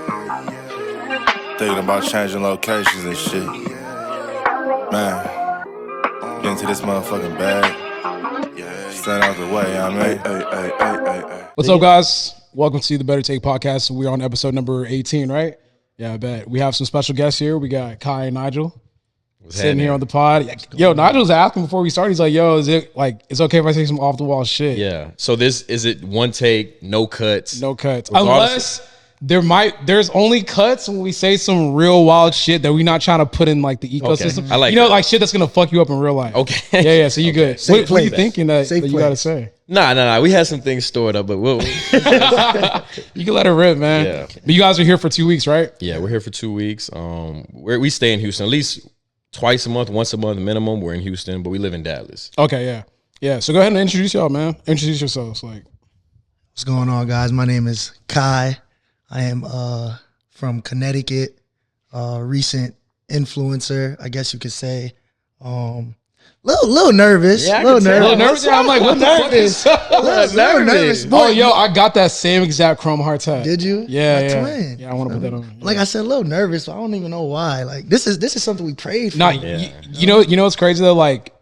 Thinking about changing locations and shit. Man, get into this motherfucking bag. Stand out the way, I mean. What's up, guys? Welcome to the Better Take podcast. We're on episode number 18, right? Yeah, I bet. We have some special guests here. We got Kai and Nigel sitting here on the pod. Yo, Nigel was asking before we started. He's like, yo, is it like, it's okay if I say some off the wall shit? Yeah. So is it one take, no cuts? No cuts. Unless there's only cuts when we say some real wild shit that we're not trying to put in like the ecosystem. Okay. I like like shit that's gonna fuck you up in real life. Okay. Yeah. So you good. What are you thinking that you gotta say? Nah. We had some things stored up, but we'll you can let it rip, man. Yeah. But you guys are here for 2 weeks, right? Yeah, we're here for 2 weeks. We stay in Houston at least twice a month, once a month minimum. We're in Houston, but we live in Dallas. Okay, yeah. So go ahead and introduce y'all, man. Introduce yourselves. Like, what's going on, guys? My name is Kai. I am from Connecticut, recent influencer, I guess you could say. Little nervous. Yeah, little nervous. I'm like, what the fuck is little nervous. Oh, yo, I got that same exact Chrome heart tag. Did you? Yeah. Twin. Yeah, I want to put that on. Like I said, a little nervous, but I don't even know why. Like this is something we prayed for. Nah, you know what's crazy though? Like,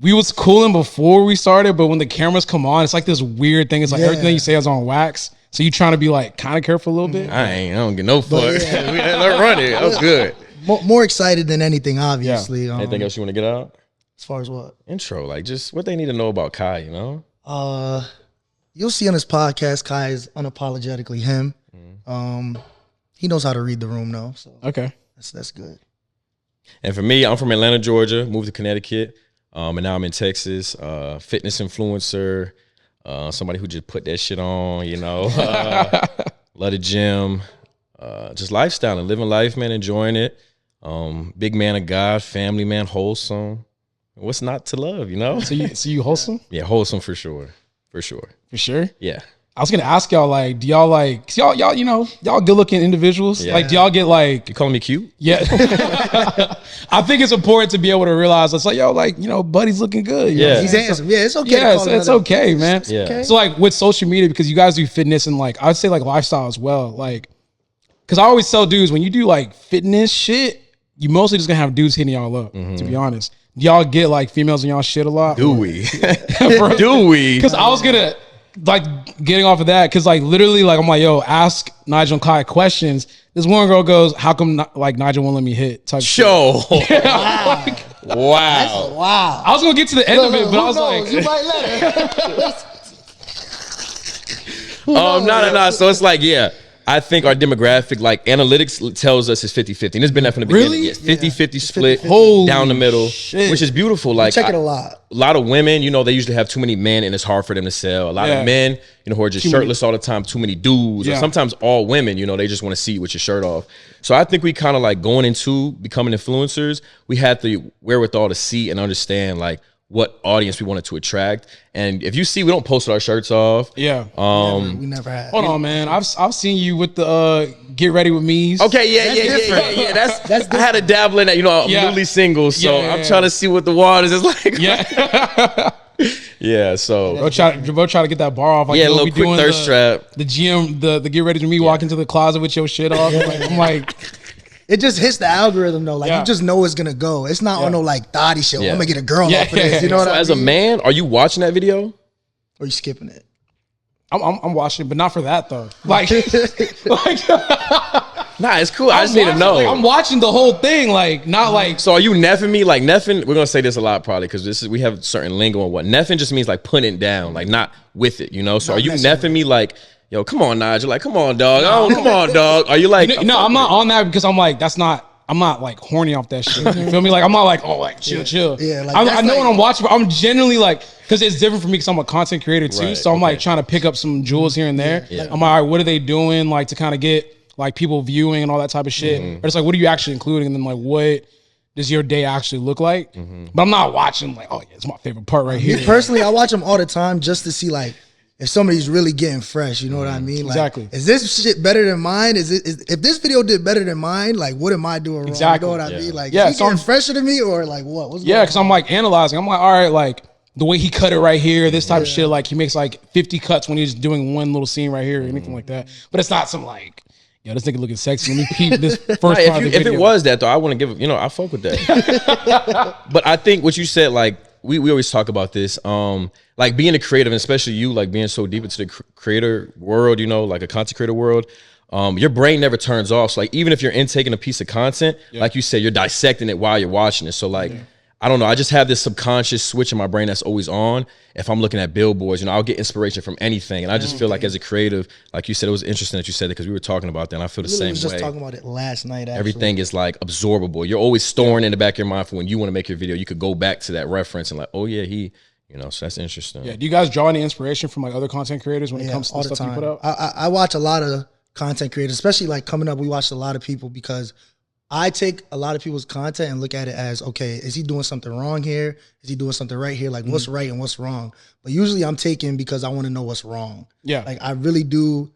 we was cooling before we started, but when the cameras come on, it's like this weird thing. It's like everything you say is on wax. So you trying to be like kind of careful a little bit? I don't get no fuck. Yeah. Let's run it. That's good. More excited than anything, obviously. Yeah. Anything else you want to get out? As far as what? Intro, like just what they need to know about Kai, you know? You'll see on this podcast, Kai is unapologetically him. He knows how to read the room though. So okay. That's good. And for me, I'm from Atlanta, Georgia, moved to Connecticut, and now I'm in Texas. Fitness influencer, somebody who just put that shit on, you know. Love the gym, just lifestyle and living life, man, enjoying it. Big man of God, family man, wholesome. What's not to love, you know? So you wholesome? Yeah, wholesome for sure. For sure. For sure? Yeah. I was gonna ask y'all, like, do y'all like, cause y'all, you know, y'all good looking individuals. Yeah. Like, do y'all get like, You calling me cute? yeah. I think it's important to be able to realize it's like, yo, like, you know, buddy's looking good. You Yeah. know? He's handsome. Yeah, it's okay. Yeah, to call it's another- okay, man. Yeah. Okay. So like with social media, because you guys do fitness and like, I'd say like lifestyle as well. Like, cause I always tell dudes when you do like fitness shit, you mostly just gonna have dudes hitting y'all up, to be honest. Do y'all get like females in y'all shit a lot? Do we? Do we? Because I was gonna like getting off of that because like literally like I'm like, yo, ask Nigel and Kai questions. This one girl goes, how come like Nigel won't let me hit? Type Show. shit. Like, Wow. Wow. I was gonna get to the end of it, but I was like, you might let her. No. So it's like, yeah, I think our demographic, like analytics tells us it's 50-50. And it's been that from the beginning. Really? Yes, 50-50 split Holy down the middle, shit. which is beautiful. Like Check it a lot. A lot of women, you know, they usually have too many men and it's hard for them to sell. A lot Yeah. of men, you know, who are just shirtless all the time, too many dudes. Yeah. Or sometimes all women, you know, they just want to see you with your shirt off. So I think we kind of like going into becoming influencers, we had the wherewithal to see and understand like what audience we wanted to attract. And if you see, we don't post our shirts off. yeah. We never had. Hold on, man. I've seen you with the get ready with me's. Okay, yeah. That's I had a dabble in that. You know, I'm Yeah. newly single, so Yeah. I'm trying to see what the waters is like. Yeah. Yeah. So Bro try to get that bar off. Like, yeah, a you'll little be quick doing thirst trap. The GM, the get ready to me, walk into the closet with your shit off. I'm like, It just hits the algorithm though. Like Yeah. you just know it's gonna go. It's not on no like thotty shit. Yeah. I'm gonna get a girl Yeah, off of this. You know what So I mean? as a man, are you watching that video? Or you skipping it? I'm watching it, but not for that though. Like, like Nah, it's cool. I just need to know. I'm watching the whole thing, like not like. So are you neffing me? Like neffing, we're gonna say this a lot probably because we have certain lingo and what neffing just means like putting it down, like not with it, you know. So are you neffing me like, yo, come on, Nigel, like come on, dog. Oh, come on, dog. Are you like? No, I'm not on that because I'm like I'm not like horny off that shit. You feel me? Like I'm not like like chill. Yeah, like, I that's know like- when I'm watching, but I'm generally like because it's different for me because I'm a content creator too. Right, So I'm like okay. trying to pick up some jewels here and there. Yeah. I'm like, all right, what are they doing like to kind of get like people viewing and all that type of shit? Or it's like, what are you actually including? And then like, what does your day actually look like? But I'm not watching like, oh yeah, it's my favorite part right here. Me personally, I watch them all the time just to see like if somebody's really getting fresh. You know what I mean? Like, Exactly. Is this shit better than mine? If this video did better than mine, like what am I doing wrong? Exactly. You know what I Yeah. mean? Like, Yeah, is he so getting I'm- fresher than me or like what? What's Yeah, going because I'm like analyzing. I'm like, all right, like the way he cut it right here, this type of shit. Like he makes like 50 cuts when he's doing one little scene right here or anything like that. But it's not some like, yo, this nigga looking sexy. Let me peep this first Right, part of the if video. it was that though, I wouldn't give. I fuck with that. But I think what you said, like we always talk about this, like being a creative, and especially you, like being so deep into the creator world, like a content creator world. Your brain never turns off. So like even if you're intaking a piece of content, like you said, you're dissecting it while you're watching it. So like. I don't know. I just have this subconscious switch in my brain that's always on. If I'm looking at billboards, I'll get inspiration from anything. And I just feel like as a creative, like you said, it was interesting that you said that because we were talking about that. And I feel the same way. I was just talking about it last night. Actually. Everything is like absorbable. You're always storing in the back of your mind for when you want to make your video. You could go back to that reference and like, oh yeah, so that's interesting. Yeah. Do you guys draw any inspiration from like other content creators when it comes to the stuff you put out? I watch a lot of content creators, especially like coming up. We watched a lot of people because I take a lot of people's content and look at it as, okay, is he doing something wrong here? Is he doing something right here? Like what's right and what's wrong? But usually I'm taking because I want to know what's wrong. Yeah. Like I really do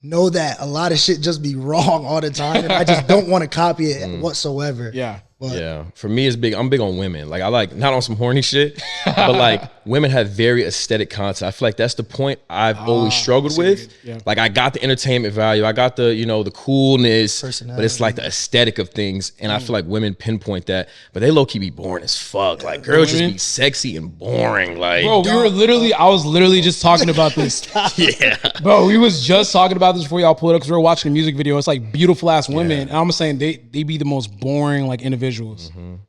know that a lot of shit just be wrong all the time. And I just don't want to copy it whatsoever. Yeah. But yeah, for me it's big. I'm big on women. Like I like not on some horny shit, but like women have very aesthetic content. I feel like that's the point I've always struggled with. Yeah. Like I got the entertainment value, I got the the coolness, but it's like the aesthetic of things, and I feel like women pinpoint that, but they low key be boring as fuck. Like girls just be sexy and boring. Like bro, I was literally just talking about this. Yeah, bro, we was just talking about this before y'all pulled up because we were watching a music video. It's like beautiful ass women, and I'm saying they be the most boring like individuals.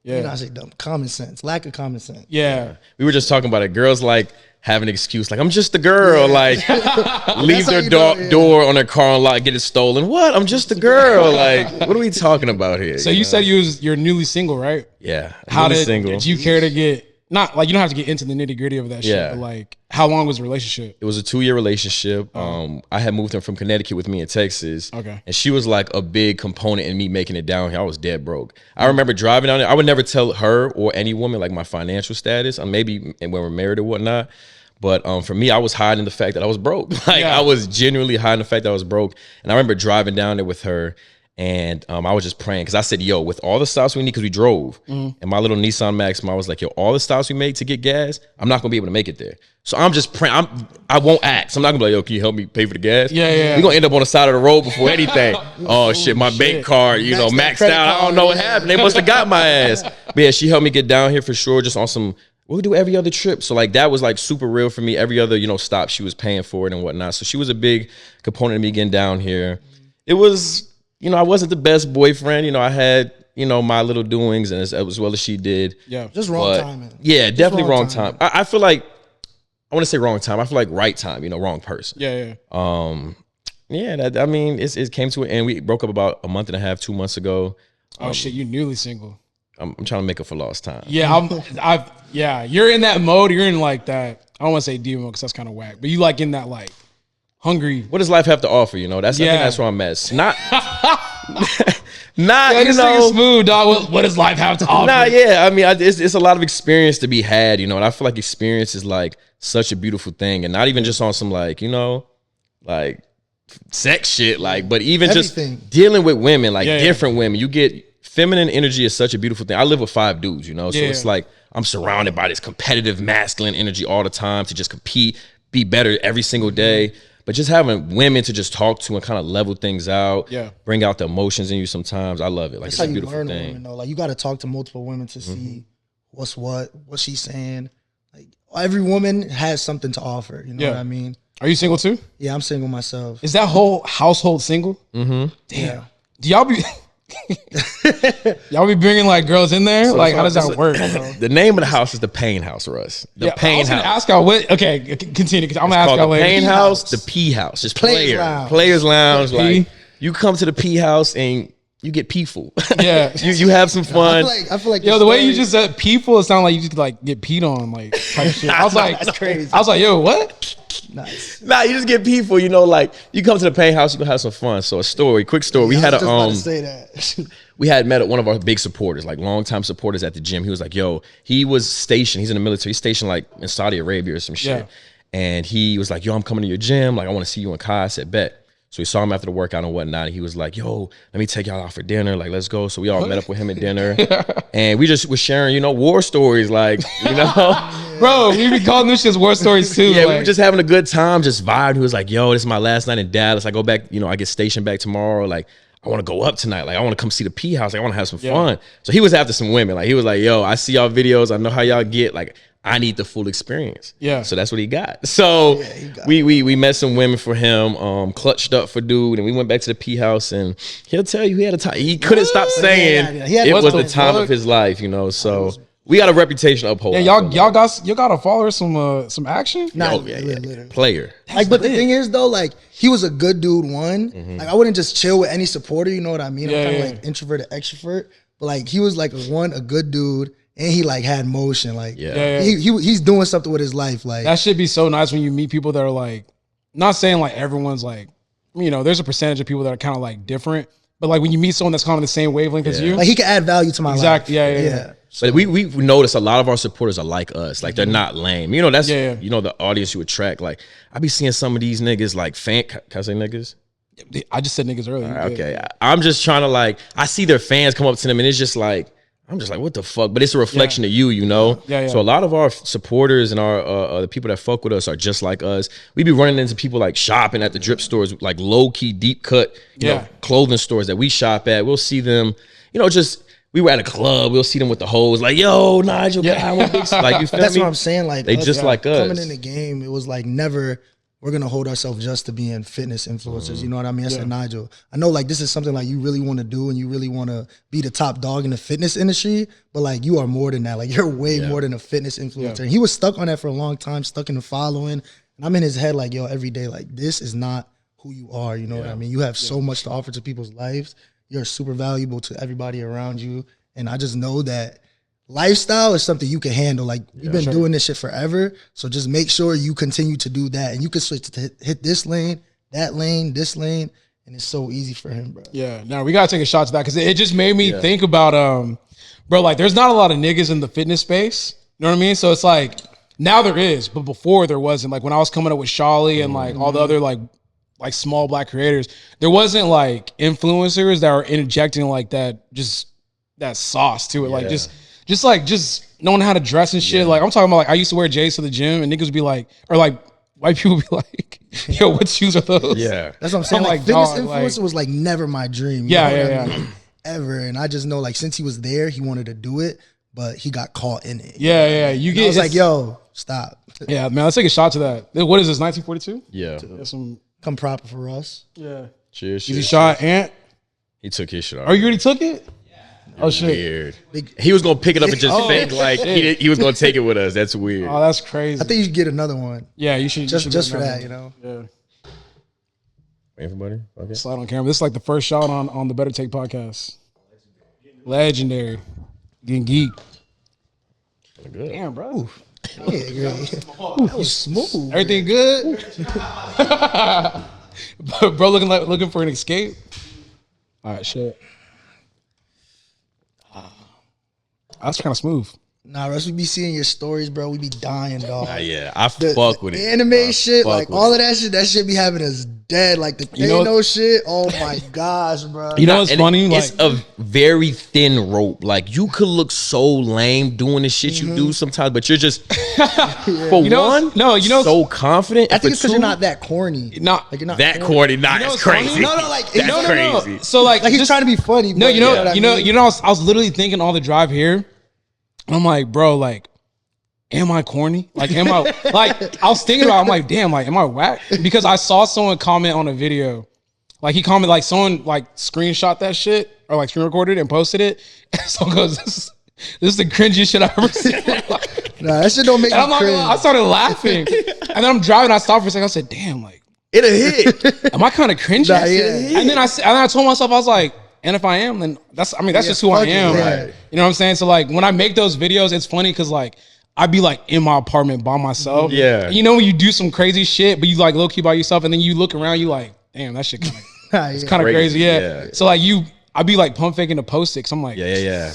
Yeah, I say dumb common sense, lack of common sense. Yeah, we were just talking about it. Girls like have an excuse, like I'm just a girl. Like leave their door on their car and get it stolen. What? I'm just a girl. Like what are we talking about here? So you said you're newly single, right? Yeah. How did you care to get? Not like you don't have to get into the nitty gritty of that shit, but like how long was the relationship? It was a 2-year relationship. I had moved her from Connecticut with me in Texas. Okay. And she was like a big component in me making it down here. I was dead broke. I remember driving down there. I would never tell her or any woman like my financial status, maybe when we're married or whatnot. But for me, I was hiding the fact that I was broke. I was genuinely hiding the fact that I was broke. And I remember driving down there with her. And I was just praying because I said, yo, with all the stops we need, because we drove, and my little Nissan Maxima, I was like, yo, all the stops we made to get gas, I'm not going to be able to make it there. So I'm just praying. I won't ask. I'm not going to be like, yo, can you help me pay for the gas? Yeah. We're going to end up on the side of the road before anything. Oh, shit, my bank card, maxed out. I don't know what happened. They must have got my ass. But yeah, she helped me get down here for sure, just on some, we'll do every other trip. So like that was like super real for me. Every other, stop, she was paying for it and whatnot. So she was a big component of me getting down here. It was... I wasn't the best boyfriend. I had, my little doings and as well as she did. Yeah. Just wrong timing. Yeah, definitely wrong time. I feel like, I want to say wrong time. I feel like right time, wrong person. Yeah. It came to an end. We broke up about a month and a half, 2 months ago. Oh shit, you newly single. I'm trying to make up for lost time. Yeah, you're in that mode. You're in like that. I don't want to say diva mode because that's kind of whack, but you like in that like hungry. What does life have to offer? I think that's where I'm at. Not, this nigga smooth, dog. What does life have to offer? It's a lot of experience to be had, and I feel like experience is like such a beautiful thing, and not even just on some like, like sex shit, like, but even everything. Just dealing with women, like different women. You get feminine energy is such a beautiful thing. I live with 5 dudes, so it's like I'm surrounded by this competitive masculine energy all the time to just compete, be better every single day. But just having women to just talk to and kind of level things out, bring out the emotions in you sometimes. I love it. Like, that's it's how a you beautiful learn thing. Women, though. Like, you got to talk to multiple women to see what's what she's saying. Like, every woman has something to offer. You know what I mean? Are you single too? Yeah, I'm single myself. Is that whole household single? Mm-hmm. Damn. Yeah. Do y'all be... y'all be bringing like girls in there? So, how does that work? The name of the house is the Pain House, Russ. The Pain House. Ask y'all what. Okay, continue. I'm gonna ask y'all later. The Pain House, the P House, just Players Lounge. Like you come to the P House and you get peeful. Yeah, you have some fun. I feel like the way you just said peeful, it sounded like you just like get peed on, like type shit. I was like, that's crazy. I was like, yo, what? Nice. Nah, you just get peeful. Like you come to the Pain House, you gonna have some fun. So quick story. We had we had met one of our big supporters, like longtime supporters at the gym. He was like, yo, he was stationed. He's in the military. He's stationed like in Saudi Arabia or some shit. And he was like, yo, I'm coming to your gym. Like, I want to see you and Kai. I said, bet. So we saw him after the workout and whatnot. And he was like, yo, let me take y'all out for dinner. Like, let's go. So we all met up with him at dinner. And we just was sharing, war stories. Like, Bro, we be calling this shit war stories too. Yeah, we were just having a good time, just vibed. He was like, yo, this is my last night in Dallas. I go back, I get stationed back tomorrow. Like, I want to go up tonight. Like, I want to come see the P house. Like, I want to have some fun. So he was after some women. Like, he was like, yo, I see y'all videos. I know how y'all get. Like, I need the full experience. Yeah. So that's what he got. So we met some women for him, clutched up for dude, and we went back to the P house, and he'll tell you he had a time. He couldn't stop saying it was the time of his life, So we got a reputation to uphold. Yeah, y'all got a follower some action. Player. Like, but the thing is though, like he was a good dude. Like I wouldn't just chill with any supporter. You know what I mean? I'm kind of like introverted extrovert, but like he was like a good dude. And he like had motion, like he's doing something with his life. Like that should be so nice when you meet people that are like, not saying like everyone's like, there's a percentage of people that are kind of like different, but like when you meet someone that's kind of the same wavelength as you, like he can add value to my life. Exactly. Yeah. So, but we've noticed a lot of our supporters are like us. Like they're not lame. That's the audience you attract. Like I be seeing some of these niggas like can I say niggas? I just said niggas earlier. Okay. I'm just trying to like, I see their fans come up to them and it's just like, I'm just like, what the fuck? But it's a reflection of you, Yeah. So a lot of our supporters and our the people that fuck with us are just like us. We be running into people like shopping at the drip stores, like low key, deep cut, clothing stores that we shop at. We'll see them, we were at a club. We'll see them with the hoes, like, yo, Nigel Kai, like you feel That's me? what I'm saying. Like they just like us coming in the game. It was like never. We're gonna hold ourselves just to being fitness influencers. You know what I mean? I said, Nigel, I know like this is something like you really want to do and you really want to be the top dog in the fitness industry, but like you are more than that. Like you're way more than a fitness influencer. And he was stuck on that for a long time, stuck in the following. And I'm in his head like, yo, every day, like this is not who you are. You know what I mean? You have so much to offer to people's lives. You're super valuable to everybody around you. And I just know that lifestyle is something you can handle. Like you've been doing this shit forever, so just make sure you continue to do that, and you can switch to hit this lane, that lane, this lane, and it's so easy for him, bro. Yeah, now we gotta take a shot to that because it just made me think about bro, like there's not a lot of niggas in the fitness space. You know what I mean? So it's like now there is, but before there wasn't. Like when I was coming up with Shawley and like all the other like small black creators, there wasn't like influencers that were interjecting like that sauce to it, like just knowing how to dress and shit. Like I'm talking about, like I used to wear J's to the gym, and niggas would be like, or like white people would be like, "Yo, what shoes are those?" Yeah, that's what I'm saying. Like fitness influencer was like never my dream. Ever, and I just know like since he was there, he wanted to do it, but he got caught in it. I was like, "Yo, stop." Yeah, man, let's take a shot to that. What is this? 1942? Yeah, come proper for us. Yeah. Cheers. Easy shot, Ant. He took his shit off. Oh, you already took it? Oh shit! Weird. He was gonna pick it up and just fake like he was gonna take it with us. That's weird. Oh, that's crazy. I think you should get another one. Yeah, you should. Just for that, Yeah. Everybody, okay. Slide on camera. This is like the first shot on the Better Take podcast. Legendary. Getting geek. Good. Damn, bro. Yeah, that was smooth. Everything good? Bro, looking for an escape. All right, shit. That's kind of smooth. Nah, Russ, we be seeing your stories, bro. We be dying, dog. I fuck with it. The anime shit, like all of that shit be having us dead. Like the Thanos shit. Oh my gosh, bro. You know what's funny? It's a very thin rope. Like you could look so lame doing the shit you do sometimes, but you're just so confident. I think it's because you're not that corny. Not like you're not that corny. Nah, it's crazy. No, like that's crazy. No. So like he's trying to be funny. No, I was literally thinking all the drive here. I'm like, bro, like, am I corny? Like, am I like? I was thinking about. I'm like, damn, like, am I whack? Because I saw someone comment on a video, like he commented, like someone like screenshot that shit or like screen recorded and posted it. And someone goes, "This is the cringiest shit I've ever seen." Nah, that shit don't make me cringe. I started laughing, and then I'm driving. I stopped for a second. I said, "Damn, like, it'll hit." Am I kind of cringy?" Nah, yeah. And then I told myself, I was like, and if I am, then that's just who I am. Right. You know what I'm saying? So like when I make those videos, it's funny because like I'd be like in my apartment by myself. Yeah. And you know when you do some crazy shit, but you like low key by yourself, and then you look around, you like, damn, that shit kind of it's kind of crazy. Yeah. So like I'd be like pump faking to post it. Cause I'm like, yeah.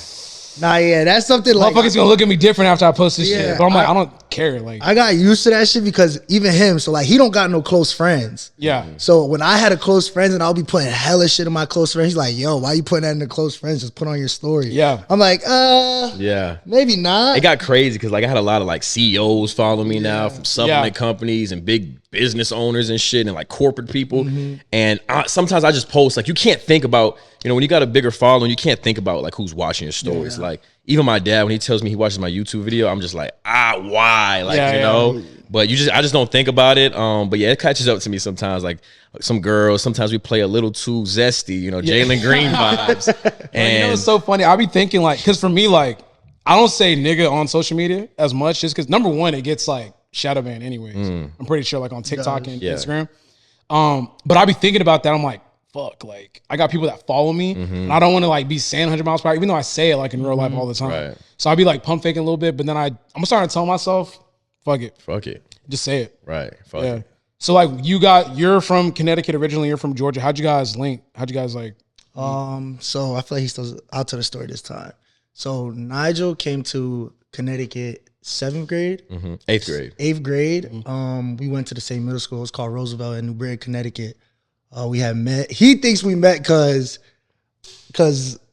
Nah, yeah, that's something like motherfuckers gonna look at me different after I post this shit. But I'm like, I don't. care. Like I got used to that shit because even him, so like he don't got no close friends. yeah. So when I had a close friends and I'll be putting hella shit in my close friends, he's like, yo, why you putting that in the close friends? Just put on your story. Yeah. I'm like, Yeah. maybe not. It got crazy because like I had a lot of like CEOs follow me now from supplement companies and big business owners and shit and like corporate people. And sometimes I just post like you can't think about, you know, when you got a bigger following, you can't think about like who's watching your stories. Like even my dad, when he tells me he watches my YouTube video, I'm just like, why? Like, you know, but I just don't think about it. But yeah, it catches up to me sometimes. Like some girls, sometimes we play a little too zesty, you know, Jalen Green vibes. And you know, it's so funny. I be thinking like, cause for me, like, I don't say nigga on social media as much just cause number one, it gets like shadow banned anyways. I'm pretty sure like on TikTok and Instagram. But I be thinking about that. I'm like, fuck, like I got people that follow me and I don't want to like be saying 100 miles per hour, even though I say it like in real life all the time. Right. So I be like pump faking a little bit, but then I'm starting to tell myself, fuck it. Just say it. Right. Fuck Yeah. it. So like you're from Connecticut originally, you're from Georgia. How'd you guys link? How'd you guys like? So I feel like I'll tell the story this time. So Nigel came to Connecticut 7th grade. 8th grade. 8th grade. We went to the same middle school. It's called Roosevelt in Newbury, Connecticut. We had met. He thinks we met because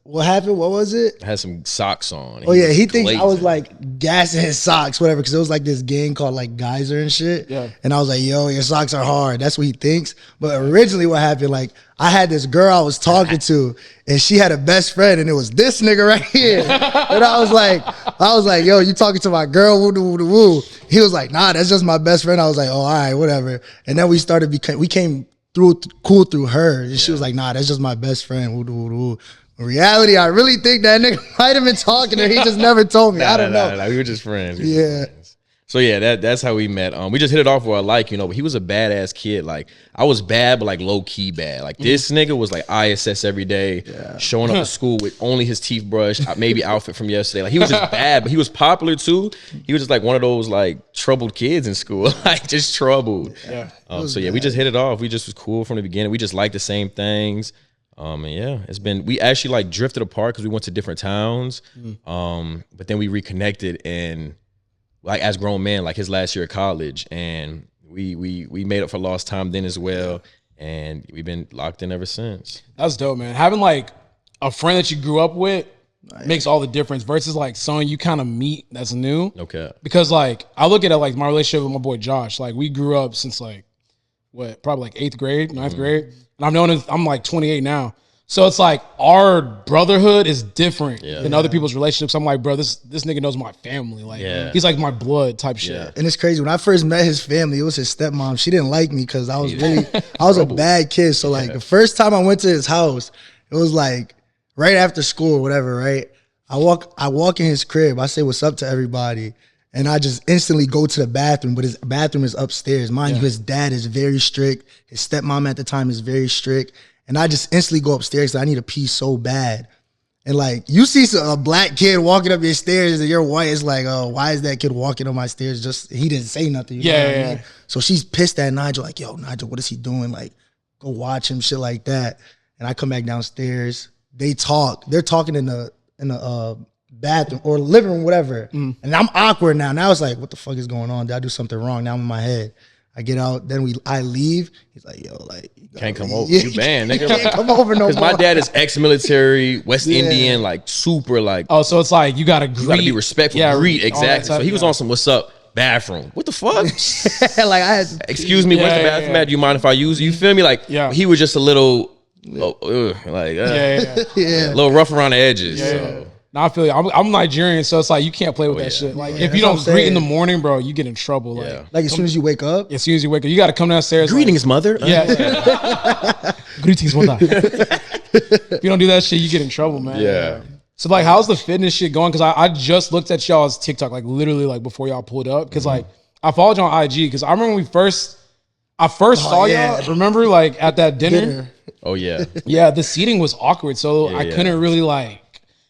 what happened? What was it? I had some socks on. Oh yeah, he thinks glazing. I was like gassing his socks, whatever, because it was like this gang called like Geyser and shit. Yeah. And I was like, yo, your socks are hard. That's what he thinks. But originally what happened, like I had this girl I was talking to and she had a best friend and it was this nigga right here. And I was like, yo, you talking to my girl, woo woo woo woo. He was like, nah, that's just my best friend. I was like, oh, all right, whatever. And then we came through cool through her. And she was like, nah, that's just my best friend, woo woo woo. In reality, I really think that nigga might have been talking to her. He just never told me. I don't know. Nah, we were just friends. Yeah. So yeah, that's how we met. We just hit it off where I like, you know, but he was a badass kid. Like I was bad, but like low key bad. Like this nigga was like ISS every day, showing up to school with only his teeth brushed, maybe outfit from yesterday. Like he was just bad, but he was popular too. He was just like one of those like troubled kids in school, like just troubled. Yeah. So yeah, we just hit it off. We just was cool from the beginning. We just liked the same things. And yeah, we actually like drifted apart because we went to different towns. But then we reconnected and like as grown men, like his last year of college, and we made up for lost time then as well. And we've been locked in ever since. That's dope, man. Having like a friend that you grew up with makes all the difference versus like someone you kind of meet that's new. Okay. Because like I look at it like my relationship with my boy Josh. Like we grew up since like probably like 8th grade, 9th grade. And I'm like 28 now. So it's like our brotherhood is different than other people's relationships. I'm like, bro, this nigga knows my family. Like he's like my blood type shit. And it's crazy. When I first met his family, it was his stepmom. She didn't like me because I was a bad kid. So like the first time I went to his house, it was like right after school or whatever, right? I walk in his crib. I say what's up to everybody. And I just instantly go to the bathroom, but his bathroom is upstairs. Mind you, his dad is very strict. His stepmom at the time is very strict. And I just instantly go upstairs because I need to pee so bad. And like, you see a black kid walking up your stairs and you're white, it's like, oh, why is that kid walking up my stairs? Just, he didn't say nothing. You know what I mean? So she's pissed at Nigel, like, yo, Nigel, what is he doing? Like, go watch him, shit like that. And I come back downstairs. They talk. They're talking in the bathroom or living room, whatever. And I'm awkward now. Now it's like, what the fuck is going on? Did I do something wrong? Now I'm in my head. I get out, then I leave. He's like, yo, like, you Can't come leave. over. You banned, nigga. Can't come over no more. Because my dad is ex-military, West Indian, like super like. Oh, so it's like you gotta greet. You gotta be respectful. Yeah, greet, all that exactly. type, So he was on some what's up bathroom. What the fuck? Like I had to, Excuse me, where's the bathroom at? Do you mind if I use it? You feel me? Like he was just a little a little rough around the edges. So. No, I feel you. I'm Nigerian, so it's like you can't play with that shit. Like if you don't greet in the morning, bro, you get in trouble. like as soon as you wake up. As soon as you wake up, you got to come downstairs. Greetings, mother. Yeah. Greetings, mother. If you don't do that shit, you get in trouble, man. Yeah. So like, how's the fitness shit going? Because I just looked at y'all's TikTok, like literally like before y'all pulled up. Because like I followed you on IG. Because I remember when I first saw y'all. Remember like at that dinner. Oh yeah. Yeah, the seating was awkward, so I couldn't really like.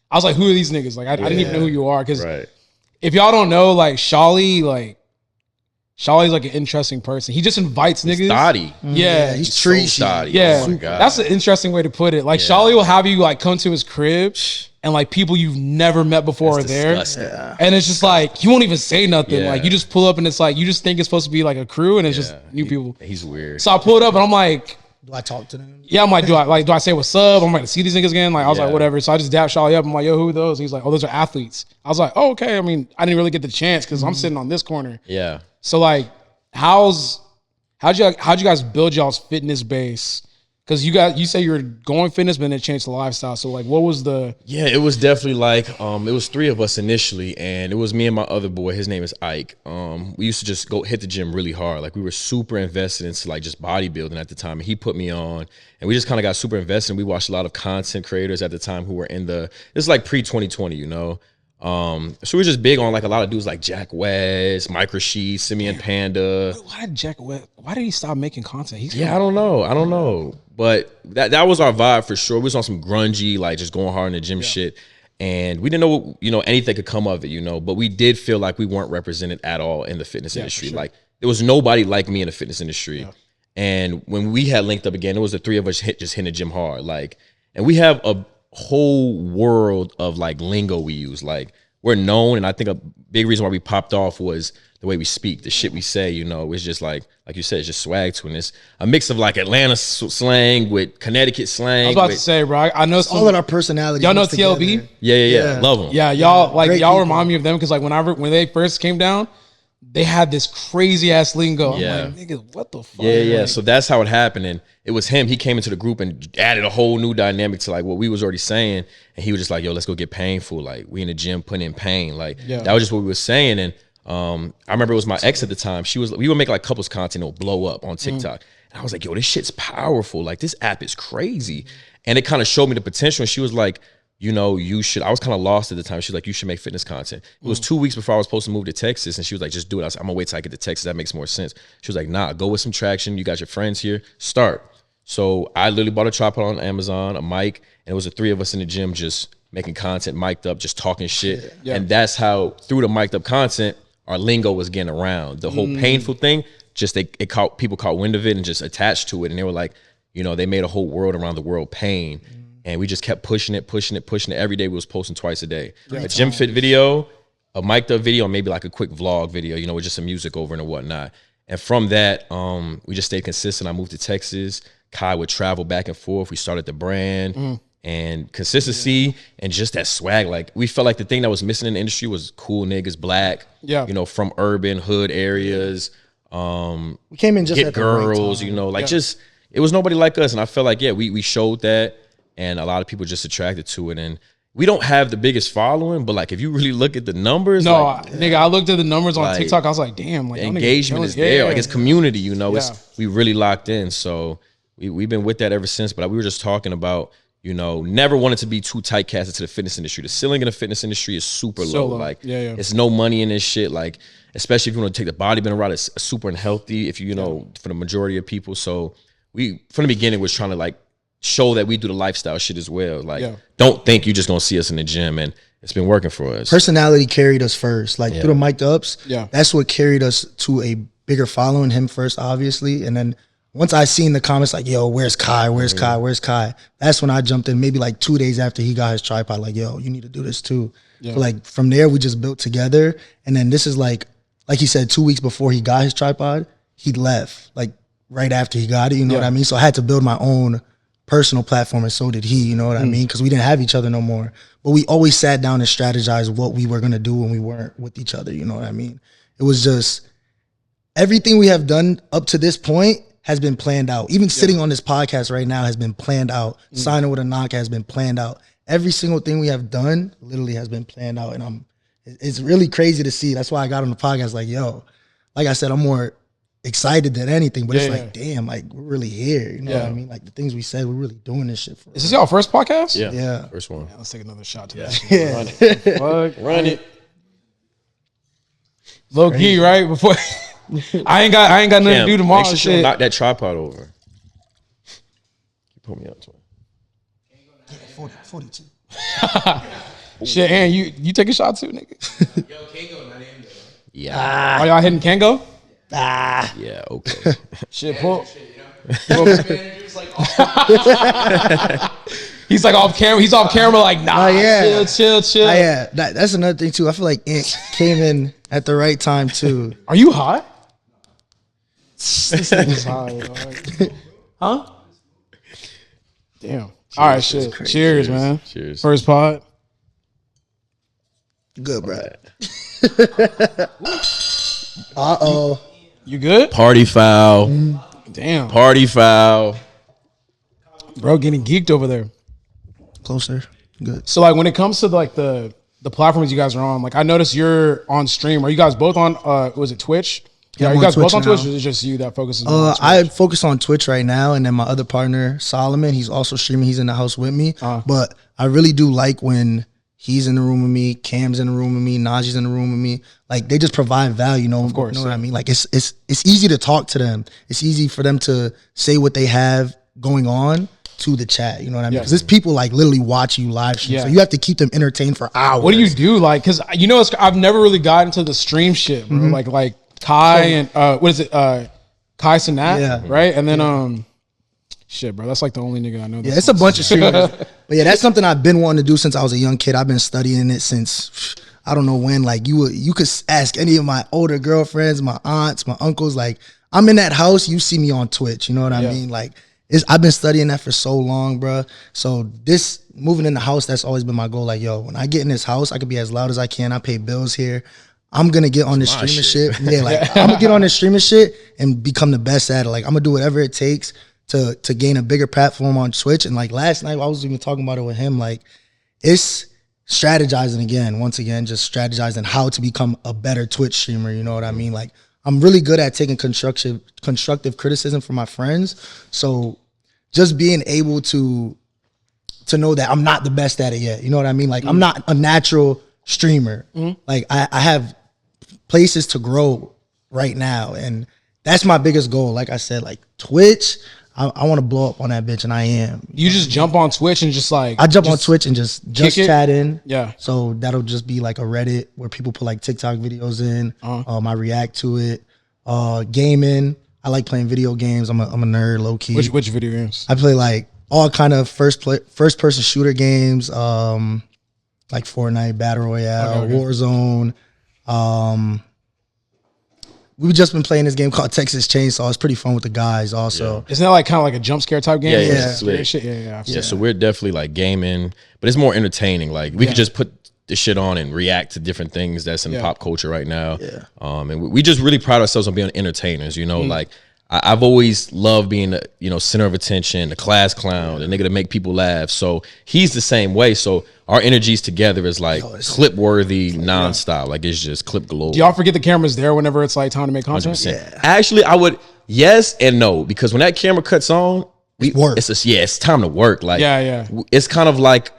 I was like, who are these niggas? Like, I didn't even know who you are. Because if y'all don't know, like, Shawley's like an interesting person. He just invites niggas. Thotty. Yeah. He's treaty. So thotty. Yeah. Oh my God. That's an interesting way to put it. Like, Shawley will have you, like, come to his crib and like people you've never met before are there. Disgusting. And it's just like, you won't even say nothing. Yeah. Like you just pull up and it's like, you just think it's supposed to be like a crew and it's just new people. He's weird. So I pulled up and I'm like, Do I talk to them? yeah, I'm like, do I say what's up? I'm like, to see these niggas again. Like, I was like, Yeah. whatever. So I just dapped Charlie up. I'm like, yo, who are those? He's like, oh, those are athletes. I was like, oh, okay. I mean, I didn't really get the chance because I'm sitting on this corner. Yeah. So like, how'd you guys build y'all's fitness base? Because you say you were going fitness, but then it changed the lifestyle. So like, what was the? Yeah, it was definitely like it was 3 of us initially, and it was me and my other boy. His name is Ike. We used to just go hit the gym really hard. Like we were super invested into like just bodybuilding at the time, and he put me on, and we just kind of got super invested. And we watched a lot of content creators at the time who were in this is like pre-2020, you know. So we were just big on like a lot of dudes like Jack West, Micro Sheets, Simeon Panda. Why did he stop making content? I don't know. But that was our vibe for sure. We was on some grungy, like just going hard in the gym shit. And we didn't know, anything could come of it, but we did feel like we weren't represented at all in the fitness industry. Like there was nobody like me in the fitness industry. Yeah. And when we had linked up again, it was the 3 of us just hitting the gym hard. Like, and we have a whole world of like lingo we use. Like we're known, and I think a big reason why we popped off was the way we speak, the shit we say, it's just like you said, it's just swag to it. And it's a mix of like Atlanta slang with Connecticut slang. I was about to say, bro, I know all of our personalities. Y'all know TLB? Yeah. Love them. Yeah, y'all people. remind me of them because like when they first came down, they had this crazy ass lingo. Yeah. I'm like, nigga, what the fuck? Yeah. So that's how it happened. And it was him. He came into the group and added a whole new dynamic to like what we was already saying. And he was just like, yo, let's go get painful. Like we in the gym putting in pain. Like that was just what we were saying. And I remember it was my ex at the time. We would make like couples content, it'll blow up on TikTok. And I was like, yo, this shit's powerful. Like this app is crazy. And it kind of showed me the potential. And she was like, you should. I was kind of lost at the time. She's like, you should make fitness content. It was 2 weeks before I was supposed to move to Texas. And she was like, just do it. I was like, I'm gonna wait till I get to Texas. That makes more sense. She was like, nah, go with some traction. You got your friends here. Start. So I literally bought a tripod on Amazon, a mic, and it was the 3 of us in the gym just making content, mic'd up, just talking shit. Yeah. And that's how, through the mic'd up content, our lingo was getting around. The whole painful thing, just people caught wind of it and just attached to it. And they were like, they made a whole world around the world pain. And we just kept pushing it. Every day we was posting twice a day. A gym fit video, a mic'd up video, and maybe like a quick vlog video, with just some music over it and whatnot. And from that, we just stayed consistent. I moved to Texas. Kai would travel back and forth. We started the brand. And consistency and just that swag. Like we felt like the thing that was missing in the industry was cool niggas, black, from urban hood areas. We came in just get at the girls, right time. just it was nobody like us. And I felt like, we showed that, and a lot of people just attracted to it. And we don't have the biggest following, but like if you really look at the numbers, nigga, I looked at the numbers on TikTok. I was like, damn, like the engagement is there. Like it's community, we really locked in. So we've been with that ever since. But we were just talking about, never wanted to be too tight casted to the fitness industry. The ceiling in the fitness industry is super low. Like, it's no money in this shit. Like, especially if you want to take the bodybuilding route, it's super unhealthy. If for the majority of people. So we, from the beginning, was trying to like show that we do the lifestyle shit as well. Like, don't think you're just gonna see us in the gym, and it's been working for us. Personality carried us first. Like through the mic'd ups, that's what carried us to a bigger following. Him first, obviously, and then. Once I seen the comments like, yo, where's Kai? Where's Kai? Where's Kai? That's when I jumped in, maybe like 2 days after he got his tripod, like, yo, you need to do this too. So like from there, we just built together. And then this is like he said, 2 weeks before he got his tripod, he left like right after he got it, you know what I mean? So I had to build my own personal platform, and so did he, you know what I mean? Because we didn't have each other no more. But we always sat down and strategized what we were gonna do when we weren't with each other, you know what I mean? It was just everything we have done up to this point has been planned out. Even sitting on this podcast right now has been planned out. Signing with a knock has been planned out. Every single thing we have done literally has been planned out. And it's really crazy to see. That's why I got on the podcast like, yo, like I said, I'm more excited than anything, but it's like, damn, like we're really here. You know what I mean? Like the things we said, we're really doing this shit for. Is this y'all first podcast? Yeah. First one. Let's take another shot to that. Run it. Low key, right? Before I ain't got nothing to do tomorrow. Make sure you knock that tripod over. You pull me up to it. 42. Shit, and you take a shot too, nigga. Yo, Kango, my name though. Yeah. Are y'all hitting Kango? Yeah, okay. Shit, pull. Managers like, He's like off camera. He's off camera like, nah, yeah. chill. Yeah, that's another thing too. I feel like Ink came in at the right time too. Are you high? This nigga's high, dog. Huh? Damn. All right, shit. Cheers, man. Cheers. First pod. Good, bro. Uh-oh. You good? Party foul. Damn. Party foul. Bro, getting geeked over there. Closer. Good. So like when it comes to like the platforms you guys are on, like I noticed you're on stream. Are you guys both on was it Twitch? Yeah, I'm are you on guys both on Twitch Twitch now. or is it just you that focuses on Twitch? I focus on Twitch right now, and then my other partner, Solomon, he's also streaming. He's in the house with me. But I really do like when he's in the room with me, Cam's in the room with me, Najee's in the room with me. Like they just provide value, you know. Of course, you know what I mean? Like it's easy to talk to them. It's easy for them to say what they have going on to the chat. You know what I mean? Because there's people like literally watch you live stream, so you have to keep them entertained for hours. What do you do? Like, cause you know, I've never really gotten into the stream shit, bro. Like Kai and what is it? Kaisaiahh, right? And then shit, bro. That's like the only nigga I know. Yeah, it's a bunch of streamers. But yeah, that's something I've been wanting to do since I was a young kid. I've been studying it since I don't know when. Like you could ask any of my older girlfriends, my aunts, my uncles. Like I'm in that house, you see me on Twitch. You know what I mean? Like I've been studying that for so long, bro. So this moving in the house, that's always been my goal. Like, yo, when I get in this house, I could be as loud as I can. I pay bills here. I'm gonna get on this streaming shit. Yeah, like I'm gonna get on this streaming shit and become the best at it. Like I'm gonna do whatever it takes to gain a bigger platform on Twitch. And like last night, I was even talking about it with him. Like it's strategizing again, once again, just strategizing how to become a better Twitch streamer. You know what I mean? Like I'm really good at taking constructive criticism from my friends. So just being able to know that I'm not the best at it yet. You know what I mean? Like I'm not a natural streamer. Like I have places to grow right now. And that's my biggest goal. Like I said, like Twitch, I want to blow up on that bitch, and I am. You just jump on Twitch and just like I jump on Twitch and just chat in. Yeah. So that'll just be like a Reddit where people put like TikTok videos in. I react to it. Gaming. I like playing video games. I'm a nerd, low key. Which video games? I play like all kind of first person shooter games. Like Fortnite, Battle Royale, Warzone. We've just been playing this game called Texas Chainsaw. It's pretty fun with the guys also. Isn't that like kind of like a jump scare type game? Yeah. So we're definitely like gaming, but it's more entertaining. Like we could just put the shit on and react to different things that's in pop culture right now. Yeah. And we just really pride ourselves on being entertainers, you know, like I've always loved being the, you know, center of attention, the class clown, the nigga to make people laugh. So he's the same way. So our energies together is like clip worthy nonstop. Like it's just clip galore. Do y'all forget the camera's there whenever it's like time to make content? 100%. Yeah. Actually, I would yes and no, because when that camera cuts on, it's time to work. Like it's kind of like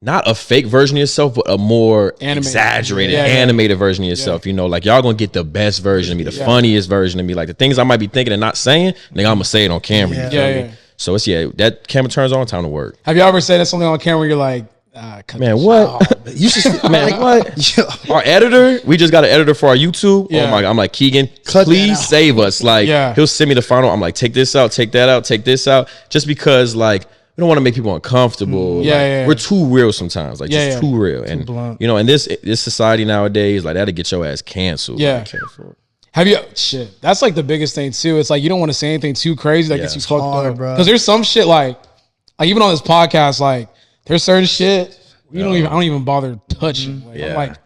not a fake version of yourself, but a more exaggerated, animated version of yourself. You know, like y'all gonna get the best version of me, the funniest version of me. Like the things I might be thinking and not saying, nigga, I'm gonna say it on camera. You feel me? So it's that camera turns on, time to work. Have you ever said something on camera where you're like, man, what? You should, man, like, what? Our editor, we just got an editor for our YouTube. Oh my God, I'm like, Keegan, please save us. Like, he'll send me the final. I'm like, take this out, take that out, take this out, just because like we don't want to make people uncomfortable. We're too real sometimes, like just too real. And you know, in this society nowadays, like that'll get your ass canceled. Have you shit? That's like the biggest thing too. It's like you don't want to say anything too crazy that gets you fucked up, bro. Because there's some shit like even on this podcast, like there's certain shit I don't even bother touching. Like, I'm like,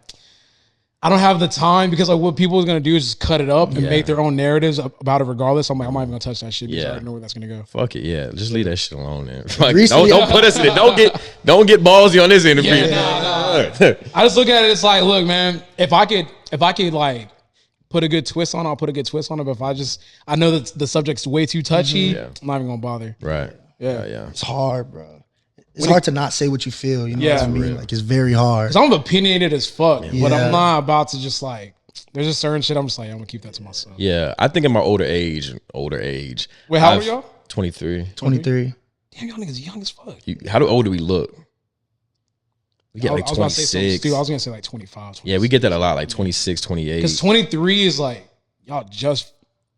I don't have the time because like what people are gonna do is just cut it up and make their own narratives about it regardless. I'm like, I'm not even gonna touch that shit because I already know where that's gonna go. Fuck it, just leave that shit alone. Then. Like, don't put us in it. Don't get ballsy on this interview. I just look at it. It's like, look, man, if I could like put a good twist on, I'll put a good twist on it. But if I know that the subject's way too touchy, I'm not even gonna bother. Right. Yeah. It's hard, bro. It's hard to not say what you feel. You know what I mean? Like it's very hard. Cause I'm opinionated as fuck, but I'm not about to just like. There's a certain shit I'm just like, I'm gonna keep that to myself. Yeah, I think in my older age. Wait, how old are y'all? 23. 23. Damn, y'all niggas young as fuck. How old do we look? We get like 26. I was gonna say like 25. 26. Yeah, we get that a lot, like 26, 28. Because 23 is like y'all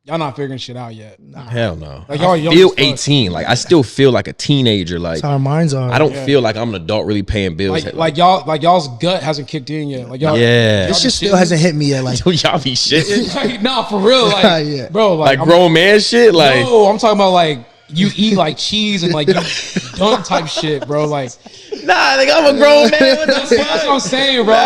Y'all not figuring shit out yet. Hell no. Like, y'all I young feel as fuck. 18. Like I still feel like a teenager. Like That's how our minds are. I don't feel like I'm an adult really paying bills. Like y'all's gut hasn't kicked in yet. Like y'all, Yeah. This shit still hasn't hit me yet. Like, y'all be shitting. like, nah, for real. Like, Yeah. bro, Like I'm, grown man shit. Like no, I'm talking about like you eat like cheese and like you dump type shit, bro. Like nah, like I'm a grown man. What the that's what I'm fuck? saying, bro. Nah.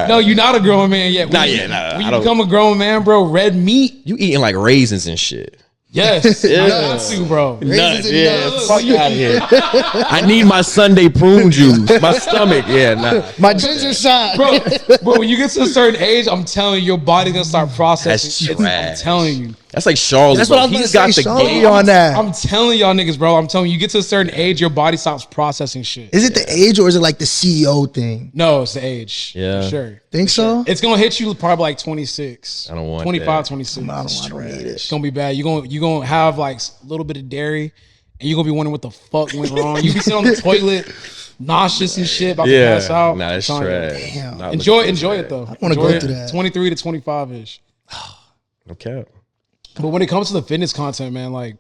Like, no, you're not a grown man yet. Nah, yeah, nah, When I you don't- become a grown man, bro, red meat. You eating like raisins and shit. Yes, Yeah. I got to, bro. Nuts, and yeah. nuts. Fuck you out of here. I need my Sunday prune juice. My stomach, yeah, nah. my ginger shot. Bro, when you get to a certain age, I'm telling you, your body's gonna start processing. That's shit. I'm trash. telling you. That's like Charlie. That's bro. what I was He's gonna got say, the Charlie game. on that. I'm telling y'all niggas, bro. I'm telling you, you get to a certain age, your body stops processing shit. Is it the age or is it like the CEO thing? No, it's the age. Yeah. For sure. Think so? It's gonna hit you probably like 26. I don't want 25, that. 26. I don't need it. It's gonna be bad. You're gonna have like a little bit of dairy, and you're gonna be wondering what the fuck went wrong. You be sitting on the toilit, nauseous and shit, about to Yeah, pass out. nah, that's I'm telling you. trash. Damn. Not Enjoy looking for it that. though. I wanna go Enjoy through it. that. 23 to 25 ish. Okay. But when it comes to the fitness content, man, like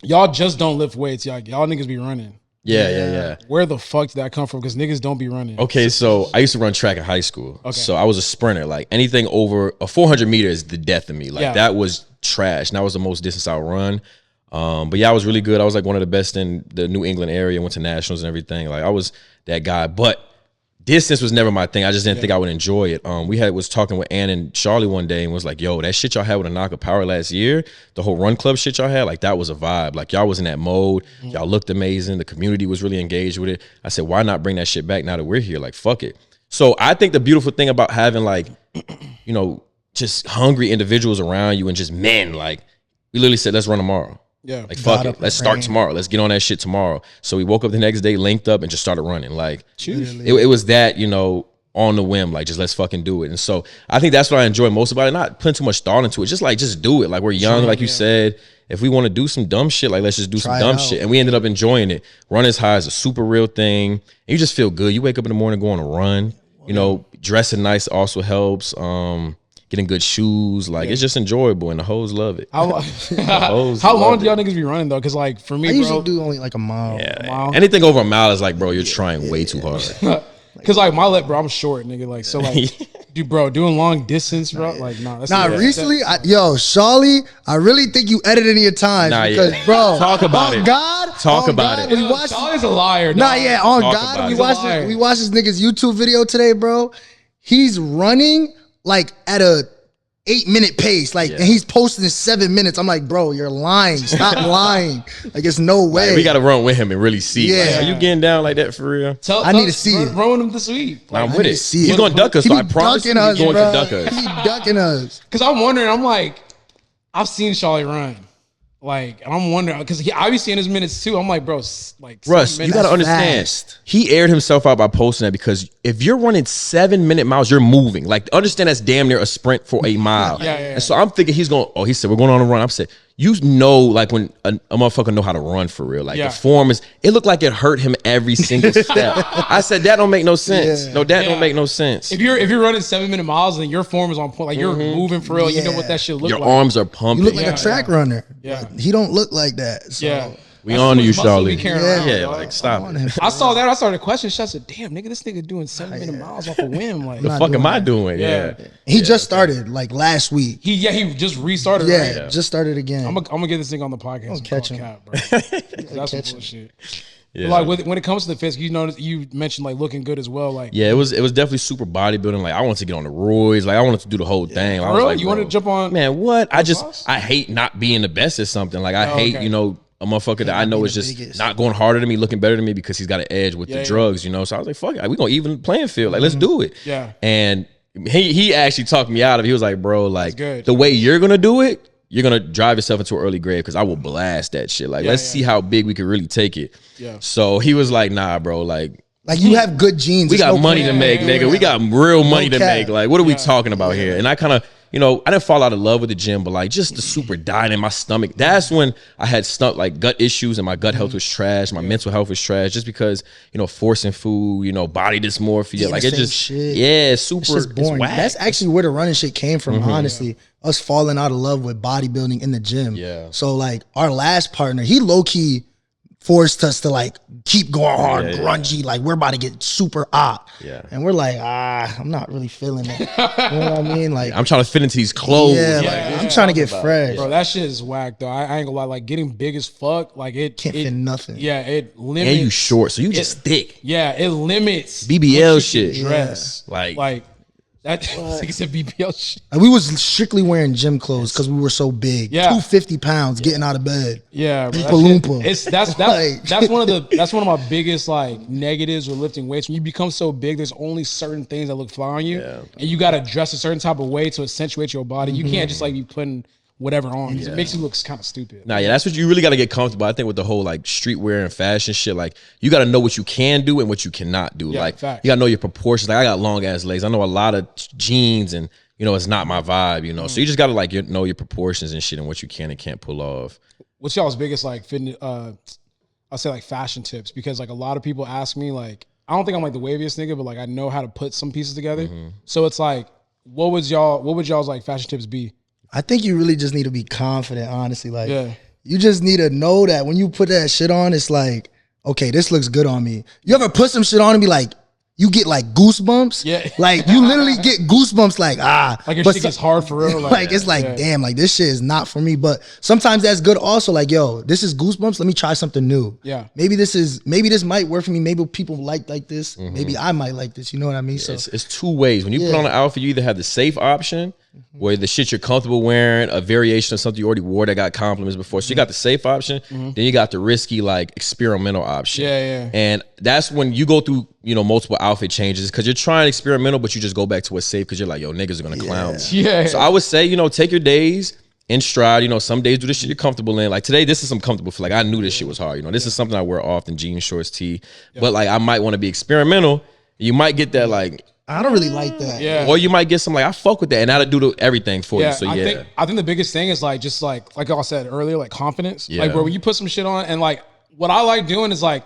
y'all just don't lift weights. Y'all niggas be running. Yeah. Where the fuck did that come from? Because niggas don't be running. Okay, so I used to run track in high school. Okay. So I was a sprinter. Like anything over a 400 meters is the death of me. Like Yeah. that was trash. And that was the most distance I would run. But yeah, I was really good. I was like one of the best in the New England area. Went to nationals and everything. Like I was that guy. But distance was never my thing. I just didn't think I would enjoy it. We was talking with Ann and Charlie one day and was like, yo, that shit y'all had with a knock of power last year, the whole run club shit y'all had, like that was a vibe. Like y'all was in that mode. Y'all looked amazing. The community was really engaged with it. I said, why not bring that shit back now that we're here? Like, fuck it. So I think the beautiful thing about having like, you know, just hungry individuals around you and just men, like we literally said, let's run tomorrow. Yeah. Like, fuck Got it. up Let's and start ran. tomorrow. Let's get on that shit tomorrow. So we woke up the next day, linked up, and just started running. Like, Choose. it was that, you know, on the whim, like, just let's fucking do it. And so I think that's what I enjoy most about it. Not putting too much thought into it. Just do it. Like, we're young, like you said. If we want to do some dumb shit, like, let's just do some Try it dumb out. shit. And we ended up enjoying it. Run as high is a super real thing. And you just feel good. You wake up in the morning, go on a run. You know, dressing nice also helps. Getting good shoes, like it's just enjoyable, and the hoes love it. How Hoes long love do y'all niggas be running though? Because like for me, I usually bro, do only like a mile. Yeah, mile? anything over a mile is like, bro, you're trying way too hard. because like my leg, bro, I'm short, nigga. Like so, like, dude, bro, doing long distance, bro, like nah. That's Nah, not- recently, Charlie, I really think you edited in your times Nah, because, yeah. bro, Talk about on it. God, Talk on about God, it. We Yo, watched, Charlie's a liar. nah, dog. yeah, on Talk God, about we it. watched He's a liar. we watched this nigga's YouTube video today, bro. He's running like at a 8-minute pace, like, and he's posting in 7 minutes. I'm like, bro, you're lying. Stop lying. Like, it's no way. Like, we got to run with him and really see. Yeah. Like, are you getting down like that for real? I need to see it. Run with him this week. Nah, I'm I with need it. to see He's it. going to duck us, He so I be promise you ducking he's us, going bro. to duck us. He be ducking us. Because I'm wondering, I'm like, I've seen Charlie run. Like, and I'm wondering, because I be seeing his minutes too. I'm like, bro, like, Russ, 7 you got to minutes. understand. fast. He aired himself out by posting that because if you're running 7-minute miles, you're moving. Like, understand that's damn near a sprint for a mile. Yeah. And so I'm thinking he's going, he said, we're going on a run. I'm saying, you know, like when a motherfucker know how to run for real. Like Yeah. the form is, it looked like it hurt him every single step. I said, that don't make no sense. Yeah. No, that Yeah. don't make no sense. If you're running 7-minute miles and your form is on point, like you're moving for real, you know what that shit look Your like. arms are pumping. You look like Yeah, a track runner. Yeah. But he don't look like that. So Yeah. We That's honor too you, much muscle Charlie. be carrying Yeah. around, Yeah, dog. like stop on it. him. I saw that. I started questioning. I said, "Damn, nigga, this nigga doing 7-minute miles off a whim." Like, The fuck am I doing? Yeah. Yeah. He just started like last week. he just restarted. Yeah, Right? just started again. I'm gonna get this thing on the podcast. and catch call him. Cap, bro. That's some bullshit. Yeah. But like when it comes to the fist, you mentioned like looking good as well. Like, Yeah, it was definitely super bodybuilding. Like I wanted to get on the roids. Like I wanted to do the whole thing. I was really? like, You wanted to jump on? Man, what? sauce? I hate not being the best at something. Like I hate, okay. you know, a motherfucker that I know being is the just biggest. not going harder than me, looking better than me because he's got an edge with the Yeah. drugs, you know. So I was like, fuck it, we gonna even playing field. Like let's do it. Yeah. And he actually talked me out of it. He was like, bro, like good. the way you're gonna do it, you're gonna drive yourself into an early grave because I will blast that shit. Like let's see how big we can really take it. Yeah. So he was like, nah, bro, like like you have good genes. we There's got no money point- to make, yeah, nigga. yeah. We got real money to cap. make. Like, what are we talking about here? And I kind of I didn't fall out of love with the gym, but like just the super diet in my stomach. That's when I had like gut issues and my gut health was trash. My mental health was trash just because, forcing food, body dysmorphia. Like it just, shit. yeah, it's super, It's just boring. whack. That's actually where the running shit came from, honestly. Us falling out of love with bodybuilding in the gym. Yeah. So like our last partner, he low key forced us to like keep going hard, grungy, like we're about to get super op. Yeah. And we're like, I'm not really feeling it. You know what I mean? Like I'm trying to fit into these clothes. I'm trying to get fresh. Bro, that shit is whack though. I ain't gonna lie, like getting big as fuck, like it Can't fit nothing. Yeah, it limits. And you short, so you just thick. Yeah, it limits BBL what you can shit. dress. Like that. Like said BBL shit. Like, we was strictly wearing gym clothes because we were so big. Yeah. 250 pounds getting out of bed. Yeah, bro, Oompa Loompa. That's one of my biggest like negatives with lifting weights. When you become so big, there's only certain things that look fly on you, and you got to dress a certain type of way to accentuate your body. You can't just like be putting whatever on. It makes you look kind of stupid. Nah, yeah, that's what you really got to get comfortable. I think with the whole like streetwear and fashion shit, like you got to know what you can do and what you cannot do. Yeah, like facts. you got to know your proportions. Like I got long ass legs. I know a lot of jeans and it's not my vibe. So you just got to like know your proportions and shit and what you can and can't pull off. What's y'all's biggest like fitness? I'll say like fashion tips, because like a lot of people ask me, like I don't think I'm like the waviest nigga, but like I know how to put some pieces together. So it's like, what would y'all's like fashion tips be? I think you really just need to be confident, honestly. Like, you just need to know that when you put that shit on, it's like, okay, this looks good on me. You ever put some shit on and be like, you get like goosebumps? Yeah. Like, you literally get goosebumps like, Like your shit gets hard for real. Like it's like, damn, like this shit is not for me. But sometimes that's good also. Like, yo, this is goosebumps. Let me try something new. Yeah. Maybe this might work for me. Maybe people like this. Maybe I might like this. You know what I mean? So It's two ways. When you put on an outfit, you either have the safe option, where the shit you're comfortable wearing, a variation of something you already wore that got compliments before. So you got the safe option, then you got the risky, like experimental option. Yeah. And that's when you go through, multiple outfit changes because you're trying experimental, but you just go back to what's safe because you're like, yo, niggas are gonna clown me. Yeah. So I would say, take your days in stride. Some days do the shit you're comfortable in. Like today, this is some comfortable for. Like I knew this shit was hard. This is something I wear often: jeans, shorts, tee. But like I might want to be experimental. You might get that like. I don't really like that. Yeah. Or you might get some like I fuck with that and that'll do everything for you. So I think the biggest thing is like just like I said earlier, like confidence. Yeah. Like bro, when you put some shit on, and like what I like doing is like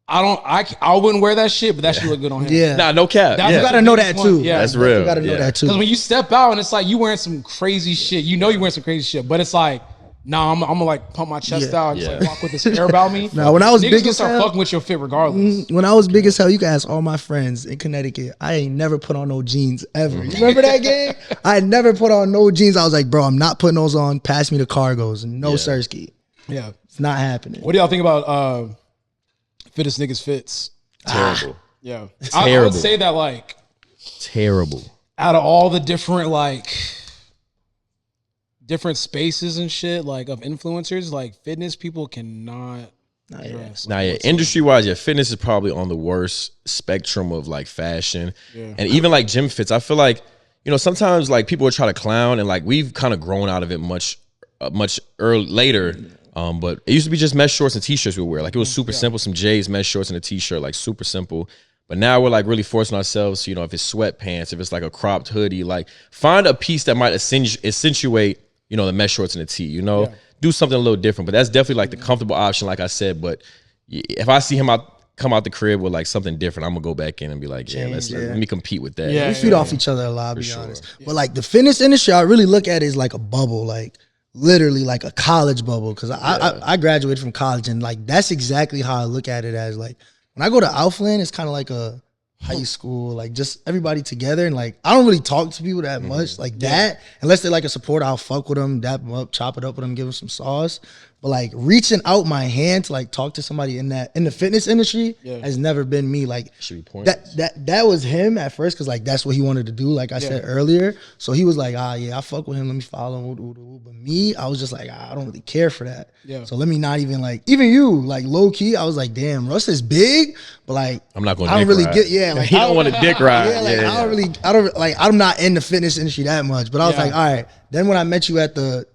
I wouldn't wear that shit, but that shit look good on him. Yeah. Nah, no cap. That's You the gotta know that biggest one. too. Yeah. That's real. You gotta know that too. Because when you step out and it's like you wearing some crazy shit, you're wearing some crazy shit, but it's like, nah, I'm gonna like pump my chest out and just like walk with this air about me. Nah, when I was niggas big gonna as start hell- fucking with your fit regardless. When I was big as hell, you can ask all my friends in Connecticut. I ain't never put on no jeans ever. You remember that game? I had never put on no jeans. I was like, bro, I'm not putting those on. Pass me the cargos. No Sirski. Yeah. It's not happening. What do y'all think about fittest niggas fits? Terrible. Yeah. Terrible. I would say that like Terrible. out of all the different spaces and shit, like of influencers, like fitness people cannot dress. Now, yeah, industry wise, fitness is probably on the worst spectrum of like fashion, and even like gym fits. I feel like sometimes like people will try to clown, and like we've kind of grown out of it much early later. But it used to be just mesh shorts and t-shirts we would wear. Like it was super simple, some J's, mesh shorts and a t-shirt, like super simple. But now we're like really forcing ourselves, if it's sweatpants, if it's like a cropped hoodie, like find a piece that might accentuate, the mesh shorts and the tee, do something a little different. But that's definitely like the comfortable option, like I said. But if I see him come out the crib with like something different, I'm gonna go back in and be like, let me compete with that. Yeah. We feed off each other a lot, to be honest. But like the fitness industry, I really look at it as like a bubble, like literally like a college bubble. Cause I graduated from college, and like that's exactly how I look at it, as like when I go to Outfland, it's kind of like a high school, like just everybody together. And like I don't really talk to people that much like that, unless they're like a support. I'll fuck with them, dap them up, chop it up with them, give them some sauce. But like reaching out my hand to like talk to somebody in the fitness industry has never been me. Like that was him at first, because like that's what he wanted to do, like I said earlier. So he was like, I fuck with him, let me follow him. But me, I was just like, I don't really care for that. So let me not even like, even you, like low key, I was like, damn, Russ is big, but like I'm not going. I don't really get like he don't want to dick ride. I'm not in the fitness industry that much. But I was like, all right. Then when I met you at the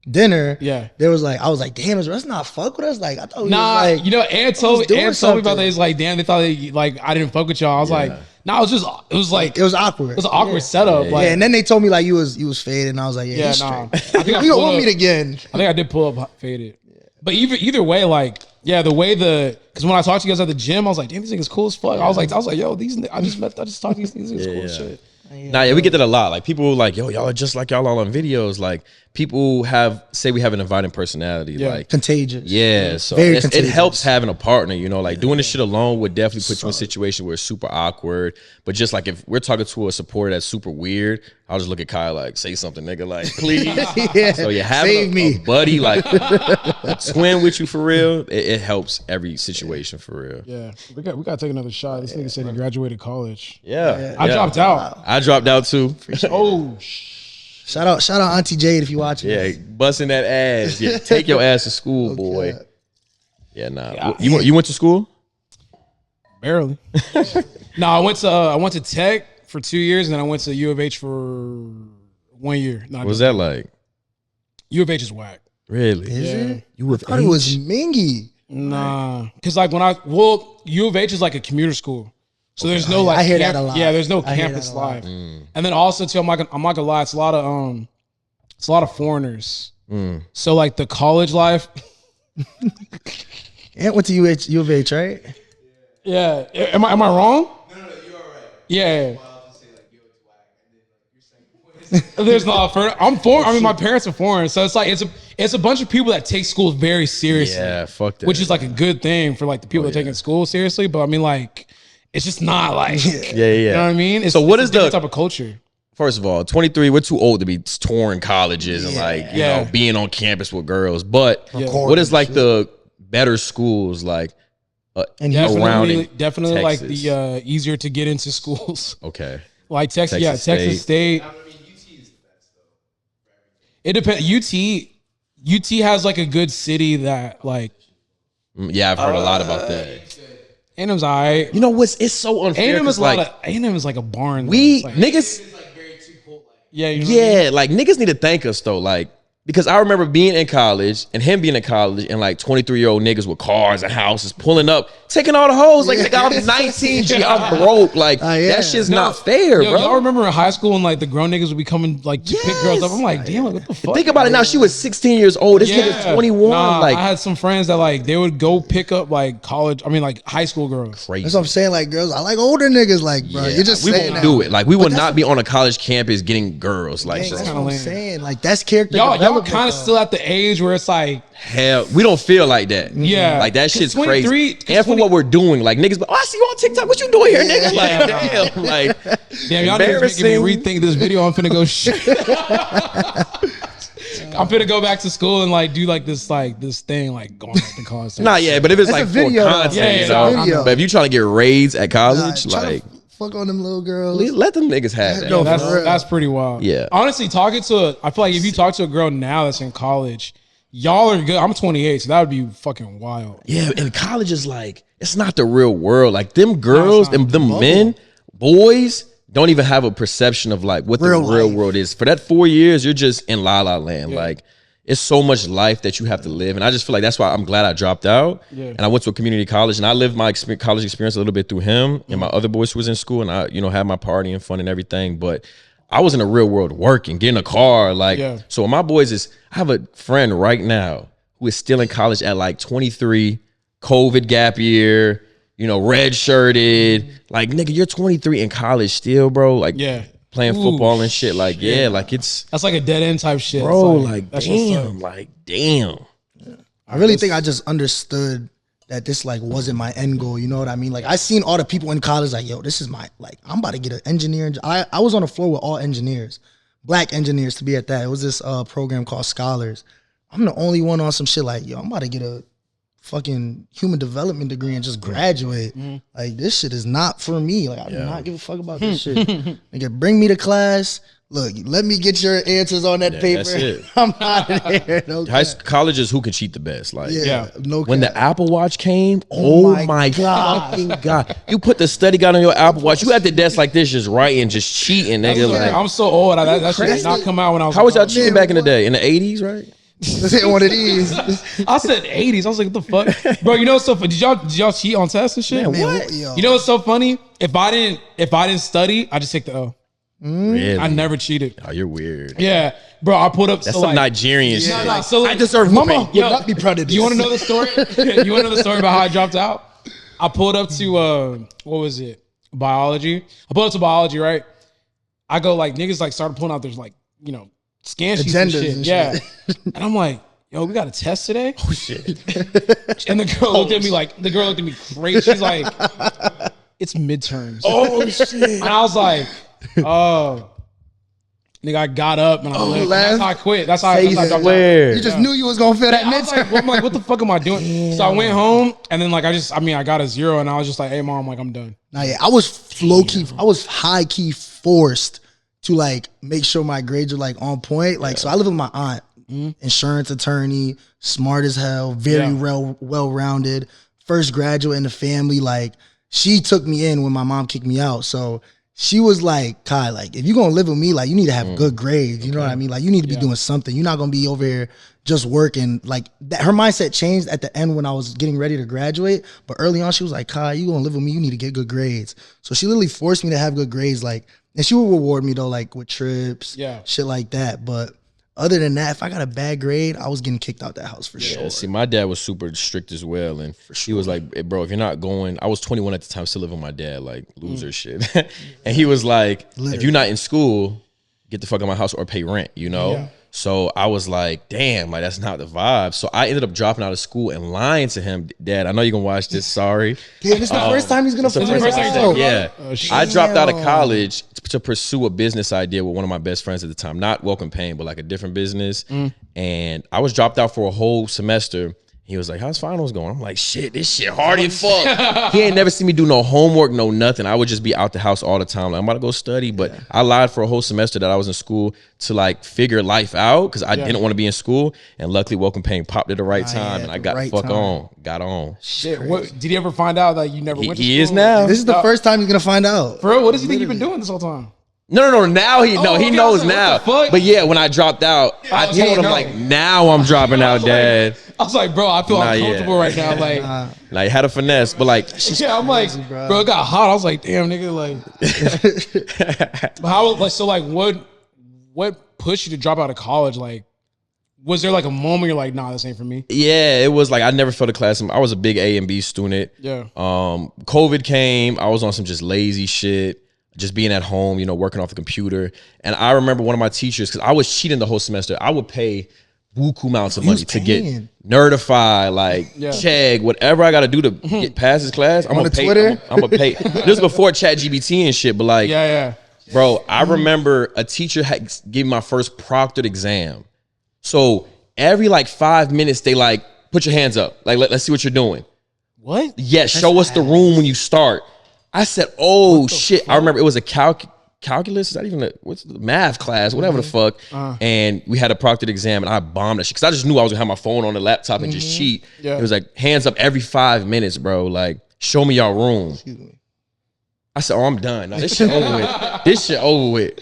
dinner, there was like, I was like, damn, is Russ not fuck with us? Like I thought he was like, Ann told me about that. He's like, damn, they thought like I didn't fuck with y'all. I was like, No, it was like It was awkward. it was an awkward setup. Yeah, Like, and then they told me like you was faded, and I was like, yeah, he's nah. straight. I think I We pulled gonna up- meet again. I think I did pull up faded. But either way, like, yeah, the way because when I talked to you guys at the gym, I was like, damn, these niggas cool as fuck. I was like, yo, I just talked to these niggas cool as shit. Nah, yeah, we get that a lot. Like people like, yo, y'all are just like y'all all on videos. Like people say we have an inviting personality. Yeah. Like Contagious. yeah, so Very it contagious. helps having a partner, you know, like doing this shit alone would definitely put you in a situation where it's super awkward. But just like if we're talking to a supporter that's super weird, I'll just look at Kyle like, say something, nigga, like, please. Yeah. So you Save having me. a buddy, like a twin with you for real, it helps every situation for real. Yeah, we got to take another shot. This nigga said he graduated college. Yeah. I dropped out. I dropped out too. Oh, Shout out Auntie Jade if you watching. Yeah, busting that ass. Yeah, take your ass to school, boy. God. Yeah, nah. You went to school? barely. No, I went to Tech for 2 years, and then I went to U of H for 1 year. No, What was that like? U of H is whack. Really? Is Yeah. it? You with I thought it was Mingy. Nah, because like U of H is like a commuter school, so there's no like I hear that a lot. Yeah, there's no I hear campus that a lot. life, and then also too, I'm not gonna lie, it's a lot of foreigners. So like the college life, Ant went to U of H, right? yeah. Am I wrong? No, you're all right. Yeah. Wild to say like, yo, it's whack, and then like you're saying, There's not. I'm foreign. I mean, my parents are foreign, so it's like it's a bunch of people that take school very seriously. Yeah, fuck that. Which is like a good thing for like the people that are taking school seriously. But I mean, like, it's just not like, yeah. you know what I mean? It's, So what it's is a different the- type of culture? First of all, 23, we're too old to be touring colleges and like, you Yeah. know, being on campus with girls. But Yeah. what is like the better schools like And around in Definitely like Texas? the easier to get into schools. Okay. Like Texas, yeah, Texas Texas State. I mean, UT is the best though. It depends. UT has like a good city that like Yeah, I've heard a lot about that. A&M's alright. You know what's it's so unfair. A&M is 'cause, like A&M is like a barn. though. we It's like, niggas It's like very too cold. Like, yeah, you know what I mean? yeah, like niggas need to thank us though. Like because I remember being in college and him being in college and like 23-year-old niggas with cars and houses pulling up, taking all the hoes. Like nigga, I'm 19, G, I'm broke. Like yeah. that shit's not fair, Yo, bro. y'all remember in high school and like the grown niggas would be coming like to pick girls up? I'm like, damn, like, what the fuck? Think about it now. She was 16 years old. This nigga's 21. Nah, like I had some friends that like they would go pick up like like high school girls. crazy. that's what I'm saying. Like girls, I like older niggas. Like bro, you're just we saying won't that. do it. Like we will that's not be on a college campus getting girls. Like Dang, bro. that's kinda what I'm lame. saying. Like that's character. Y'all development, kind of though. still at the age where it's like, Hell, we don't feel like that. Yeah. like that 'Cause shit's 23 crazy. 'cause And for 20 what we're doing, like niggas, oh, I see you on TikTok. What you doing here, nigga? Like Yeah. damn, like damn, y'all niggas making me Embarrassing. rethink this video. I'm finna go I'm finna go back to school and like do like this thing like going back to college. nah, yeah. But if it's It's like a video, for though. content, Yeah, you yeah, know? video. But if you trying to get raids at Nah, college, try to like fuck on them little girls. let them niggas have that. No, that's for real. that's pretty wild. Yeah. Honestly, I feel like if you talk to a girl now that's in college, y'all are good. I'm 28, so that would be fucking wild. Yeah, and college is like it's not the real world. Like them girls not. and them men, boys don't even have a perception of like what the Real real life. world is. For that 4 years, you're just in la la land. Like it's so much life that you have to live, and I just feel like that's why I'm glad I dropped out. Yeah. And I went to a community college, and I lived my college experience a little bit through him and my other boys who was in school, and I had my party and fun and everything, but. I was in the real world working, getting a car, like Yeah. so. My boys I have a friend right now who is still in college at like 23, COVID gap year, red shirted. Like, nigga, you're 23 in college still, bro. Like, Yeah. playing Ooh, football and shit. Like, yeah, like it's, That's like a dead end type shit. bro, It's like that's what's up. damn, like damn. I really think I just understood that this like wasn't my end goal. You know what I mean? Like I seen all the people in college like, yo, this is my like I'm about to get an engineering. I was on the floor with all engineers, black engineers to be at that. It was this program called Scholars. I'm the only one on some shit like, yo, I'm about to get a fucking human development degree and just graduate. Like this shit is not for me. Like I do not give a fuck about this shit. Nigga, bring me to class. Look, let me get your answers on that paper. that's it. I'm out of here. No cap. College is who can cheat the best. Like, Yeah, no when cap. the Apple Watch came, oh my my God. fucking God. You put the study guide on your Apple Watch. You at the desk like this, just writing, just cheating, nigga. Like, I'm so old. That shit did not come out when I was. how was y'all in college. cheating back in the day? In the 80s, right? Let's hit one of these. I said 80s. I was like, what the fuck, bro? You know what's so funny? Did y'all cheat on tests and shit? Man, What? yo. You know what's so funny? If I didn't study, I just take the L. Really? I never cheated. Oh, you're weird. Yeah, bro. I pulled up. That's so some like, Nigerian shit. No, no, so like, I deserve Mama whooping. would Yo, not be proud of this. You want to know the story? You want to know the story about how I dropped out? I pulled up to what was it? Biology. I pulled up to biology, right? I go like niggas like started pulling out there's like, you know, scan sheets and Agendas shit. and Yeah. shit. And I'm like, yo, we got a test today? Oh shit. And the girl looked at me crazy. She's like, it's midterms. Oh shit. And I was like, oh. Nigga, I got up and I left. That's how I quit. That's how I dropped out. Where? You just knew you was gonna fail that I was midterm. like, I'm like, what the fuck am I doing? So I went home and then like I got a 0 and I was just like, hey mom, like I'm done. Nah, yeah, I was I was high key forced to like make sure my grades were like on point. Like, so I live with my aunt, insurance attorney, smart as hell, very well rounded, first graduate in the family. Like, she took me in when my mom kicked me out. So she was like, Kai, like, if you're gonna live with me, like, you need to have good grades. You know what I mean? Like, you need to be doing something. You're not gonna be over here just working. Like, that, her mindset changed at the end when I was getting ready to graduate. But early on, she was like, Kai, you gonna live with me, you need to get good grades. So she literally forced me to have good grades. Like, and she would reward me though, like with trips, shit like that. But other than that, if I got a bad grade, I was getting kicked out that house for sure. See, my dad was super strict as well, and he was like, hey, "Bro, if you're not going," I was 21 at the time, still living with my dad, like loser shit. And he was like, "If you're not in school, get the fuck out of my house or pay rent," you know. Yeah. So I was like, "Damn, like that's not the vibe." So I ended up dropping out of school and lying to him, "Dad, I know you're gonna watch this. Sorry." Damn, this is the first time he's gonna It's the find first out. time. Yeah, I dropped out of Damn. college to pursue a business idea with one of my best friends at the time, not Welcome Pain, but like a different business. And I was dropped out for a whole semester. He was like, "How's finals going?" I'm like, "Shit, this shit hard as fuck." He ain't never seen me do no homework, no nothing. I would just be out the house all the time. Like, I'm about to go study, but I lied for a whole semester that I was in school to like figure life out because I didn't want to be in school. And luckily, Welcome Pain popped at the right time, and I got the fuck on, got on. Shit. What did he ever find out that you never went to school? He is now. This is the first time he's gonna find out. Bro, what does he think you've been doing this whole time? No. Now he okay, I knows was like, now. what the fuck? But yeah, when I dropped out, I yeah, told him no. like, now I'm dropping out, Dad. I was like, bro, I feel Nah, uncomfortable right now. Like, Like had a finesse, but like yeah, I'm like, bro, it got hot. I was like, damn, nigga, like, but how, like, so, like, what pushed you to drop out of college? Like, was there like a moment you're like, nah, this ain't for me? yeah, it was like I never felt a class. I was a big A and B student. Yeah. COVID came. I was on some just lazy shit, just being at home, you know, working off the computer. And I remember one of my teachers, because I was cheating the whole semester. I would pay buku amounts of money to get paying? Nerdify, like Chegg, whatever I got to do to get past this class. I'm On gonna the pay. Twitter? I'm gonna pay. This was before ChatGPT and shit, but like, Yeah. bro, I remember a teacher had gave me my first proctored exam. So every like 5 minutes, they like, put your hands up. Like, let's see what you're doing. What? Yes, show us the room when you start. I said, oh shit. I remember it was a calculus. Is that even what's the math class? Whatever the fuck. And we had a proctored exam and I bombed that shit. Cause I just knew I was gonna have my phone on the laptop and just cheat. Yeah. It was like hands up every 5 minutes, bro. Like, show me y'all room. I said, oh, I'm done. Nah, this shit over with. This shit over with.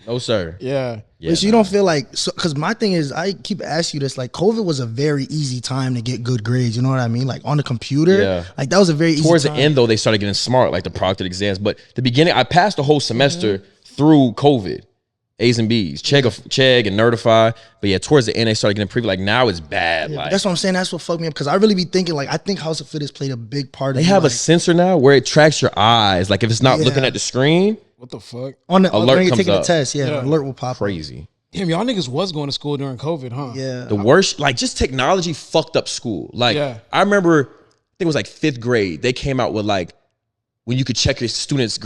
No, sir. Yeah. But so you don't feel like, so because my thing is, I keep asking you this, like COVID was a very easy time to get good grades. You know what I mean? Like on the computer, like that was a very easy Towards time. the end, though, they started getting smart, like the proctored exams. But the beginning, I passed the whole semester through COVID, A's and B's, Chegg and Nerdify. But yeah, towards the end, they started getting preview. Like now, it's bad. Yeah, like that's what I'm saying. That's what fucked me up because I really be thinking like I think House of Fitness played a big part. they of have a like, sensor now where it tracks your eyes. Like if it's not looking at the screen, What the fuck? on the alert when you're comes taking up. the test. Yeah, an alert will pop up. crazy. Damn, y'all niggas was going to school during COVID, huh? Yeah, The worst, like just technology fucked up school. Like I remember, I think it was like 5th grade. They came out with like when you could check your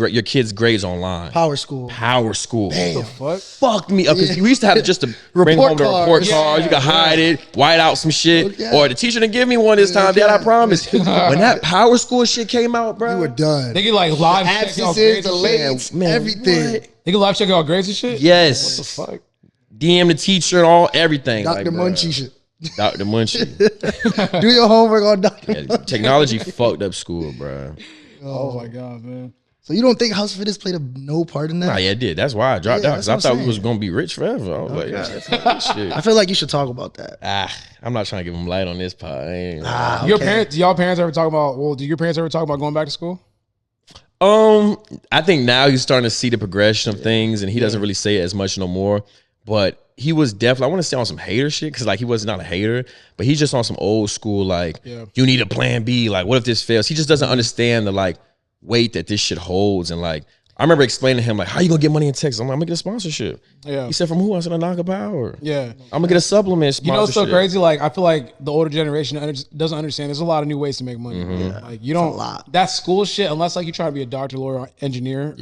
your kids' grades online. Power school. Power school. What the fuck? Fucked me up because we used to have just to bring home the report cards. cards. You could hide it, white out some shit, Yeah. or the teacher didn't give me one this time. Dad, I promise. When that power school shit came out, bro, You were done. They get like live check y'all Absences, grades and shit. delays, everything. what? They get live check y'all grades and shit? Yes. What the fuck? DM the teacher and all everything. Dr. Like, bruh. Munchie shit. Dr. Munchie. Do your homework on Dr. Yeah, technology fucked up school, bro. Oh my God, man. So you don't think house fitness played no part in that? Nah, yeah, it did. That's why I dropped Yeah, out, because I that's what thought I'm we was saying. gonna be rich forever. I was like, yeah, fuck this shit. I feel like you should talk about that. I'm not trying to give them light on this pod. I ain't- Your Okay. parents, do y'all parents ever talk about? Well, do your parents ever talk about going back to school? I think now he's starting to see the progression of things, and he doesn't really say it as much no more. But he was definitely, I want to say, on some hater shit, because like he was not a hater, but he's just on some old school, like, you need a plan B. Like, what if this fails? He just doesn't understand the like weight that this shit holds. And like, I remember explaining to him, like, how you gonna get money in Texas? I'm like, I'm gonna get a sponsorship. Yeah. He said, from who? I said, a Naga Power. Yeah. I'm gonna get a supplement sponsorship. You know what's so crazy? Like, I feel like the older generation doesn't understand. There's a lot of new ways to make money. Like, you don't. a lot. That school shit, unless like you try to be a doctor, lawyer, or engineer.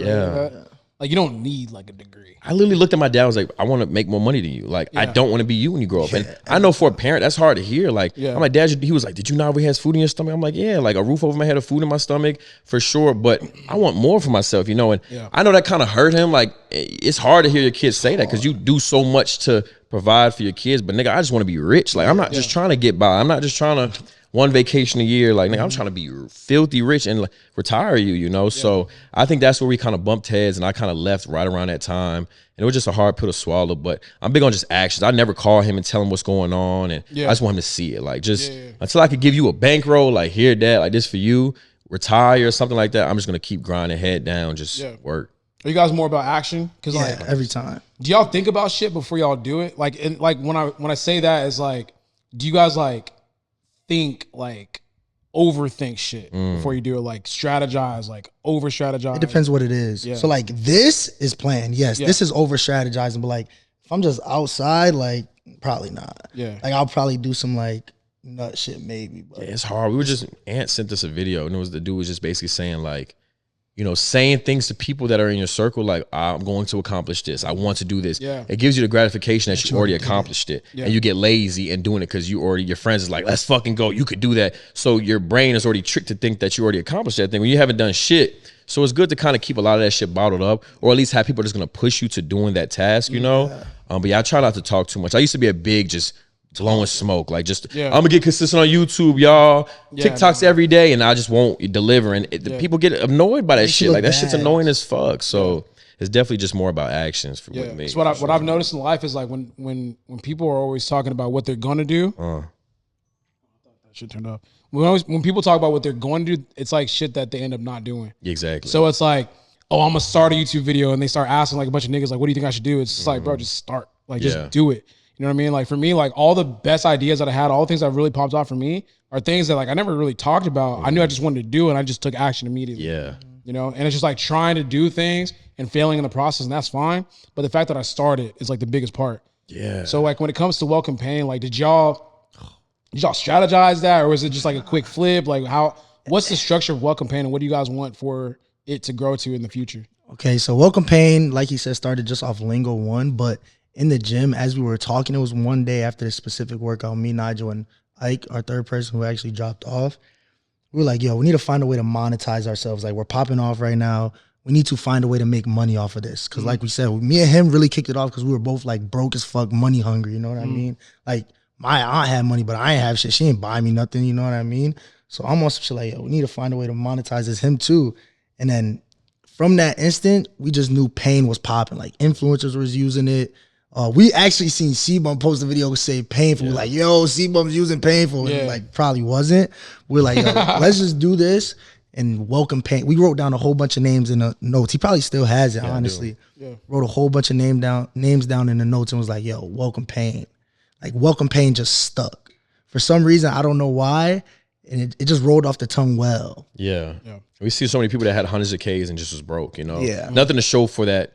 Like you don't need like a degree. I literally looked at my dad. I was like, I want to make more money than you. Like, I don't want to be you when you grow up. And I know for a parent, that's hard to hear. Like, I'm like, Dad, he was like, did you know we has food in your stomach? I'm like, yeah, like a roof over my head, of food in my stomach for sure. But I want more for myself, you know? And I know that kind of hurt him. Like, it's hard to hear your kids say that, because you do so much to provide for your kids. But nigga, I just want to be rich. Like, I'm not just trying to get by. I'm not just trying to one vacation a year. Like, nigga, I'm trying to be filthy rich and like, retire you, you know? So I think that's where we kind of bumped heads, and I kind of left right around that time. And it was just a hard pill to swallow, but I'm big on just actions. I never call him and tell him what's going on. And I just want him to see it. Like, just until I could give you a bankroll, like, here, Dad, like this for you, retire or something like that, I'm just going to keep grinding head down, just work. Are you guys more about action? Because like, Every time. do y'all think about shit before y'all do it? Like, and like when I say that, it's like, do you guys like think like overthink shit before you do it? Like strategize, like over strategize. It depends what it is. Yeah. So like this is planned. Yes, this is over strategizing. But like if I'm just outside, like probably not. Yeah. Like I'll probably do some like nut shit maybe. But It's hard. We were just, Ant sent us a video, and it was the dude was just basically saying like, you know, saying things to people that are in your circle, like, I'm going to accomplish this. I want to do this. Yeah. It gives you the gratification that you already accomplished it. Yeah. And you get lazy in doing it because you already, your friends is like, let's fucking go. You could do that. So your brain is already tricked to think that you already accomplished that thing when you haven't done shit. So it's good to kind of keep a lot of that shit bottled up, or at least have people that's going to push you to doing that task, you know? But yeah, I try not to talk too much. I used to be a big just blowing smoke, like just I'm gonna get consistent on YouTube, y'all. TikToks every day, and I just won't deliver. And people get annoyed by that shit. Like that shit's annoying as fuck. So it's definitely just more about actions with me. So what I've noticed in life is like when people are always talking about what they're gonna do. That shit turned off. When people talk about what they're going to do, it's like shit that they end up not doing. Exactly. So it's like, oh, I'm gonna start a YouTube video, and they start asking like a bunch of niggas like, what do you think I should do? It's just like, bro, just start. Like, just do it. You know what I mean? Like for me, like all the best ideas that I had, all the things that really popped off for me are things that like I never really talked about. I knew I just wanted to do, and I just took action immediately. Yeah. You know, and it's just like trying to do things and failing in the process, and that's fine. But the fact that I started is like the biggest part. Yeah. So like when it comes to Welcome Pain, like did y'all strategize that, or was it just like a quick flip? Like what's the structure of Welcome Pain, and what do you guys want for it to grow to in the future? okay, so Welcome Pain, like he said, started just off Lingo 1, but in the gym, as we were talking, it was one day after the specific workout, me, Nigel, and Ike, our third person who actually dropped off, we were like, yo, we need to find a way to monetize ourselves. Like, we're popping off right now. We need to find a way to make money off of this. Because like we said, me and him really kicked it off because we were both like broke as fuck, money hungry, you know what I mean? Like, my aunt had money, but I ain't have shit. She ain't buy me nothing, you know what I mean? So I'm on some shit like, yo, we need to find a way to monetize this, him too. And then from that instant, we just knew Pain was popping. Like, influencers was using it. We actually seen C-Bum post a video say Painful. We're like, yo, C-Bum's using Painful. And like, probably wasn't. We're like, yo, let's just do this and Welcome Pain. We wrote down a whole bunch of names in the notes. He probably still has it, honestly. Wrote a whole bunch of names down in the notes and was like, yo, Welcome Pain. Like, Welcome Pain just stuck. For some reason, I don't know why. And it just rolled off the tongue well. Yeah. We see so many people that had hundreds of Ks and just was broke, you know? Yeah. Nothing to show for that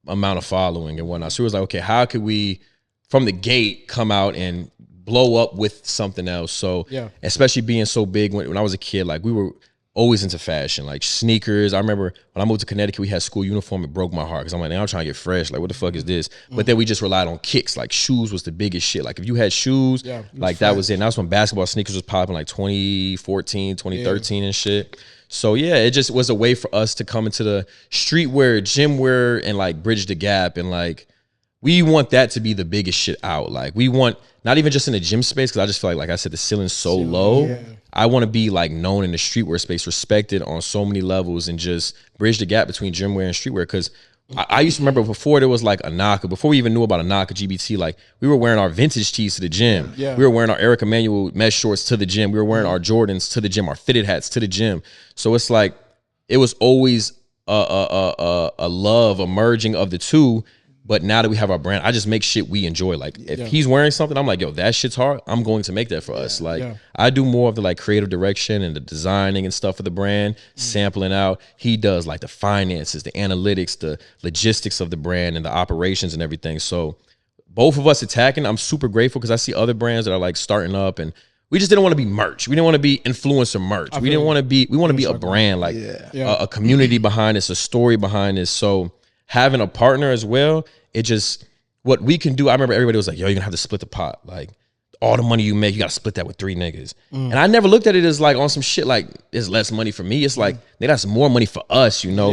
amount of following and whatnot. So it was like, okay, how could we from the gate come out and blow up with something else? So especially being so big when I was a kid, like we were always into fashion, like sneakers. I remember when I moved to Connecticut, we had school uniform. It broke my heart because I'm like, now I'm trying to get fresh. Like, what the fuck is this? But then we just relied on kicks. Like, shoes was the biggest shit. Like, if you had shoes, like that was it. And that was when basketball sneakers was popping, like 2014, 2013 and shit. So yeah, it just was a way for us to come into the streetwear, gym wear, and like bridge the gap. And like, we want that to be the biggest shit out. Like, we want not even just in the gym space, because I just feel like I said, the ceiling's so low. I want to be like known in the streetwear space, respected on so many levels, and just bridge the gap between gym wear and streetwear. Because I used to remember before there was like a Naka, before we even knew about a Naka GBT, like we were wearing our vintage tees to the gym. Yeah. We were wearing our Eric Emanuel mesh shorts to the gym. We were wearing our Jordans to the gym, our fitted hats to the gym. So it's like, it was always a love, a merging of the two. But now that we have our brand, I just make shit we enjoy. Like if he's wearing something, I'm like, yo, that shit's hard. I'm going to make that for us. Like I do more of the like creative direction and the designing and stuff for the brand, sampling out. He does like the finances, the analytics, the logistics of the brand and the operations and everything. So both of us attacking, I'm super grateful because I see other brands that are like starting up, and we just didn't want to be merch. We didn't want to be influencer merch. We want to be a brand, like a community behind this, a story behind this. So having a partner as well, it just, what we can do, I remember everybody was like, yo, you're gonna have to split the pot. Like all the money you make, you gotta split that with 3 niggas. And I never looked at it as like on some shit like it's less money for me. It's like, nigga, that's more money for us, you know?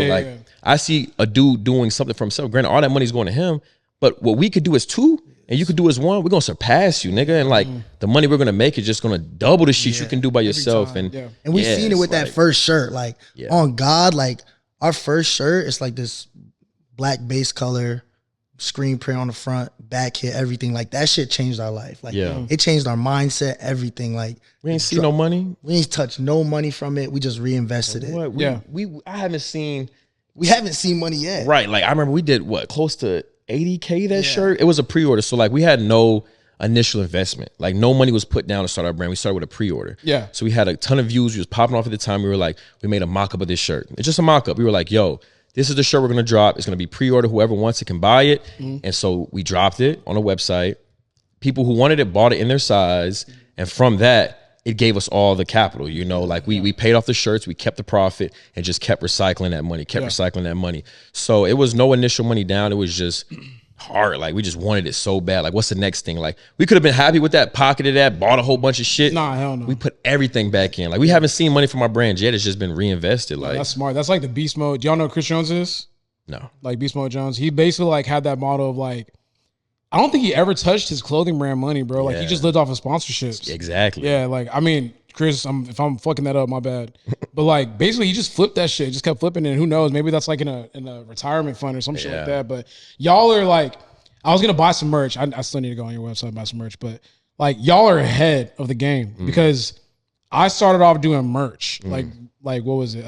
I see a dude doing something for himself. Granted, all that money's going to him, but what we could do as 2 and you could do as 1, we're gonna surpass you, nigga. And like the money we're gonna make is just gonna double the shit you can do by yourself. And we've seen it with that first shirt. Like on God, like our first shirt, it's like this black base color, screen print on the front, back hit, everything. Like that shit changed our life. Like it changed our mindset, everything. Like we ain't see no money. We ain't touched no money from it. We just reinvested it. I haven't seen. We haven't seen money yet. Right. Like I remember we did close to 80K that shirt. It was a pre-order. So like we had no initial investment. Like no money was put down to start our brand. We started with a pre-order. Yeah. So we had a ton of views. We was popping off at the time. We were like, we made a mock-up of this shirt. It's just a mock-up. We were like, yo, this is the shirt we're going to drop. It's going to be pre-order. Whoever wants it can buy it. And so we dropped it on a website. People who wanted it bought it in their size. And from that, it gave us all the capital, you know, like we paid off the shirts, we kept the profit and just kept recycling that money, So it was no initial money down. It was just hard. Like we just wanted it so bad. Like what's the next thing? Like we could have been happy with that, pocketed that, bought a whole bunch of shit. Nah, hell no. We put everything back in. Like we haven't seen money from our brand yet. It's just been reinvested. Like that's smart. That's like the beast mode. Do y'all know who Chris Jones is? No. Like Beast Mode Jones. He basically like had that model of like, I don't think he ever touched his clothing brand money, bro. Like he just lived off of sponsorships. Exactly. Yeah, like I mean, Chris, if I'm fucking that up, my bad. But like basically he just flipped that shit, just kept flipping it. And who knows, maybe that's like in a retirement fund or some shit like that. But y'all are like, I was gonna buy some merch. I still need to go on your website and buy some merch, but like y'all are ahead of the game because I started off doing merch. Like what was it?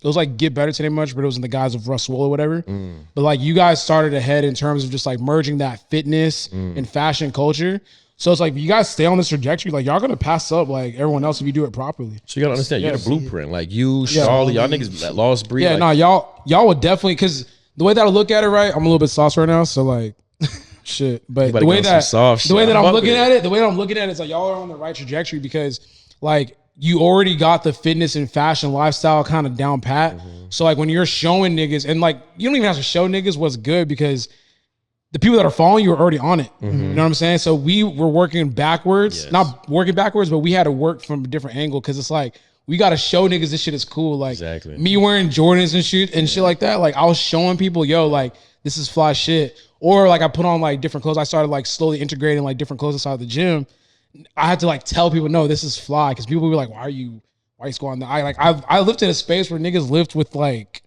It was like Get Better Today much, but it was in the guise of Russ Wool or whatever. But like you guys started ahead in terms of just like merging that fitness and fashion culture. So it's like you guys stay on this trajectory, like y'all gonna pass up like everyone else if you do it properly. So you gotta understand, you're the blueprint. Like you, Charlie, y'all niggas that lost breed. Yeah, like, y'all would definitely, because the way that I look at it, right? I'm a little bit sauce right now, so like shit. But the way that I'm looking at it is like y'all are on the right trajectory because like you already got the fitness and fashion lifestyle kind of down pat. So like when you're showing niggas, and like you don't even have to show niggas what's good because the people that are following you are already on it. You know what I'm saying? So we were working backwards, not working backwards, but we had to work from a different angle because it's like we got to show niggas this shit is cool. Like me wearing Jordans and shit like that. Like I was showing people, yo, like this is fly shit. Or like I put on like different clothes. I started like slowly integrating like different clothes inside the gym. I had to like tell people, no, this is fly, because people were like, why are you squatting? I lived in a space where niggas lived with like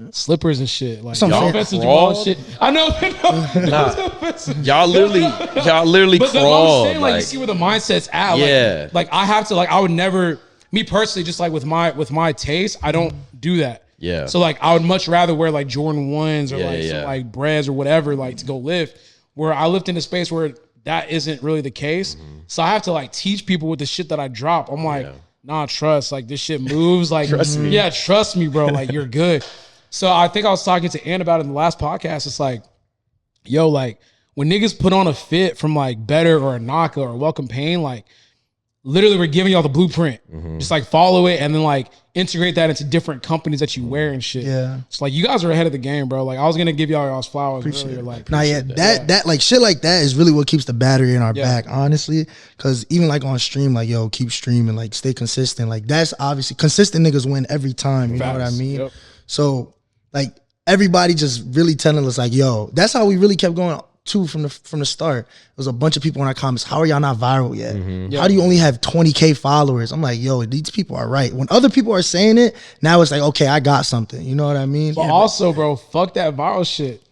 slippers and shit, like y'all offensive Jamal and shit. I know, y'all literally but crawl. I'm saying, like you see where the mindset's at. Like I have to, like I would never, me personally, just like with my taste, I don't do that. Yeah. So like I would much rather wear like Jordan 1s or some like breads or whatever, like to go lift. Where I lived in a space where that isn't really the case. So I have to like teach people with the shit that I drop. I'm like, nah, trust. Like this shit moves. Like trust me. Yeah, trust me, bro. Like you're good. So I think I was talking to Ann about it in the last podcast. It's like, yo, like when niggas put on a fit from like Better or a Naka or Welcome Pain, like literally we're giving y'all the blueprint. Just like follow it and then like integrate that into different companies that you wear and shit. Yeah. It's like you guys are ahead of the game, bro. Like I was gonna give y'all's flowers earlier. Like that like shit like that is really what keeps the battery in our back, honestly. Cause even like on stream, like yo, keep streaming, like stay consistent. Like that's obviously consistent niggas win every time. You know what I mean? So like everybody just really telling us like, yo, that's how we really kept going too from the start. There was a bunch of people in our comments. How are y'all not viral yet? Mm-hmm. How do you only have 20K followers? I'm like, yo, these people are right. When other people are saying it, now it's like, okay, I got something. You know what I mean? But also, bro, fuck that viral shit.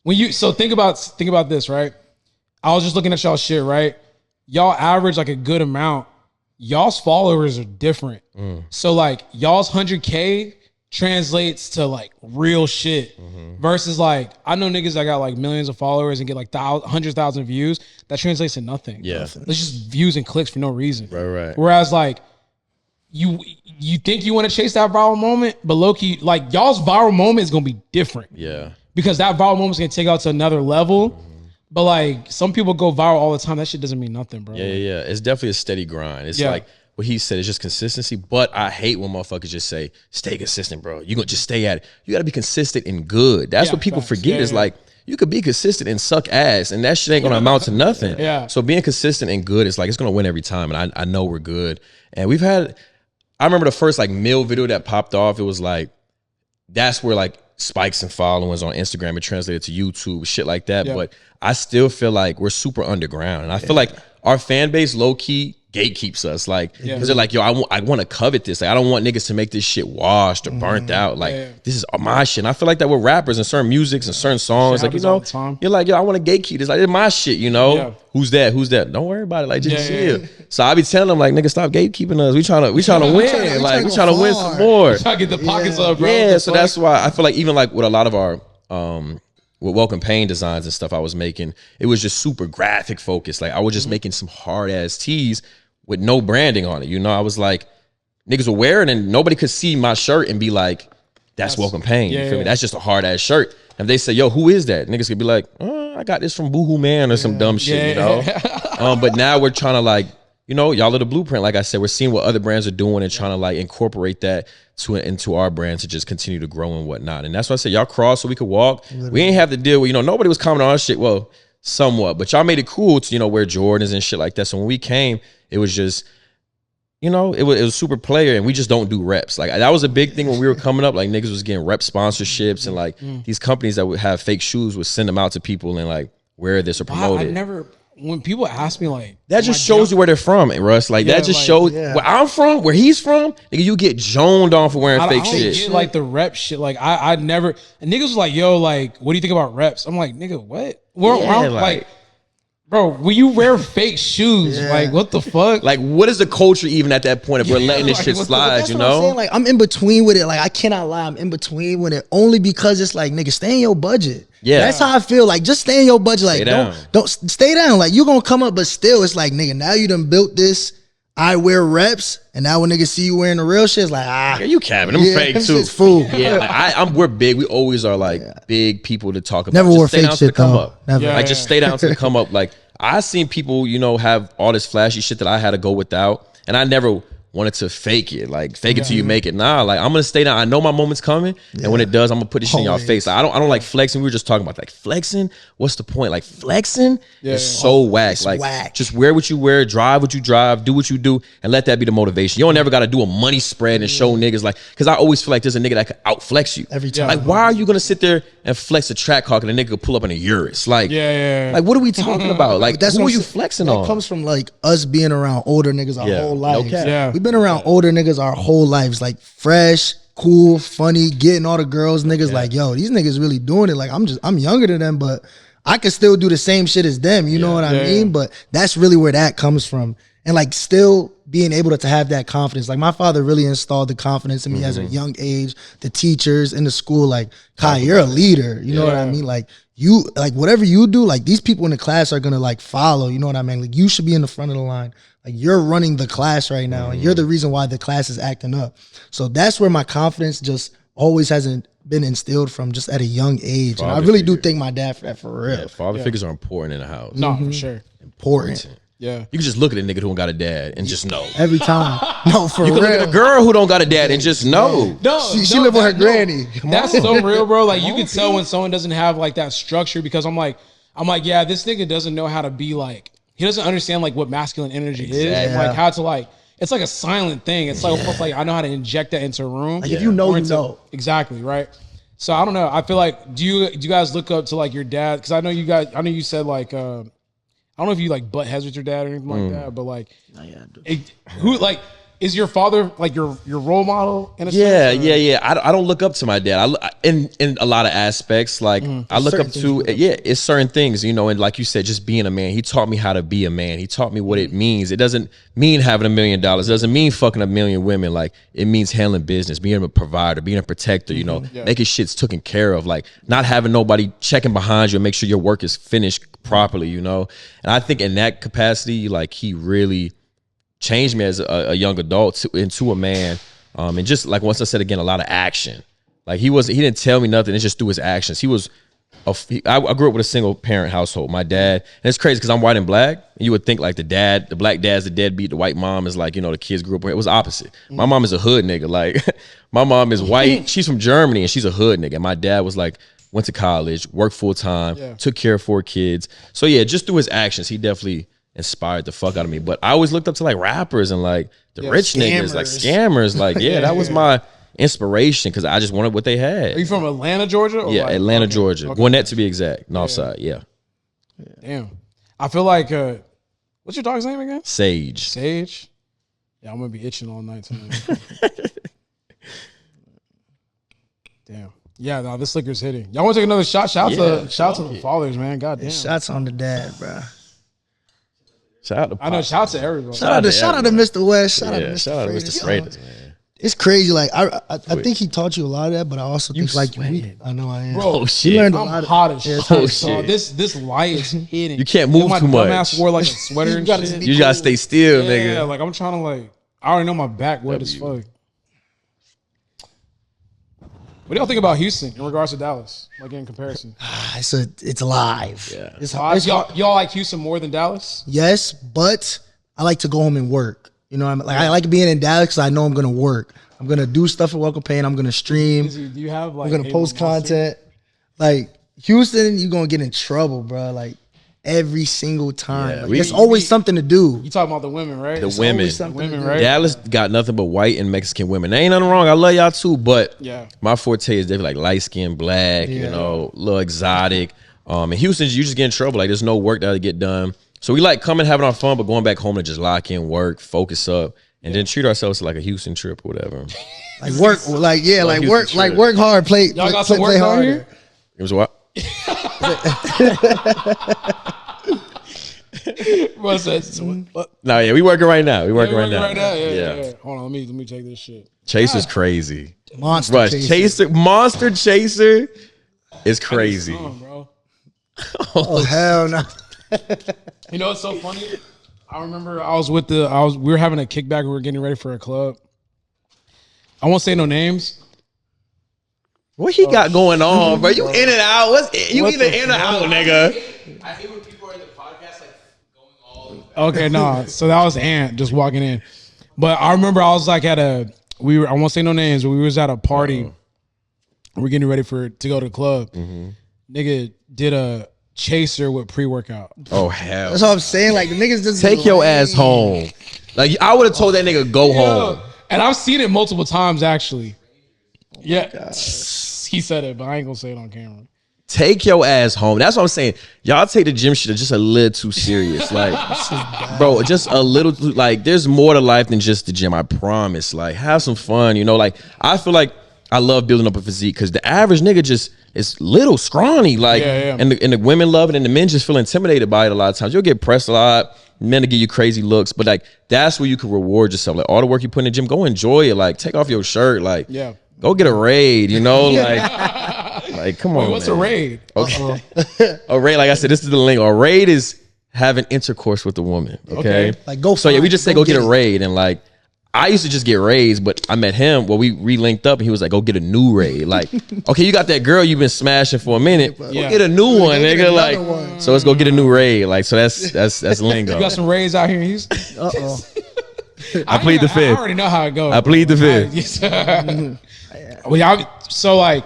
When you think about this, right? I was just looking at y'all shit, right? Y'all average like a good amount. Y'all's followers are different. So like y'all's 100K translates to like real shit versus like I know niggas that got like millions of followers and get like 100,000 views. That translates to nothing. Yeah. It's just views and clicks for no reason. Right. Whereas like you think you want to chase that viral moment, but low-key, like y'all's viral moment is gonna be different. Yeah. Because that viral moment is gonna take out to another level. But like some people go viral all the time. That shit doesn't mean nothing, bro. Yeah. It's definitely a steady grind. It's Yeah. like what he said, it's just consistency. But I hate when motherfuckers just say, stay consistent, bro. You gonna just stay at it. You gotta be consistent and good. That's what people forget is like, you could be consistent and suck ass, and that shit ain't gonna amount to nothing. Yeah. So being consistent and good is like, it's gonna win every time. And I know we're good. And we've had, I remember the first like meal video that popped off. It was like, that's where like spikes and followings on Instagram, it translated to YouTube, shit like that. Yeah. But I still feel like we're super underground. And I feel like our fan base low key gatekeeps us. Like, because they're like, yo, I want to covet this. Like, I don't want niggas to make this shit washed or burnt out. Like, this is my shit. And I feel like that with rappers and certain musics and certain songs, Shit like, you happens all know, the time. you're like, yo, I want to gatekeep this. Like, it's my shit, you know? Yeah. Who's that? Don't worry about it. Like, just Yeah. chill. So I be telling them, like, nigga, stop gatekeeping us. We trying to win. Like, we trying to win some more. Try to get the pockets up, bro. Yeah, The so fuck? that's why I feel like even like with a lot of our with Welcome Pain designs and stuff I was making, it was just super graphic focused. Like I was just making some hard ass tees with no branding on it. You know, I was like, niggas were wearing and nobody could see my shirt and be like, that's Welcome Pain. You feel me? That's just a hard ass shirt. If they say, yo, who is that? Niggas could be like, oh, I got this from Boohoo Man or some dumb shit, you know? But now we're trying to like, you know, y'all are the blueprint. Like I said, we're seeing what other brands are doing and trying to like incorporate that into our brand to just continue to grow and whatnot. And that's why I said y'all cross so we could walk. We ain't have to deal with, you know, nobody was commenting on our shit. Well, somewhat, but y'all made it cool to, you know, wear Jordans and shit like that. So when we came, it was just, you know, it was super player, and we just don't do reps. Like that was a big thing when we were coming up. Like niggas was getting rep sponsorships, and like these companies that would have fake shoes would send them out to people and like wear this or promote I it. never. When people ask me like That just shows you where they're from, Russ. Like that just like, shows where I'm from, where he's from. Nigga, you get joned on for wearing fake I don't shit. get like the rep shit. Like I never. And niggas was like, yo, like, what do you think about reps? I'm like, nigga, what? Like, bro, when you wear fake shoes, like, what the fuck? Like, what is the culture even at that point if we're letting this like, shit what the- slide? That's You what I'm saying. know? Like I'm in between with it. Like I cannot lie, I'm in between with it only because it's like, nigga, stay in your budget. Yeah. That's how I feel. Like just stay in your budget. Like Stay down. don't stay down. Like you gonna come up, but still, it's like, nigga, now you done built this. I wear reps, and now when niggas see you wearing the real shit, it's like Yeah, you capping. Them fake them too. shit's fool. Yeah, like we're big. We always are like big people to talk about. Never Just wore stay fake down to the shit, come though. up. Never. Yeah. Like just stay down to the come up. Like I seen people, you know, have all this flashy shit that I had to go without, and I never wanted to fake it. Like fake it till you make it. Nah, like I'm gonna stay down. I know my moment's coming, and when it does, I'm gonna put this shit in y'all Always. face. Like, I don't like flexing. We were just talking about like flexing. What's the point? Like flexing is so whack. Like whack. just wear what you wear, drive what you drive, do what you do, and let that be the motivation. You don't ever got to do a money spread and show niggas like, because I always feel like there's a nigga that could outflex you Every time. Like, why are you gonna sit there and flex a track hawk and a nigga could pull up in a Urus? Like, like what are we talking about? Like, That's who what are I'm you saying. flexing That on? comes from like us being around older niggas our Yeah. whole No lives. cap. Yeah. We've been around older niggas our whole lives, like fresh, cool, funny, getting all the girls. Niggas like, yo, these niggas really doing it. Like I'm younger than them, but I can still do the same shit as them. You know what I mean? But that's really where that comes from. And like still being able to have that confidence. Like my father really installed the confidence in me as a young age. The teachers in the school, like, Kai, you're a leader. You know what I mean? Like you, like whatever you do, like these people in the class are gonna like follow. You know what I mean? Like you should be in the front of the line. Like you're running the class right now, and you're the reason why the class is acting up. So that's where my confidence just always hasn't been instilled from, just at a young age. And I Father really do figure. thank my dad for that, for real. Yeah, father figures are important in the house. No, for sure. Important. Yeah. You can just look at a nigga who don't got a dad and just know. Every time. No, for You can real. look at a girl who don't got a dad and just know. No, She live with her granny. That's so real, bro. Like you can tell when someone doesn't have like that structure, because I'm like, yeah, this nigga doesn't know how to be like, he doesn't understand like what masculine energy is, and like how to like, it's like a silent thing. It's like almost like I know how to inject that into a room. Like if you know, Or you into- know. Exactly, right? So I don't know. I feel like do you guys look up to like your dad? Because I know you said like I don't know if you like butt heads with your dad or anything like that, but like who like is your father like your role model in a sense? Yeah. I don't look up to my dad. In a lot of aspects, like I look up to it's certain things, and like you said, just being a man. He taught me how to be a man. He taught me what it means. It doesn't mean having $1 million. It doesn't mean fucking 1 million women. Like it means handling business, being a provider, being a protector. Making shit's taken care of. Like not having nobody checking behind you and make sure your work is finished properly. And I think in that capacity, like he really changed me as a young adult into a man, and just like once I said again, a lot of action. Like he didn't tell me nothing. It's just through his actions. I grew up with a single parent household. My dad, and it's crazy because I'm white and black. And you would think like the black dad's the deadbeat, the white mom is like the kids grew up. It was opposite. My mom is a hood nigga. Like my mom is white. She's from Germany and she's a hood nigga. And my dad was like went to college, worked full time, took care of 4 kids. So yeah, just through his actions, he definitely inspired the fuck out of me. But I always looked up to like rappers and like the rich niggas, like scammers. Like that was my inspiration because I just wanted what they had. Are you from Atlanta, Georgia? Or yeah, like, Atlanta, Georgia. Okay. Gwinnett to be exact. Northside, yeah. Damn. I feel like what's your dog's name again? Sage. Sage? Yeah, I'm gonna be itching all night tonight. Damn. Yeah, no, this liquor's hitting. Y'all want to take another shot? Shout out to the fathers, man. God damn. Shots on the dad, bro. Shout out to I know. Shout out to everybody. Shout out to Mr. West. Shout out to Mr. Freitas, man. It's crazy. Like I think he taught you a lot of that, but I also think like I know I am. Bro, shit. Learned a I'm lot hot as shit. Oh, so shit. This light is hitting. You can't move too much. My dumbass wore like a sweater and shit. You gotta stay still, nigga. Yeah, like I'm trying to like. I already know my back wet as fuck. What do y'all think about Houston in regards to Dallas? Like in comparison, it's alive. Yeah. It's y'all like Houston more than Dallas? Yes, but I like to go home and work. I like being in Dallas because I know I'm gonna work. I'm gonna do stuff at Welcome Pay and I'm gonna stream. Do you have like? I'm gonna post content. Like Houston, you're gonna get in trouble, bro. Like every single time. Yeah, there's always something to do. You talking about the women, right? The women, right? Dallas got nothing but white and Mexican women. There ain't nothing wrong. I love y'all too, but my forte is definitely like light skin, black, a little exotic. In Houston, you just get in trouble. Like there's no work that to get done. So we like coming, having our fun, but going back home to just lock in, work, focus up, and then treat ourselves like a Houston trip or whatever. Like work, work hard, play. Y'all got some work out here? It was what? What's that? No, yeah, we working right now. We working right now. Yeah. Hold on, let me check this shit. Chaser's crazy. Monster chaser. Monster Chaser is crazy. Bro. Oh hell no. You know what's so funny? I remember we were having a kickback. We were getting ready for a club. I won't say no names. What he got going on, bro? You in and out? You either in or out, nigga? I hate when people are in the podcast like going all. Okay, no. So that was Ant just walking in. But I remember I was like I won't say no names, but we was at a party. We're getting ready to go to the club. Nigga did a chaser with pre-workout. Oh hell! That's what I'm saying. Like the niggas just take your ass home. Like I would have told that nigga go home. And I've seen it multiple times actually. Yeah, he said it, but I ain't gonna say it on camera. Take your ass home. That's what I'm saying. Y'all take the gym shit just a little too serious. Like, bro, just a little. Like, there's more to life than just the gym. I promise. Like, have some fun. Like, I feel like I love building up a physique because the average nigga just is little, scrawny. Like, and the women love it, and the men just feel intimidated by it a lot of times. You'll get pressed a lot. Men to give you crazy looks, but like that's where you can reward yourself. Like all the work you put in the gym, go enjoy it. Like take off your shirt. Like go get a raid. Like come on. What's a raid? Okay, a raid. Like I said, this is the link. A raid is having intercourse with a woman. Okay, like go. So yeah, we just say go get a raid, and like I used to just get raids, but I met him. Well, we re-linked up, and he was like, "Go get a new raid." Like, okay, you got that girl you've been smashing for a minute. Go get a new one, nigga. Like, so let's go get a new raid. Like, so that's lingo. You got some raids out here in Houston? I plead the fifth. I already know how it goes. I plead the fifth. So like,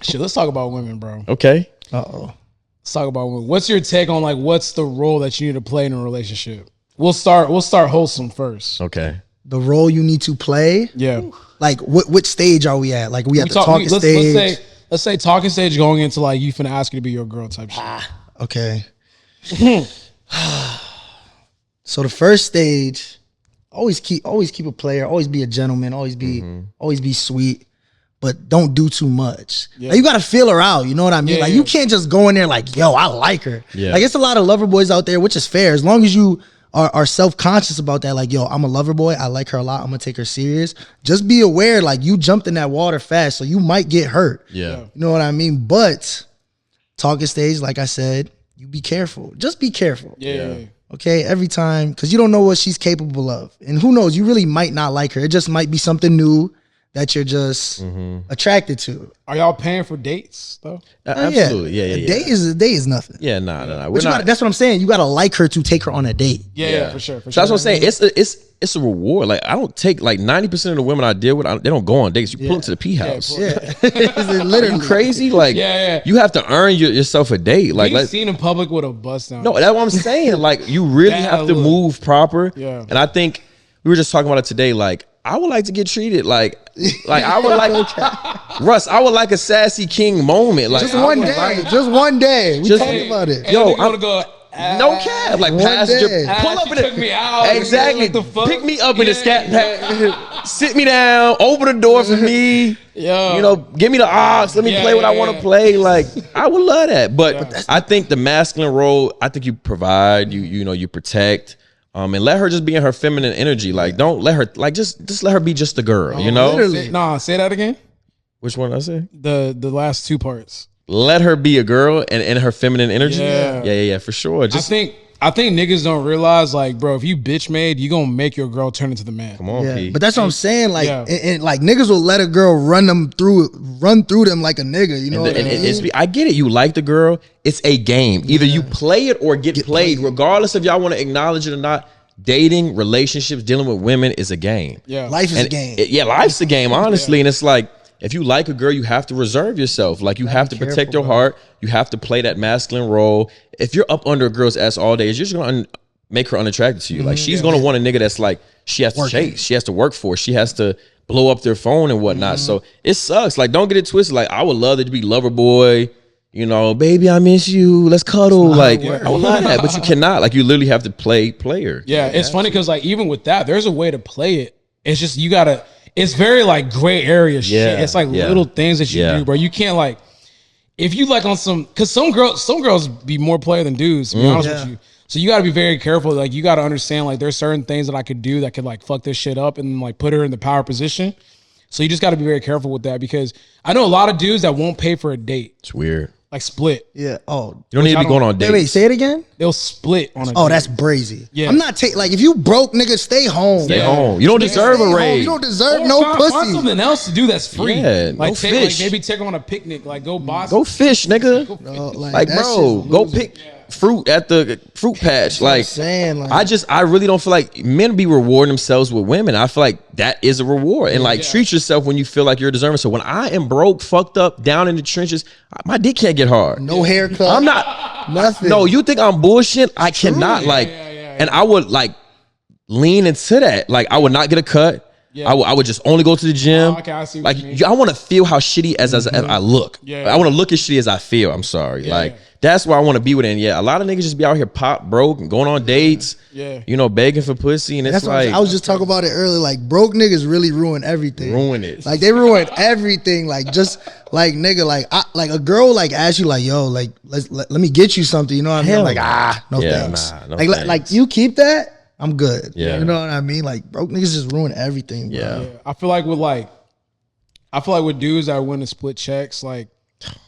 shit. Let's talk about women, bro. Okay. Let's talk about women. What's your take on like what's the role that you need to play in a relationship? We'll start wholesome first. Okay. the role you need to play. Yeah. Like which stage are we at? Like we at the talking stage. Let's say talking stage going into like you finna ask you to be your girl type shit. Okay. So the first stage, always keep a player, always be a gentleman, always be sweet, but don't do too much. Yeah. Like, you gotta feel her out, you know what I mean? Yeah, like yeah. you can't just go in there like, yo, I like her. Yeah. Like it's a lot of lover boys out there, which is fair. As long as you are self-conscious about that, like, yo, I'm a lover boy, I like her a lot, I'm gonna take her serious. Just be aware, like you jumped in that water fast, so you might get hurt. Yeah. You know what I mean? But talking stage, like I said, you be careful. Just be careful. Yeah. Okay, every time, because you don't know what she's capable of. And who knows, you really might not like her. It just might be something new that you're just attracted to. Are y'all paying for dates though? Absolutely. Yeah. A date is nothing. Yeah, nah. But that's what I'm saying. You got to like her to take her on a date. Yeah, for sure. So that's what I'm saying. It's a reward. Like I don't take like 90% of the women I deal with, they don't go on dates. You pull them to the P house. Yeah. Literally. Are you crazy? Like you have to earn yourself a date. Like We've seen in public with a bust down. no, that's what I'm saying. Like you really have to move proper. Yeah. And I think we were just talking about it today. Like I would like to get treated like I would like Russ. I would like a sassy king moment. Like Just one day. We talked about it. Yo, I'm gonna go. no cab, like One passenger. day. Pull up She in took me out. Exactly. What the fuck? Pick me up in the scat pack. Sit me down. Open the door for me. Yo. You know, give me the odds. Let me play what I want to play. Like I would love that, but I think the masculine role. I think you provide. You protect. And let her just be in her feminine energy. Like don't let her just let her be just a girl. You know. Literally. Say that again. Which one I say? The last two parts. Let her be a girl and in her feminine energy. Yeah. Yeah, for sure. Just I think niggas don't realize, like, bro, if you bitch made, you gonna make your girl turn into the man. come on, Yeah. P. But that's what I'm saying. Like, Yeah. and like niggas will let a girl run through them like a nigga. You know what I mean? I get it. You like the girl. It's a game. Either you play it or get played. Regardless if y'all want to acknowledge it or not, dating, relationships, dealing with women is a game. Yeah. Life is a game. Life's a game, honestly. And it's like, if you like a girl, you have to reserve yourself. Like you have to protect your heart. You have to play that masculine role. If you're up under a girl's ass all day, you're just gonna make her unattractive to you. Like she's gonna want a nigga that's like she has to chase, she has to work for, she has to blow up their phone and whatnot. So it sucks. Like don't get it twisted. Like I would love to be lover boy. You know, baby, I miss you. Let's cuddle. Like I would love that, but you cannot. Like you literally have to play player. Yeah, it's funny because like even with that, there's a way to play it. It's just you gotta. It's very like gray area shit. It's like little things that you do, bro. You can't like if you like on some because some girls be more player than dudes. To be honest with you, so you got to be very careful. Like you got to understand like there's certain things that I could do that could like fuck this shit up and like put her in the power position. So you just got to be very careful with that because I know a lot of dudes that won't pay for a date, It's weird. like split. Yeah. Oh. You don't need to be going on dates. Wait, say it again. They'll split on a Oh, date. that's brazy. Yeah. I'm not like if you broke, nigga, stay home. Stay home. You don't deserve Stay a home. raise. You don't deserve Or no find pussy. something else to do that's free. Yeah, like no take, fish. Like maybe take her on a picnic. Like go buy. Go fish, nigga. Like that bro, shit's go losing. pick fruit at the fruit patch. Like saying, like- I really don't feel like men be rewarding themselves with women. I feel like that is a reward. And like treat yourself when you feel like you're deserving. So when I am broke, fucked up, down in the trenches, my dick can't get hard. No haircut. I'm not. Nothing. No, you think I'm bullshit? I cannot. And I would like lean into that. Like I would not get a cut. Yeah. I would just only go to the gym. Oh, okay, I see what like you mean. I want to feel how shitty as I look. Yeah. I want to look as shitty as I feel. I'm sorry. Yeah. That's why I want to be with it. And a lot of niggas just be out here pop broke and going on dates. Yeah. You know, begging for pussy, and it's That's what like I was just talking about it earlier. Like broke niggas really ruin everything. ruin it. Like they ruin everything. Like just like nigga, like a girl like ask you like, yo, like let me get you something. You know what I mean? Hell I'm like no Yeah, thanks. nah, no like thanks. you keep that, I'm good. Yeah. You know what I mean? Like broke niggas just ruin everything. Bro. Yeah. Yeah. I feel like with dudes that win the split checks, like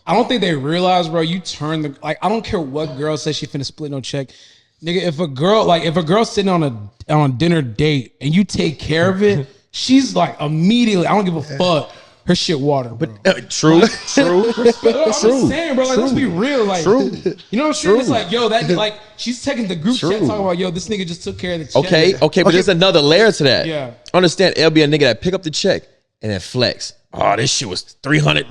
I don't think they realize, bro. You turn the like I don't care what girl says she finna split no check, nigga. If a girl sitting on a dinner date and you take care of it, she's like immediately. I don't give a fuck. Her shit water, bro. True. I'm just saying, bro. Like, let's be real. Like, you know what I'm saying? It's like, yo, that like she's taking the group chat talking about, yo, this nigga just took care of the check. Okay, but there's another layer to that. Yeah. Understand? It'll be a nigga that pick up the check and then flex. Oh, this shit was $300.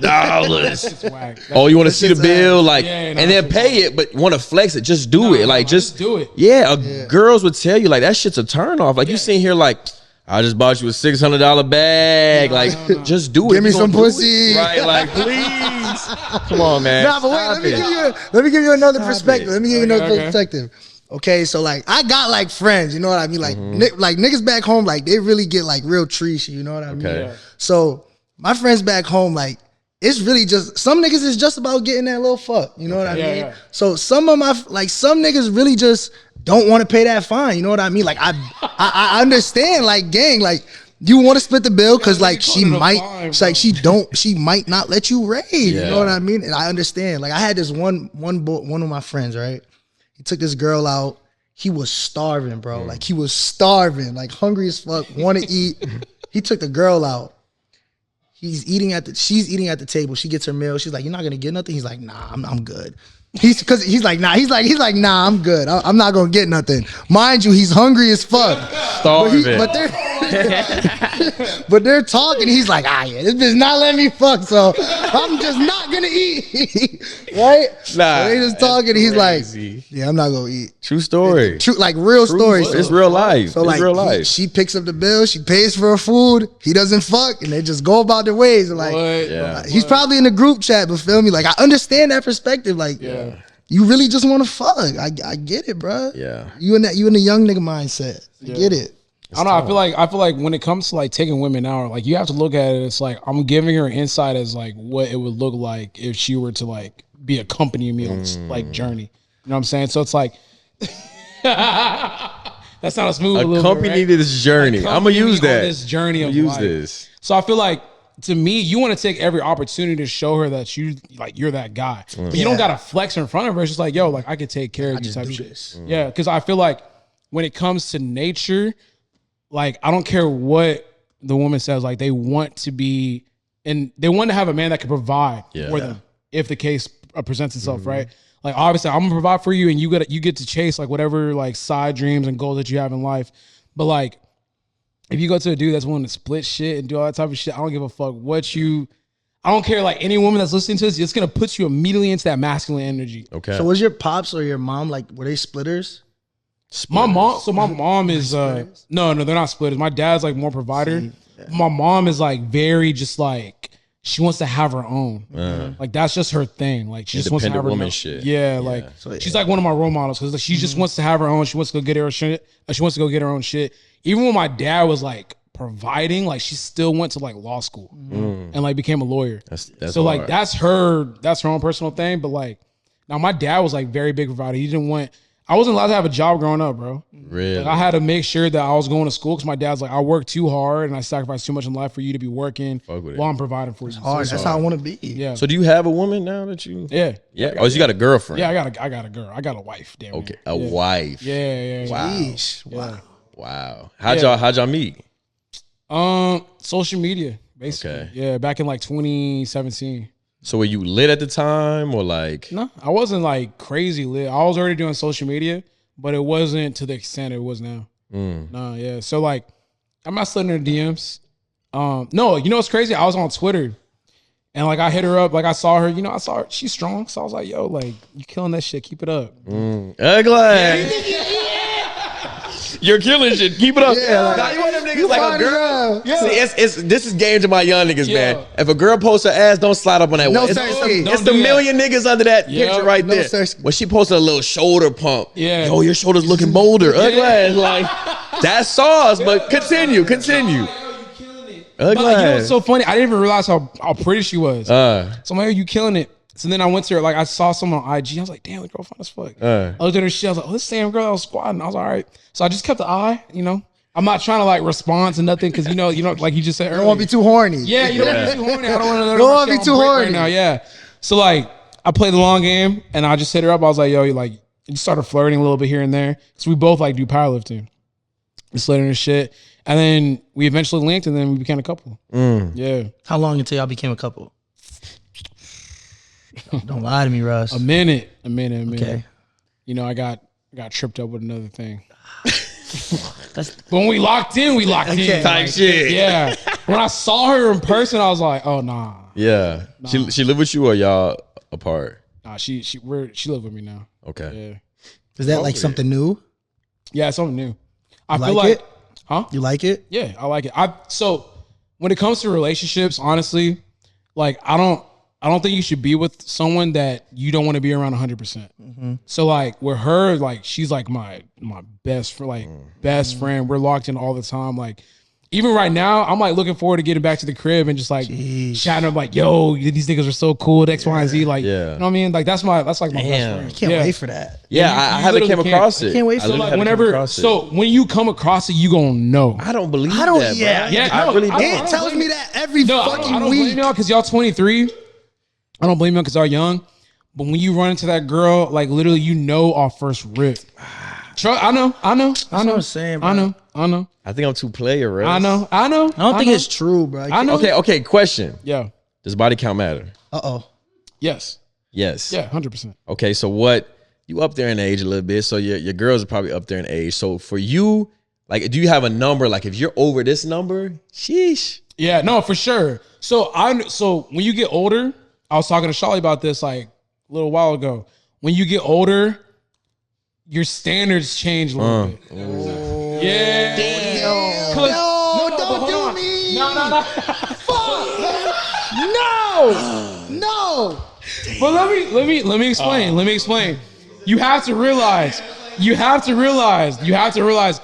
It's whack. Oh, you want to see the bill, like, Yeah, no, and then that's pay it, but want to flex it? Just do it, like, just do it. Yeah, girls would tell you like that shit's a turn off. Like you sitting here like, I just bought you a $600 bag. Like, just do it. Give me You gonna some do pussy. it? Right? Like, please. Come on, man. Nah, but wait, Stop let me give you another Stop perspective. it. Let me give you another Okay. perspective. Okay, so like I got like friends, you know what I mean? Like like niggas back home, like they really get like real treachy, you know what I mean? Okay. Yeah. So my friends back home, like it's really just some niggas is just about getting that little fuck, you know what I Yeah, mean? yeah. So some of my some niggas really just don't want to pay that fine, you know what I mean? Like I understand, like gang, like you want to split the bill because like she call it a might, fine, it's like bro. she might not let you raid, you Yeah. know what I mean? And I understand. Like I had this one of my friends, right? He took this girl out. He was starving, bro. Like he was starving, like hungry as fuck, want to eat. He took the girl out. She's eating at the table. She gets her meal. She's like, "You're not gonna get nothing." He's like, "Nah, I'm good." He's like, "Nah." He's like, "Nah, I'm good. I'm not gonna get nothing." Mind you, he's hungry as fuck. Starving. But they're talking. He's like, yeah, this bitch not letting me fuck, so I'm just not gonna eat. Right? Nah, So they just talking. He's like, crazy. yeah, I'm not gonna eat. True story. True, like real story. It's real life. So It's like, real life. she picks up the bill. She pays for her food. He doesn't fuck, and they just go about their ways. And like, What? Yeah. he's probably in the group chat, but feel me? Like, I understand that perspective. Like, you really just want to fuck. I get it, bro. Yeah. You in the young nigga mindset. I get it. I don't know. I feel like when it comes to like taking women out, like you have to look at it. It's like I'm giving her insight as like what it would look like if she were to like be accompanying me on this like journey. You know what I'm saying? So it's like that's not a smooth. Accompany this journey. I'm gonna use that. This journey of use life. this. So I feel like to me, you want to take every opportunity to show her that you're that guy. But you don't gotta flex in front of her. It's just like, yo, like I could take care of you just type do shit. this. Yeah, because I feel like when it comes to nature, like I don't care what the woman says, like they want to be and they want to have a man that can provide for them if the case presents itself, right? Like obviously I'm gonna provide for you and you get to chase like whatever like side dreams and goals that you have in life. But like if you go to a dude that's willing to split shit and do all that type of shit, I don't give a fuck I don't care, like any woman that's listening to this, it's gonna put you immediately into that masculine energy. Okay. So was your pops or your mom like, were they splitters? My mom is no, they're not splitters. My dad's like more provider. My mom is like very just like she wants to have her own. Like that's just her thing. Like she just wants to have her Independent woman own. shit. Yeah, like she's like one of my role models because like, she just wants to have her own. She wants to go get her shit. She wants to go get her own shit. Even when my dad was like providing, like she still went to like law school and like became a lawyer. That's So like hard. that's her own personal thing. But like now my dad was like very big provider. I wasn't allowed to have a job growing up, bro. Really. Like I had to make sure that I was going to school because my dad's like, I work too hard and I sacrifice too much in life for you to be working Fuck with it. while I'm providing for you. Hard. So, That's how I want to be. yeah. So do you have a woman now that you? Yeah. Yeah. Oh, so you got a girlfriend? Yeah, I got a girl. I got a wife. Damn. Okay. near. A Yeah. wife. Yeah. Wow. Yeesh. Wow. Wow. How'd y'all meet? Social media, basically. Okay. Yeah, back in like 2017. So were you lit at the time or like? No, I wasn't like crazy lit. I was already doing social media, but it wasn't to the extent it was now. No, yeah. So like, I'm not sliding in her DMs. No, you know what's crazy? I was on Twitter, and like I hit her up. Like I saw her. She's strong. So I was like, yo, like you killing that shit. Keep it up. Ugly. You're killing shit. Keep it up. Yeah, like- Nah, you want them niggas like a find girl? her. See, this is game to my young niggas, Yeah. man. If a girl posts her ass, don't slide up on that No, one. It's, sirski. it's Don't the do that. million niggas under that Yeah. picture right No, there. sirski. When she posted a little shoulder pump. Yeah. Yo, your shoulder's looking bolder. Ugly. Like, that's sauce, but continue. Ugly. But like, you know what's so funny? I didn't even realize how pretty she was. So I'm like, you killing it. So then I went to her, like I saw someone on IG. I was like, damn, the girl fine as fuck. I looked at her shit. I was like, oh, this same girl that was squatting. I was like, all right. So I just kept the eye, you know. I'm not trying to like respond to nothing because you know, like you just said earlier. I don't want to be too horny. Yeah, you don't want to be too horny. I don't want to. Don't wanna be too horny. right now. Yeah. So like, I played the long game and I just hit her up. I was like, yo, you like, you started flirting a little bit here and there because we both like do powerlifting. Just letting her shit, and then we eventually linked, and then we became a couple. Yeah, How long until y'all became a couple? Don't lie to me, Russ. a minute. Okay. You know, I got tripped up with another thing. But when we locked in, Okay. Type shit. Yeah. When I saw her in person, I was like, oh nah. Yeah. She live with you or y'all apart? Nah, she lived with me now. Okay. Yeah. Is that like something new? Yeah, it's something new. I You feel like like it? Huh? You like it? Yeah, I like it. So when it comes to relationships, honestly, like I don't think you should be with someone that you don't want to be around 100%. So like with her, like she's like my best best friend. We're locked in all the time. Like even right now, I'm like looking forward to getting back to the crib and just like chatting up like, yo, these niggas are so cool, X, Y, and Z. Like, you know what I mean? Like that's like my best friend. I can't wait for that. Yeah, I haven't came across it. I can't wait for literally Like haven't come across it. when you come across it, you gonna know. I don't believe I don't. that, bro. Yeah, I really don't. It tells me that every I fucking don't week. blame y'all because y'all 23. I don't blame y'all because y'all young. But when you run into that girl, like literally, you know off first rip. I know. That's what I'm saying, bro. I know. I think I'm too player, right? I know. I don't think it's true, bro. I know. Okay, question. Yeah. Does body count matter? Yes. Yes. Yeah. 100%. Okay, so what, you up there in age a little bit, so your girls are probably up there in age. So for you, like, do you have a number? Like, if you're over this number, sheesh. Yeah. No, for sure. So when you get older, I was talking to Charlie about this like a little while ago. When you get older, your standards change a little bit. Yeah. Damn. No, don't do me. No. No. But let me explain. Let me explain. You have to realize.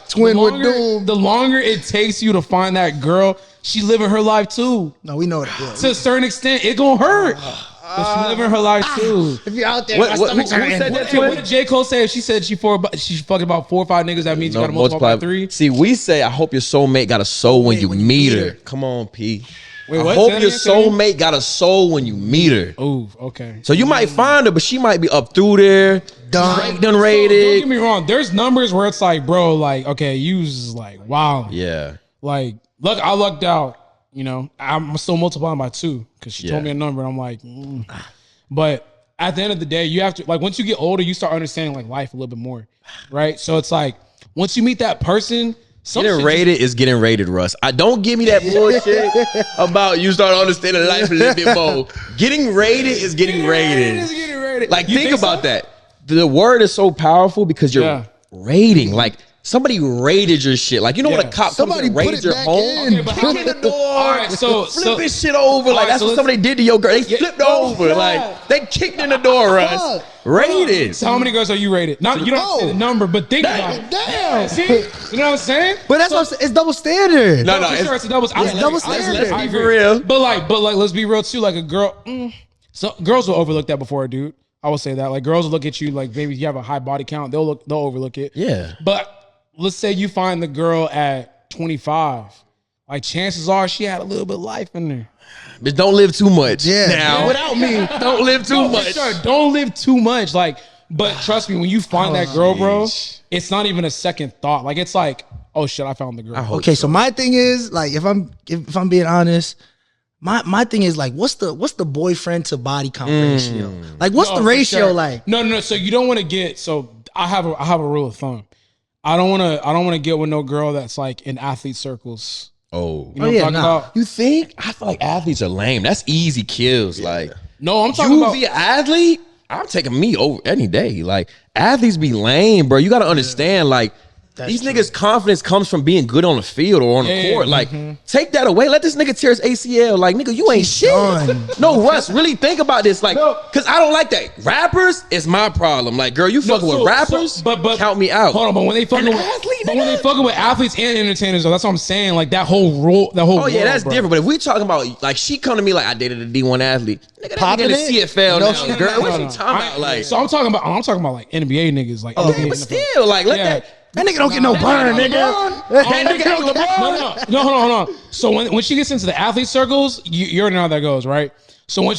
Twin with doom. The longer it takes you to find that girl, she living her life too. No, we know that. To a certain extent, it gonna hurt. But she living her life too. If you're out there, What- my who stomach's said hurting. that? What did J. Cole say? If she said she fucked about 4 or 5 niggas, that means you gotta multiply by 3. See, we say, I hope your soulmate got a soul when you meet her. Come on, P. Wait, I what? hope Say your that again? soulmate got a soul when you meet her. Ooh, okay. So you might find her, but she might be up through there, Done. done Don't rated. get me wrong. There's numbers where it's like, bro, like, okay, you was like, wow. Yeah. Like, look, I lucked out. You know, I'm still multiplying by 2 because she Yeah. told me a number, and I'm like, But at the end of the day, you have to, like, once you get older, you start understanding like life a little bit more, right? So it's like once you meet that person, Getting rated is getting rated, Russ. I don't give me that bullshit about you start understanding life a little bit more. Getting rated is getting rated. Like, think about that. The word is so powerful because you're rating. Like, somebody rated your shit. Like, you know when a cop Somebody comes and put raids it your back home? in. Okay, but Kick in the door. All right, so Flipping shit over. Like, right, that's so what somebody did to your girl. They flipped over. Like, they kicked in the door, Russ. Rated. So how many girls are you rated? Not you don't say the number, but think about it. Damn. See, you know what I'm saying? But that's what I'm saying. It's double standard. No, For sure, it's a double. It's double standard. Let's be for real. But like, let's be real too. Like a girl, so girls will overlook that before a dude. I will say that. Like girls will look at you like maybe you have a high body count. They'll overlook it. Yeah. But let's say you find the girl at 25. Like chances are she had a little bit of life in there. Bitch, don't live too much. Yeah. Now. Without me. Don't live too No, for much. sure. Don't live too much. Like, but trust me, when you find that girl, bro, it's not even a second thought. Like it's like, oh shit, I found the girl. Okay, so my thing is like if I'm being honest, my thing is like what's the boyfriend to body count ratio? Like what's No, the for ratio sure. like? No. So you don't want to get. So I have a rule of thumb. I don't want to get with no girl that's like in athlete circles. Oh. You know what I'm talking about? You think? I feel like athletes are lame. That's easy kills. Like, No, I'm talking you about. be an athlete? I'm taking me over any day. Like, athletes be lame, bro. You got to understand, like, these niggas' confidence comes from being good on the field or on the court. Like, take that away. Let this nigga tear his ACL. Like, nigga, you ain't shit. done. No, Russ, really think about this. Like, because I don't like that. Rappers is my problem. Like, girl, you fucking with rappers, but count me out. Hold on, but when they fucking with athletes and entertainers, though, that's what I'm saying. Like that whole role, Oh yeah, that's different. But if we talking about like she come to me like I dated a D1 athlete, nigga, that nigga in the CFL now, girl. What you talking about? Like, So I'm talking about like NBA niggas, like okay, NBA but NFL. still, like, let that. That nigga don't get no burn, nigga. No, hold on. So when she gets into the athlete circles, you already know how that goes, right? So when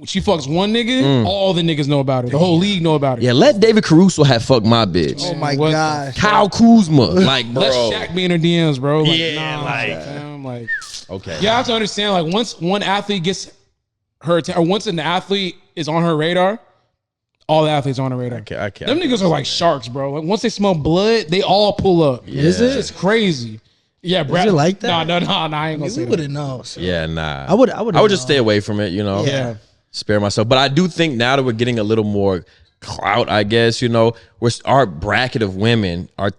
she fucks one nigga, all the niggas know about it. The whole league know about it. Yeah, let David Caruso have fucked my bitch. Oh my What the god. Kyle Kuzma, like, bro. Let Shaq be in her DMs, bro. Like, Yeah, nah, like- fam, like Okay. you have to understand, like once one athlete gets her, or once an athlete is on her radar, all the athletes are on her radar. I can't. Them niggas are like sharks, bro. Like once they smell blood, they all pull up. Is it? It's crazy. Yeah, Brad. it like that? No, I ain't gonna say We that. wouldn't know. So. Yeah, nah. I would just stay away from it, you know. Yeah. Spare myself. But I do think now that we're getting a little more clout, I guess, our bracket of women, our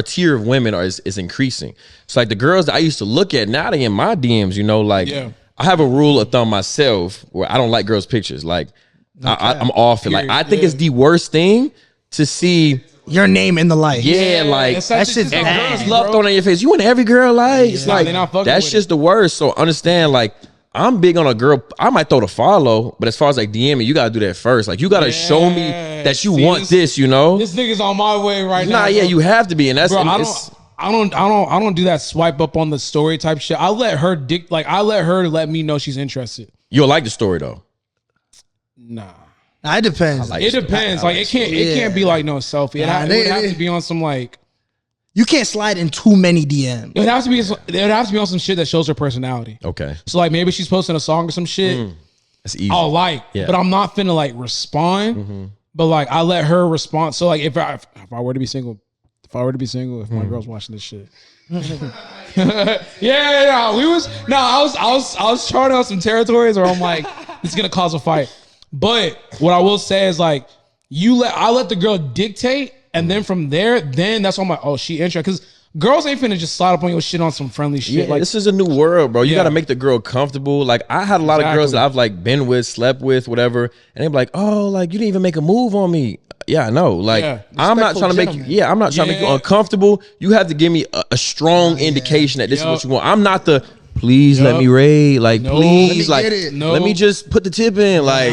tier of women is increasing. So like the girls that I used to look at, now they in my DMs, I have a rule of thumb myself where I don't like girls' pictures. Like I'm off it. Like I think it's the worst thing to see your name in the light. Yeah, like that shit's and bad. girls love throwing in your face. You want every girl like it's like they're not fucking that's with just the worst. So understand, like I'm big on a girl. I might throw the follow, but as far as like DMing, you gotta do that first. Like you gotta show me that you want this. This nigga's on my way right now. Nah, yeah, you have to be, and that's Bro, and I don't do that swipe up on the story type shit. I let her let me know she's interested. You'll like the story though. Nah. It depends. It depends. Like it can't be like no selfie. It would have to be on some like. You can't slide in too many DMs. It would have to be on some shit that shows her personality. Okay. So like maybe she's posting a song or some shit. That's easy. I'll but I'm not finna like respond. But like I let her respond. So like if I were to be single, if my girl's watching this shit. I was charting on some territories where I'm like, this is gonna cause a fight. But what I will say is like, I let the girl dictate, and then from there, that's when I'm like, oh, she interested. Because girls ain't finna just slide up on your shit on some friendly shit. Yeah, like this is a new world, bro. You got to make the girl comfortable. Like I had a lot of girls that I've like been with, slept with, whatever, and they be like, oh, like you didn't even make a move on me. Yeah, I know. Like I'm not trying to make you. Yeah, I'm not trying to make you uncomfortable. You have to give me a strong indication that this is what you want. I'm not the. Please let me raid. Like, please, like, let me just put the tip in. Like,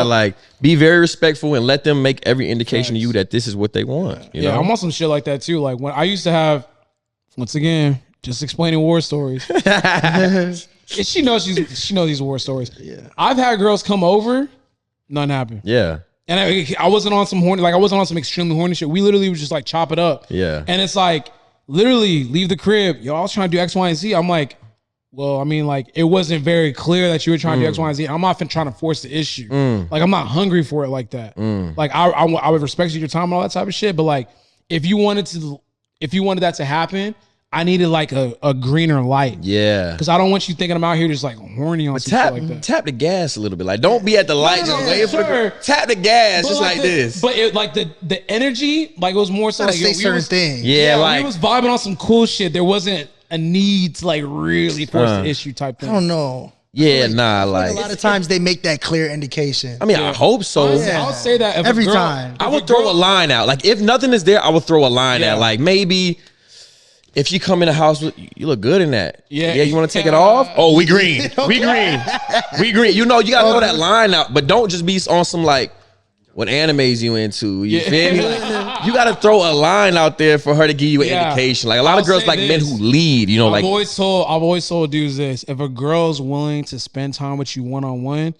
like, be very respectful and let them make every indication to you that this is what they want. You know? I'm on some shit like that too. Like when I used to have, once again, just explaining war stories. She knows these war stories. Yeah, I've had girls come over, nothing happened. Yeah, and I wasn't on some horny, like I wasn't on some extremely horny shit. We literally would just like chop it up. Yeah, and it's like literally leave the crib. Yo, I was trying to do X, Y, and Z. I'm like. Well, I mean, like, it wasn't very clear that you were trying to do X, Y, and Z. I'm not trying to force the issue. Like, I'm not hungry for it like that. Like, I would respect your time and all that type of shit. But like, if you wanted that to happen, I needed like a greener light. Yeah. Because I don't want you thinking I'm out here just like horny on some shit like that. Tap the gas a little bit. Like, don't be at the light just waiting for the tap the gas just like this. But it, like the energy, like it was more so like say certain things. Yeah, like we was vibing on some cool shit. There wasn't a need to like really force the issue type thing. I don't know. Yeah, like a lot of times they make that clear indication. I mean, I hope so. I'll say that every time. I would throw a line out. Like if nothing is there, I would throw a line out. Like maybe if you come in the house, you look good in that. Yeah, you want to take it off? Oh, we green. We green. We green. You know, you gotta throw that line out, but don't just be on some like what animes you into. You feel me? Like, you gotta throw a line out there for her to give you an indication. Like a lot of girls like men who lead. You know, I've always told dudes this: if a girl's willing to spend time with you one on one,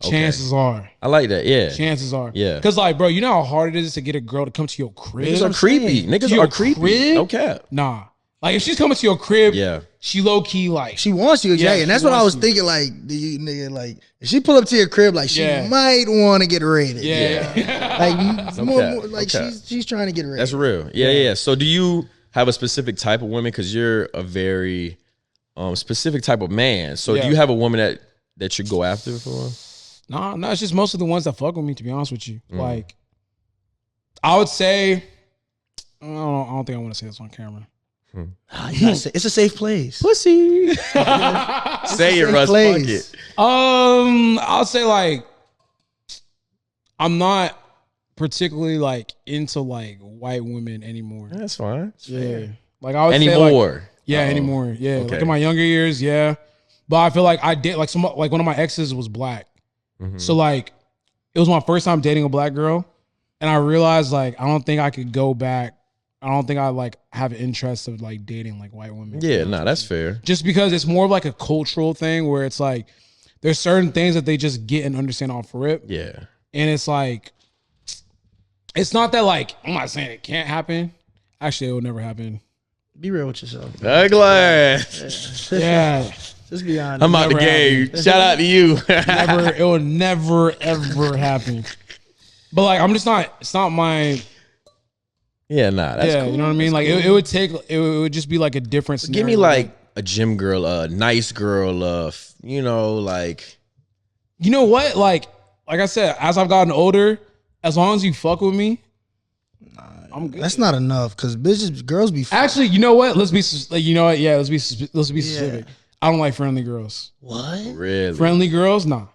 chances are. I like that. Yeah, chances are. Yeah, because like, bro, you know how hard it is to get a girl to come to your crib. Niggas are creepy. Niggas are creepy. No cap. Nah. Like if she's coming to your crib, she low key like she wants you, and that's what I was thinking. Like, do you nigga like if she pull up to your crib, like she might want to get raided. Like she's trying to get raided. That's real. Yeah. So do you have a specific type of woman? Because you're a very specific type of man. So do you have a woman that you go after for? No, it's just most of the ones that fuck with me. To be honest with you, like I would say, I don't think I want to say this on camera. It's a safe place. Pussy. Say it, Russ. Fuck it. I'll say like I'm not particularly like into like white women anymore. That's fine. Yeah. Like I would anymore. Say like, anymore. Yeah. Okay. Like in my younger years, yeah. But I feel like I did like one of my exes was black. So like it was my first time dating a black girl. And I realized like I don't think I could go back. I don't think I like have an interest of like dating like white women. Yeah, that's fair. Just because it's more of like a cultural thing where it's like there's certain things that they just get and understand off rip. Yeah. And it's like it's not that like I'm not saying it can't happen. Actually, it will never happen. Be real with yourself. Ugly. Yeah. Just be honest. I'm out the game. Shout out to you. It will never ever happen. But like I'm just not. It's not my. Yeah, that's cool. You know what I mean? Like it would just be like a different scenario. Give me like a gym girl, a nice girl, like. You know what? Like I said, as I've gotten older, as long as you fuck with me, I'm good. That's not enough because girls be Actually, you know what? Let's be you know what? Yeah, let's be specific. I don't like friendly girls. What? Really? Friendly girls, nah.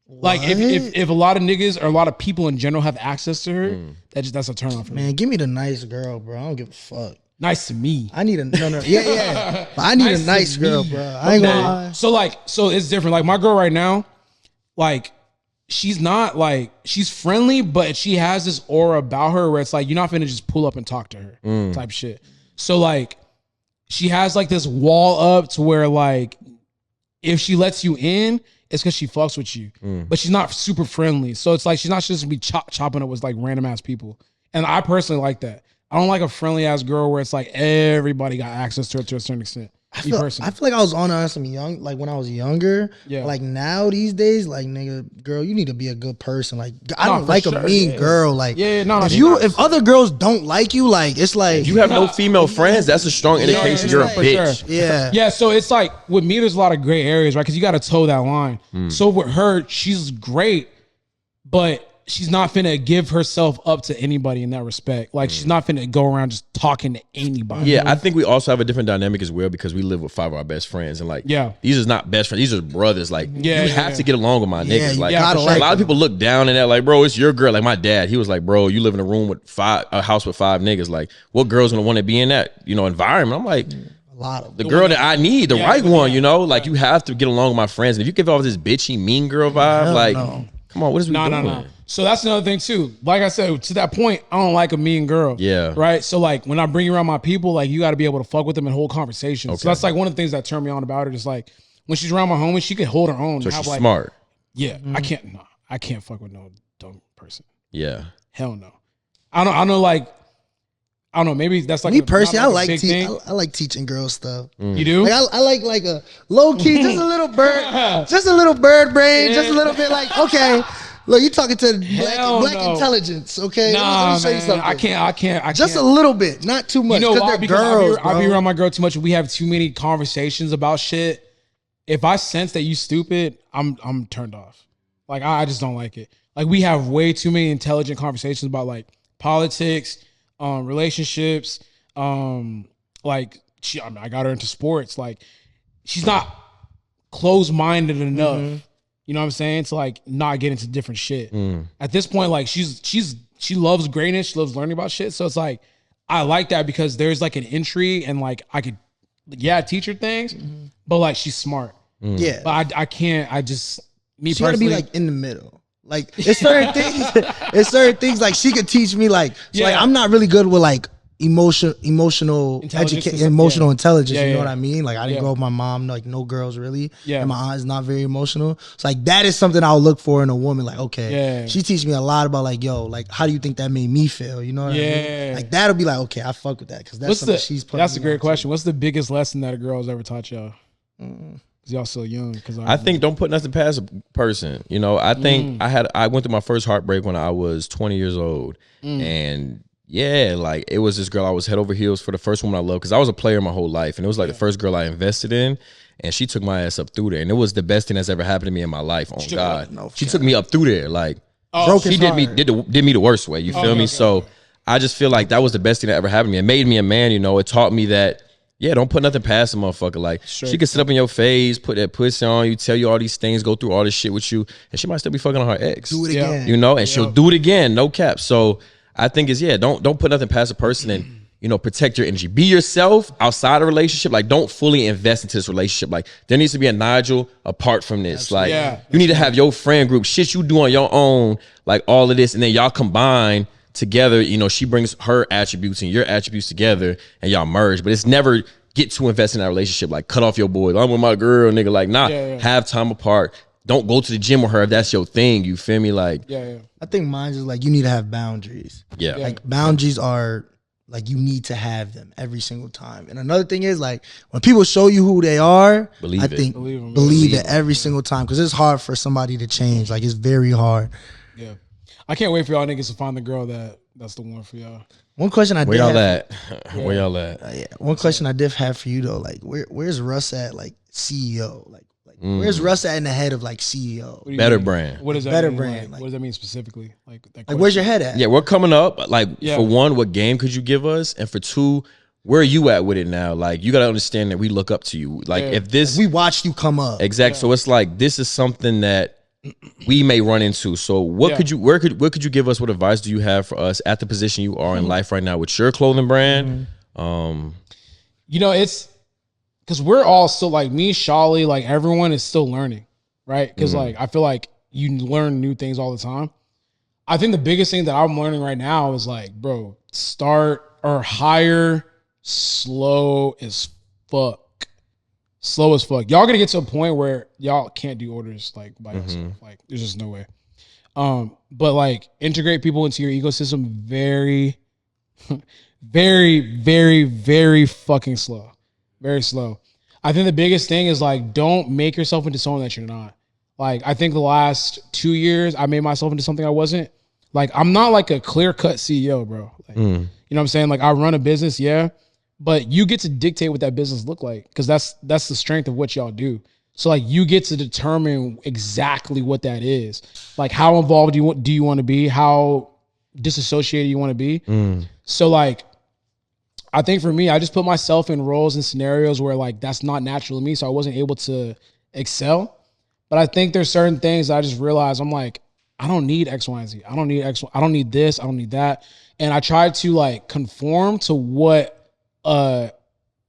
Like if a lot of niggas or a lot of people in general have access to her, that's a turn on for me. Man, give me the nice girl, bro. I don't give a fuck. Nice to me. I need yeah. But I need a nice girl, bro. I ain't gonna lie. So it's different. Like my girl right now, like she's not like she's friendly, but she has this aura about her where it's like you're not finna just pull up and talk to her type shit. So like she has like this wall up to where like if she lets you in, it's because she fucks with you, but she's not super friendly. So it's like she's not just gonna be chopping up with like random ass people. And I personally like that. I don't like a friendly ass girl where it's like everybody got access to her to a certain extent. I feel like I was on some young, like when I was younger. Yeah. Like now these days, like nigga, girl, you need to be a good person. Like I don't like a mean girl. Like if other girls don't like you, like it's like if you have no female friends, that's a strong indication you're a bitch. Sure. Yeah. So it's like with me, there's a lot of gray areas, right? Because you got to toe that line. So with her, she's great, but she's not finna give herself up to anybody in that respect. Like she's not finna go around just talking to anybody. Yeah, I think we also have a different dynamic as well because we live with 5 of our best friends and like these is not best friends, these are brothers. Like you have to get along with my niggas. Like a lot of people look down in that like, bro, it's your girl. Like my dad, he was like, bro, you live in a house with 5 niggas. Like what girl's gonna want to be in that environment? I'm like, a lot of the girl that I need, the right one, like you have to get along with my friends. And if you give off this bitchy mean girl vibe, come on, what is we doing? No. So that's another thing too. Like I said, to that point, I don't like a mean girl. Yeah. Right. So like when I bring around my people, like you got to be able to fuck with them and hold conversations. Okay. So that's like one of the things that turned me on about her. Just like when she's around my homies, she can hold her own. So she's smart. Yeah. I can't fuck with no dumb person. Yeah. Hell no. I don't know. Maybe that's like me personally. I like teaching girls stuff. You do? Like I like a low key, just a little bird brain, just a little bit. Like okay, look, you talking to black intelligence. Okay, let me show you something. I can't. Just a little bit, not too much. You know why? Because girls, I be around my girl too much. We have too many conversations about shit. If I sense that you stupid, I'm turned off. Like I just don't like it. Like we have way too many intelligent conversations about like politics. Relationships, like I got her into sports. Like she's not closed-minded enough. You know what I'm saying? To like not get into different shit. At this point, like she loves greatness. She loves learning about shit. So it's like I like that because there's like an intrigue and like I could teach her things, but like she's smart. Yeah, but I can't. I just me she personally gotta be like in the middle. Like it's certain things like she could teach me like like I'm not really good with like emotional intelligence. You know what I mean? Like I didn't grow up with my mom, like no girls really. Yeah. And my aunt is not very emotional. So like that is something I'll look for in a woman. Like, okay, she teach me a lot about like, yo, like how do you think that made me feel? You know what I mean? Like that'll be like, okay, I fuck with that because that's something she's putting. That's a great question. What's the biggest lesson that a girl has ever taught y'all? Y'all so young. Because I think don't put nothing past a person. I think I went through my first heartbreak when I was 20 years old, and like it was this girl I was head over heels for, the first woman I loved because I was a player my whole life, and it was like the first girl I invested in, and she took my ass up through there, and it was the best thing that's ever happened to me in my life. On God, she took me up through there, like she did me the worst way. You feel me? So I just feel like that was the best thing that ever happened to me. It made me a man. It taught me that. Yeah, don't put nothing past a motherfucker. Like, she could sit up in your face, put that pussy on you, tell you all these things, go through all this shit with you, and she might still be fucking on her ex. Do it again. And she'll do it again, no cap. So I think it's, don't put nothing past a person and, protect your energy. Be yourself outside a relationship. Like, don't fully invest into this relationship. Like, there needs to be a Nigel apart from this. Like, you need to have your friend group, shit you do on your own, like all of this, and then y'all combine together. she brings her attributes and your attributes together and y'all merge, but it's never get to invest in that relationship. Like cut off your boys. I'm with my girl, nigga. Like have time apart. Don't go to the gym with her if that's your thing. You feel me? Like I think mine is like you need to have boundaries. Like boundaries are like you need to have them every single time. And another thing is like when people show you who they are, believe it every single time because it's hard for somebody to change. Like it's very hard. Yeah. I can't wait for y'all niggas to find the girl that's the one for y'all. One question Where y'all at? Where y'all at? One question I did have for you though, like where's Russ at? Like CEO, like Like, where's Russ at in the head of like CEO? What do you Better mean? brand. What does that Better mean? brand, What does that mean specifically? Like Where's your head at? Yeah, we're coming up. Like, Yeah. for one, what game could you give us? And for two, where are you at with it now? Like, you got to understand that we look up to you. Like, Yeah. if this... We watched you come up. Exactly. So it's like, this is something that we may run into. So what Yeah. could you, what could you give us? What advice do you have for us at the position you are in life right now with your clothing brand? You know, it's because we're all still like me, Shawley, like everyone is still learning, right? Because like I feel like you learn new things all the time. I think the biggest thing that I'm learning right now is like, bro, start or hire slow as fuck. Slow as fuck. Y'all gonna get to a point where y'all can't do orders like by yourself. Like there's just no way. But like integrate people into your ecosystem very, very, very, very fucking slow. Very slow. I think the biggest thing is like don't make yourself into someone that you're not. Like I think the last 2 years I made myself into something I wasn't. Like I'm not like a clear-cut CEO, bro. Like, you know what I'm saying? Like I run a business, yeah, but you get to dictate what that business look like because that's the strength of what y'all do. So like you get to determine exactly what that is. Like how involved do you want to be? How disassociated you want to be? So like I think for me, I just put myself in roles and scenarios where like that's not natural to me, so I wasn't able to excel. But I think there's certain things that I just realized I'm like, I don't need X, Y, and Z. I don't need X. I don't need this. I don't need that. And I tried to like conform to what a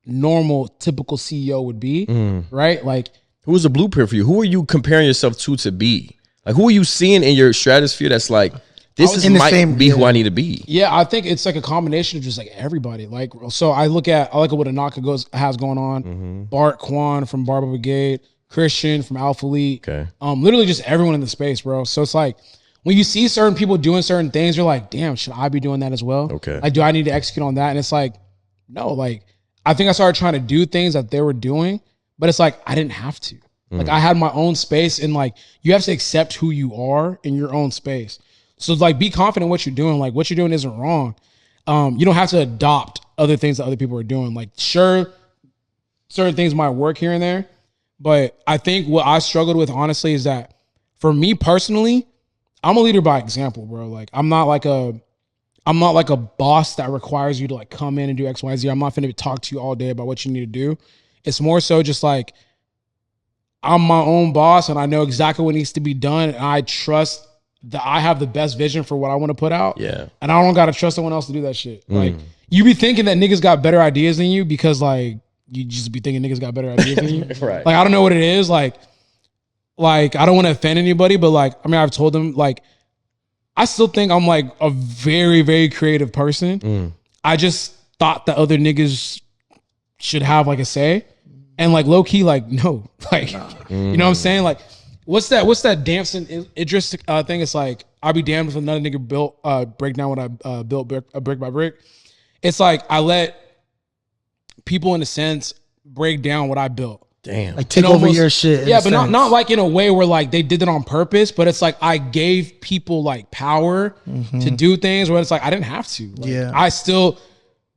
normal, typical CEO would be, right? Like, Who was the blueprint for you? Who are you comparing yourself to be? Like, who are you seeing in your stratosphere that's like, this is in the might same- be who I need to be? yeah, I think it's like a combination of just like everybody. Like, so I look at what Anaka has going on. Bart Kwan from Barber Brigade, Christian from Alpha Elite. Okay. Literally just everyone in the space, bro. So it's like when you see certain people doing certain things, you're like, damn, should I be doing that as well? Okay. Like, do I need to execute on that? And it's like, no, like I think I started trying to do things that they were doing, but it's like I didn't have to. Like I had my own space, and like you have to accept who you are in your own space. So like be confident in what you're doing. Like what you're doing isn't wrong. You don't have to adopt other things that other people are doing. Like sure, certain things might work here and there, but I think what I struggled with honestly is that for me personally, I'm a leader by example, bro. Like I'm not like a boss that requires you to like come in and do X, Y, Z. I'm not finna talk to you all day about what you need to do. It's more so just like I'm my own boss and I know exactly what needs to be done. And I trust that I have the best vision for what I want to put out. Yeah. And I don't got to trust someone else to do that shit. Like you be thinking that niggas got better ideas than you because like you just be thinking niggas got better ideas than you. Right. Like I don't know what it is. Like I don't want to offend anybody, but like, I mean, I've told them like, I still think I'm like a very, very creative person. I just thought that other niggas should have like a say. And like low key, like, no. Like, you know what I'm saying? Like, what's that dancing Idris thing? It's like, I'll be damned if another nigga break down what I built brick by brick. It's like I let people in a sense break down what I built. Damn. Like take And over almost- your shit. in Yeah, a but sense. not like in a way where like they did it on purpose, but it's like I gave people like power to do things where it's like I didn't have to. Like, Yeah.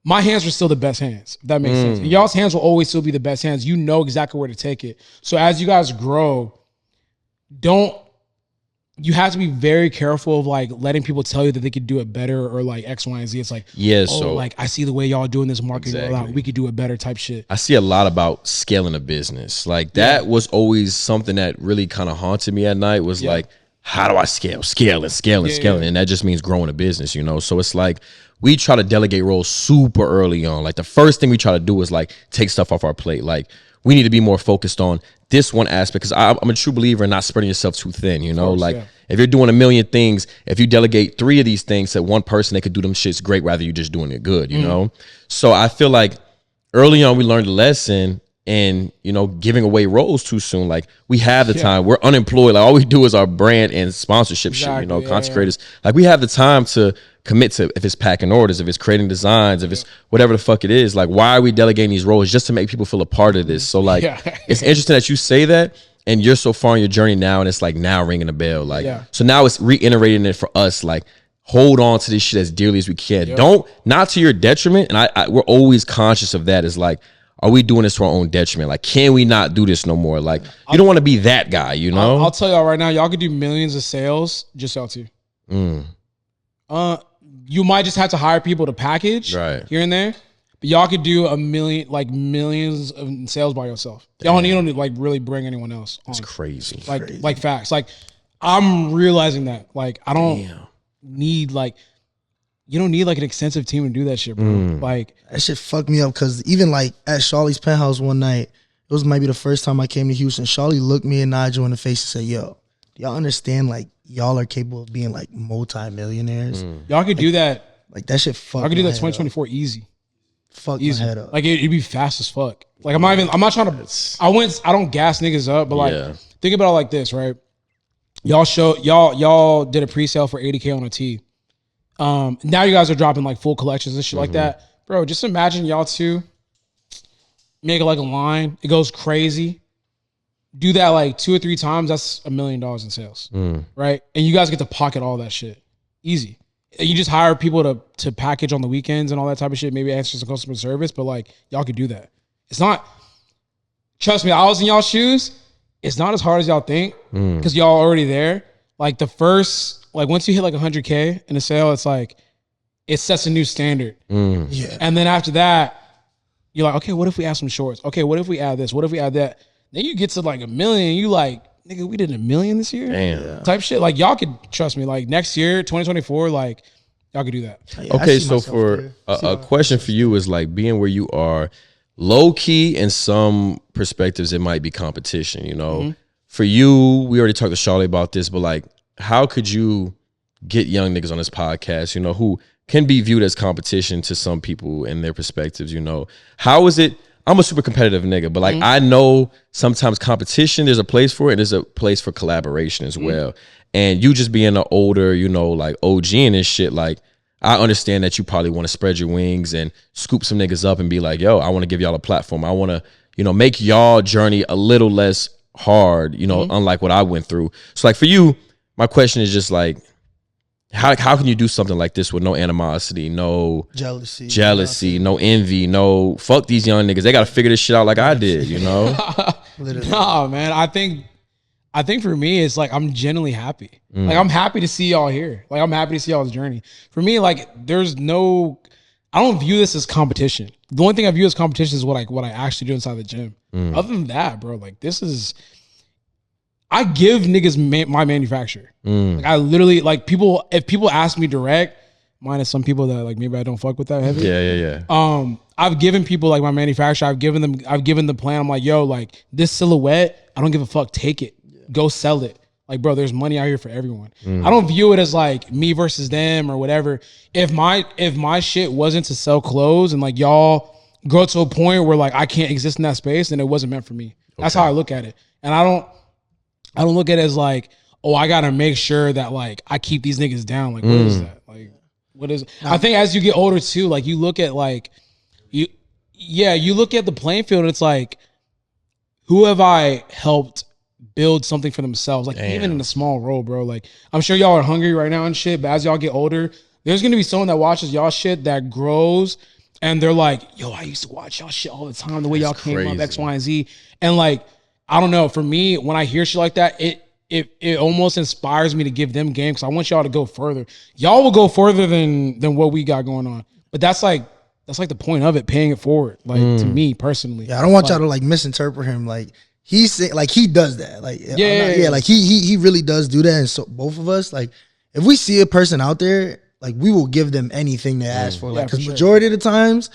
my hands were still the best hands, if that makes sense. And y'all's hands will always still be the best hands. You know exactly where to take it. So as you guys grow, you have to be very careful of like letting people tell you that they could do it better or like X, Y, and Z. It's like, Yeah, oh, so like I see the way y'all doing this marketing rollout. Exactly. We could do it better type shit. I see a lot about scaling a business. Like that was always something that really kind of haunted me at night was like, how do I scale? Scaling. And that just means growing a business, you know? So it's like, we try to delegate roles super early on. Like the first thing we try to do is like take stuff off our plate. Like we need to be more focused on this one aspect. Cause I'm a true believer in not spreading yourself too thin, you know? If you're doing a million things, if you delegate 3 of these things to one person, they could do them shits great rather you just doing it good, you know? So I feel like early on we learned a lesson and, you know, giving away roles too soon. Like we have the time. We're unemployed. Like all we do is our brand and sponsorship shit, you know, content creators. Like we have the time to commit to if it's packing orders, if it's creating designs, if it's whatever the fuck it is. Like why are we delegating these roles just to make people feel a part of this? So like it's interesting that you say that and you're so far on your journey now and it's like now ringing a bell. Like so now it's reiterating it for us like hold on to this shit as dearly as we can. Don't not to your detriment. And we're always conscious of that. Is like, are we doing this to our own detriment? Like, can we not do this no more? Like, you don't want to be that guy, you know? I'll tell y'all right now, y'all could do millions of sales, just y'all two. You might just have to hire people to package here and there, but y'all could do millions of sales by yourself. Y'all don't need to like really bring anyone else on. It's crazy. Like facts. Like, I'm realizing that. Like, I don't need like, you don't need like an extensive team to do that shit, bro. Like, that shit fucked me up because even like at Shawley's penthouse one night, it was maybe the first time I came to Houston. Shawley looked me and Nigel in the face and said, "Yo, do y'all understand like y'all are capable of being like multi-millionaires? Y'all could do that. Like that shit fucked. I could do that my head 2024 easy. Fuck Easy. my head up. Like it'd be fast as fuck. Like I'm not trying to. I don't gas niggas up, but like think about it like this, right? Y'all did a pre-sale for 80K on a tee. Now you guys are dropping like full collections and shit like that, bro. Just imagine y'all two make it like a line. It goes crazy. Do that like 2 or 3 times. That's $1 million in sales, right? And you guys get to pocket all that shit, easy. And you just hire people to package on the weekends and all that type of shit. Maybe answer some customer service, but like y'all could do that. It's not. Trust me, I was in y'all's shoes. It's not as hard as y'all think because y'all already there. Like the first, like once you hit like 100K in a sale, it's like it sets a new standard. Yeah. And then after that, you're like, okay, what if we add some shorts? Okay, what if we add this? What if we add that? Then you get to like $1 million. You like, nigga, we did $1 million this year. Damn. Type shit. Like y'all could trust me. Like next year, 2024, like y'all could do that. Yeah, Okay, so for a question for you is like being where you are, low key in some perspectives, it might be competition, you know? For you, we already talked to Charlie about this, but like, how could you get young niggas on this podcast, you know, who can be viewed as competition to some people in their perspectives, you know? How is it? I'm a super competitive nigga, but like, I know sometimes competition, there's a place for it, and there's a place for collaboration as well. And you just being an older, you know, like OG and this shit, like, I understand that you probably want to spread your wings and scoop some niggas up and be like, yo, I want to give y'all a platform. I want to, you know, make y'all journey a little less hard, you know, unlike what I went through. So like for you, my question is just like, how can you do something like this with no animosity, no jealousy, no envy, no fuck these young niggas. They got to figure this shit out like I did, you know? Nah, man. I think for me, it's like I'm genuinely happy. Like I'm happy to see y'all here. Like I'm happy to see y'all's journey. For me, like there's no, I don't view this as competition. The only thing I view as competition is what I actually do inside the gym. Other than that, bro, like this is, I give niggas my manufacturer. Like I literally, like if people ask me direct, minus some people that like maybe I don't fuck with that heavy. Yeah. I've given people like my manufacturer. I've given the plan. I'm like, yo, like this silhouette, I don't give a fuck. Take it, go sell it. Like, bro, there's money out here for everyone. I don't view it as like me versus them or whatever. If my shit wasn't to sell clothes and like y'all grow to a point where like I can't exist in that space, then it wasn't meant for me. That's how I look at it. And I don't look at it as like, oh, I gotta make sure that like I keep these niggas down. Like, what is that? Like, what is? I think as you get older too, like you look at like you look at the playing field. And it's like, who have I helped build something for themselves? Like even in a small role, bro. Like I'm sure y'all are hungry right now and shit. But as y'all get older, there's gonna be someone that watches y'all shit that grows, and they're like, yo, I used to watch y'all shit all the time. The way y'all came up, X, Y, and Z, and like. I don't know. For me, when I hear shit like that, it almost inspires me to give them game because I want y'all to go further. Y'all will go further than what we got going on. But that's like the point of it, paying it forward. Like to me personally. Yeah, I don't want y'all to like misinterpret him. Like he's like he does that. Like like he really does do that. And so both of us, like if we see a person out there, like we will give them anything they ask for. Like because majority of the times,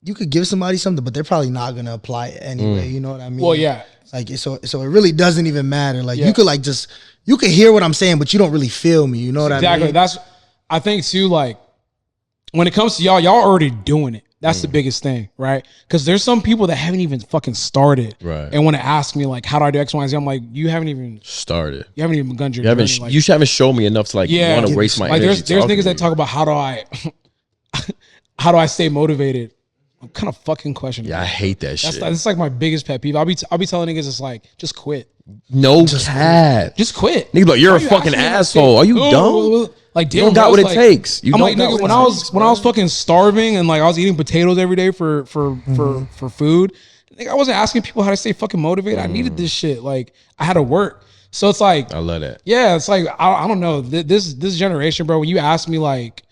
you could give somebody something, but they're probably not gonna apply it anyway. You know what I mean? Well, yeah. Like so it really doesn't even matter. Like you could like you could hear what I'm saying, but you don't really feel me. You know what I mean? Exactly. That's I think too. Like when it comes to y'all already doing it. That's the biggest thing, right? Because there's some people that haven't even fucking started, right? And want to ask me like, how do I do X, Y, and Z? I'm like, you haven't even started. You haven't even begun your journey. Like, you haven't shown me enough to like want to waste my like. energy. There's niggas that talk about how do I stay motivated. What kind of fucking question? Yeah, I hate that shit. That's like my biggest pet peeve. I'll be telling niggas it's like, just quit. No cap. Just quit. Nigga, like, you're a fucking asshole. Are you dumb? Like, You damn, don't got bro, what it's it like, takes. You I'm don't like, got nigga, what when it takes, I was fucking starving and like I was eating potatoes every day for food, nigga, I wasn't asking people how to stay fucking motivated. I needed this shit. Like, I had to work. So it's like, I love that. yeah, it's like I don't know. This generation, bro. When you ask me like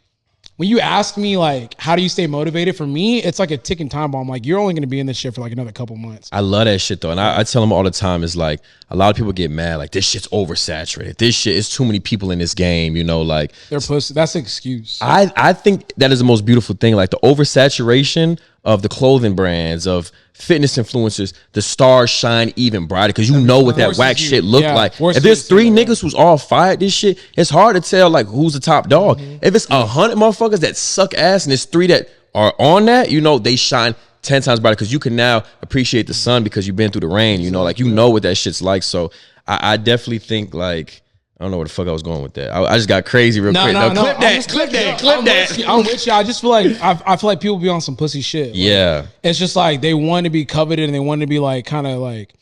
how do you stay motivated, for me it's like a ticking time bomb. Like, you're only gonna be in this shit for like another couple months. I love that shit though, and I tell them all the time. Is like a lot of people get mad, like this shit's oversaturated. This shit is too many people in this game. You know, like They're pussy. That's an excuse. I think that is the most beautiful thing. Like the oversaturation of the clothing brands, of fitness influencers, the stars shine even brighter because you know what that Forces whack you. shit look Yeah, like. forces If there's you to 3 say that. niggas who's all fired this shit, it's hard to tell like who's the top dog. If it's 100 motherfuckers that suck ass and there's 3 that are on that, you know, they shine 10 times brighter because you can now appreciate the sun because you've been through the rain. You know, like you know what that shit's like. So I definitely think like. I don't know where the fuck I was going with that. I just got crazy real quick. No, clip that. I'm with you. I just feel like I feel like people be on some pussy shit. Like, Yeah. it's just like they want to be coveted and they want to be like kind of like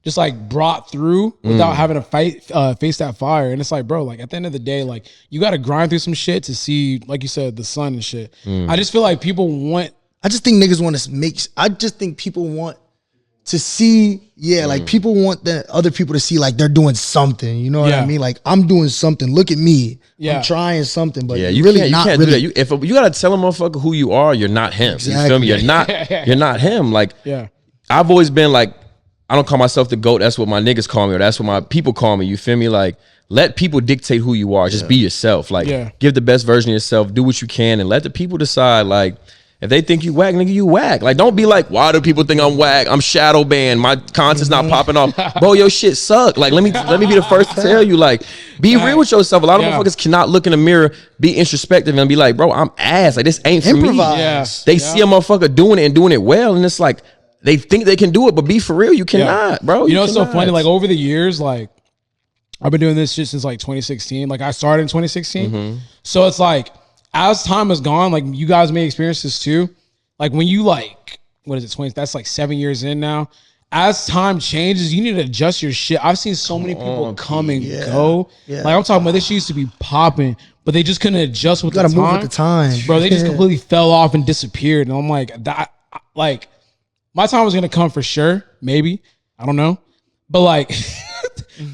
just like brought through without having to face that fire. And it's like, bro, like at the end of the day, like you got to grind through some shit to see, like you said, the sun and shit. I just feel like people want. I just think niggas want to make. I just think people want to see. Yeah, like people want the other people to see like they're doing something. You know what Yeah. I mean? Like, I'm doing something. Look at me. Yeah. I'm trying something. But Yeah, you you really can't, not do really. that. If you gotta tell a motherfucker who you are, you're not him. You feel me? Exactly. You're not him. Like Yeah. I've always been like, I don't call myself the GOAT. That's what my niggas call me, or that's what my people call me. You feel me? Like, let people dictate who you are. Just be yourself. Like, Yeah. give the best version of yourself. Do what you can, and let the people decide. Like, if they think you whack, nigga, you whack. Like, don't be like, why do people think I'm whack? I'm shadow banned. My content's not popping off. Bro, your shit suck. Like, let me be the first to tell you. Like, be real with yourself. A lot of Yeah. motherfuckers cannot look in the mirror, be introspective, and be like, bro, I'm ass. Like, this ain't for me. Improvise. Yeah. They see a motherfucker doing it and doing it well, and it's like they think they can do it, but be for real, you cannot, bro. You know, it's so cannot. funny. Like over the years, like I've been doing this shit since like 2016. Like I started in 2016. So it's like as time has gone, like you guys may experience this too. Like when you like, what is it, 20? That's like 7 years in now. As time changes, you need to adjust your shit. I've seen so many people come and go. Yeah. Like I'm talking about, this shit used to be popping, but they just couldn't adjust with You the gotta time. move with the time, Bro, they just completely fell off and disappeared. And I'm like, that, like, my time was gonna come for sure. Maybe, I don't know, but like,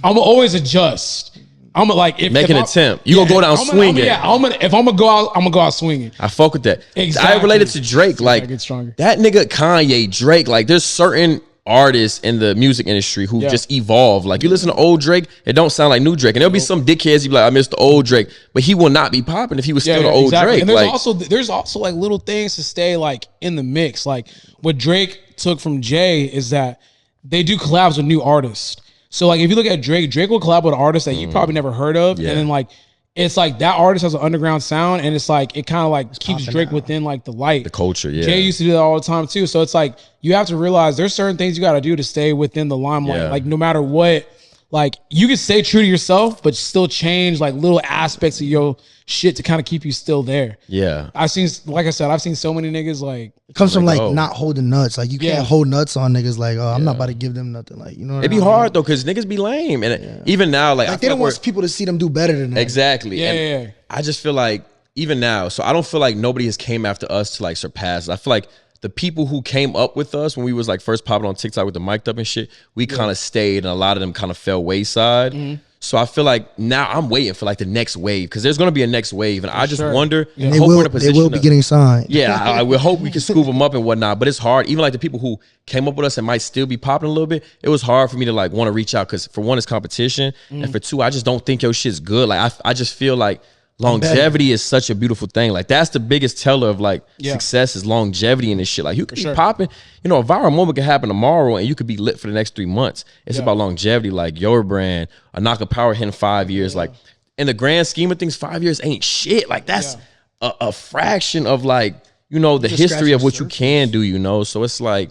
I'm gonna always adjust. I'm gonna like Make an attempt. You gonna go down swinging. If I'm gonna go out, I'm gonna go out swinging. I fuck with that. Exactly. I related to Drake. Like get stronger. that nigga Kanye, Drake. Like there's certain artists in the music industry who just evolve. Like you listen to old Drake, it don't sound like new Drake. And there'll be some dickheads you be like, I miss the old Drake, but he will not be popping if he was still the old Drake. And like there's also like little things to stay like in the mix. Like what Drake took from Jay is that they do collabs with new artists. So like if you look at Drake will collab with artists that you probably never heard of, and then like it's like that artist has an underground sound, and it's like it kind of like keeps Drake within like the light, the culture. Yeah, Jay used to do that all the time too. So it's like you have to realize there's certain things you got to do to stay within the limelight. Yeah. Like no matter what, like you can stay true to yourself, but still change like little aspects of your shit to kind of keep you still there. Yeah. I've seen, like I said, I've seen so many niggas like. It comes from like oh. not holding nuts. Like you can't hold nuts on niggas. Like, oh, I'm not about to give them nothing. Like, you know, what It'd I be mean? hard though, cause niggas be lame, and even now, like I Like they feel don't like want people to see them do better than that. exactly. Yeah, And yeah. I just feel like even now, so I don't feel like nobody has came after us to like surpass us. I feel like the people who came up with us when we was like first popping on TikTok with the mic'd up and shit, we kind of stayed, and a lot of them kind of fell wayside. So I feel like now I'm waiting for like the next wave, because there's gonna be a next wave, and I just wonder. And I hope we're in a they will be to- getting signed. Yeah, I will hope we can scoop them up and whatnot, but it's hard. Even like the people who came up with us and might still be popping a little bit, it was hard for me to like want to reach out, because for one, it's competition, and for two, I just don't think your shit's good. Like I just feel like longevity is such a beautiful thing. Like that's the biggest teller of like success is longevity in this shit. Like you could be popping, you know, a viral moment could happen tomorrow and you could be lit for the next 3 months. It's about longevity. Like your brand, a knock of power hitting 5 years. Like in the grand scheme of things, 5 years ain't shit. Like that's a fraction of like, you know, the history of what you can do, you know? So it's like,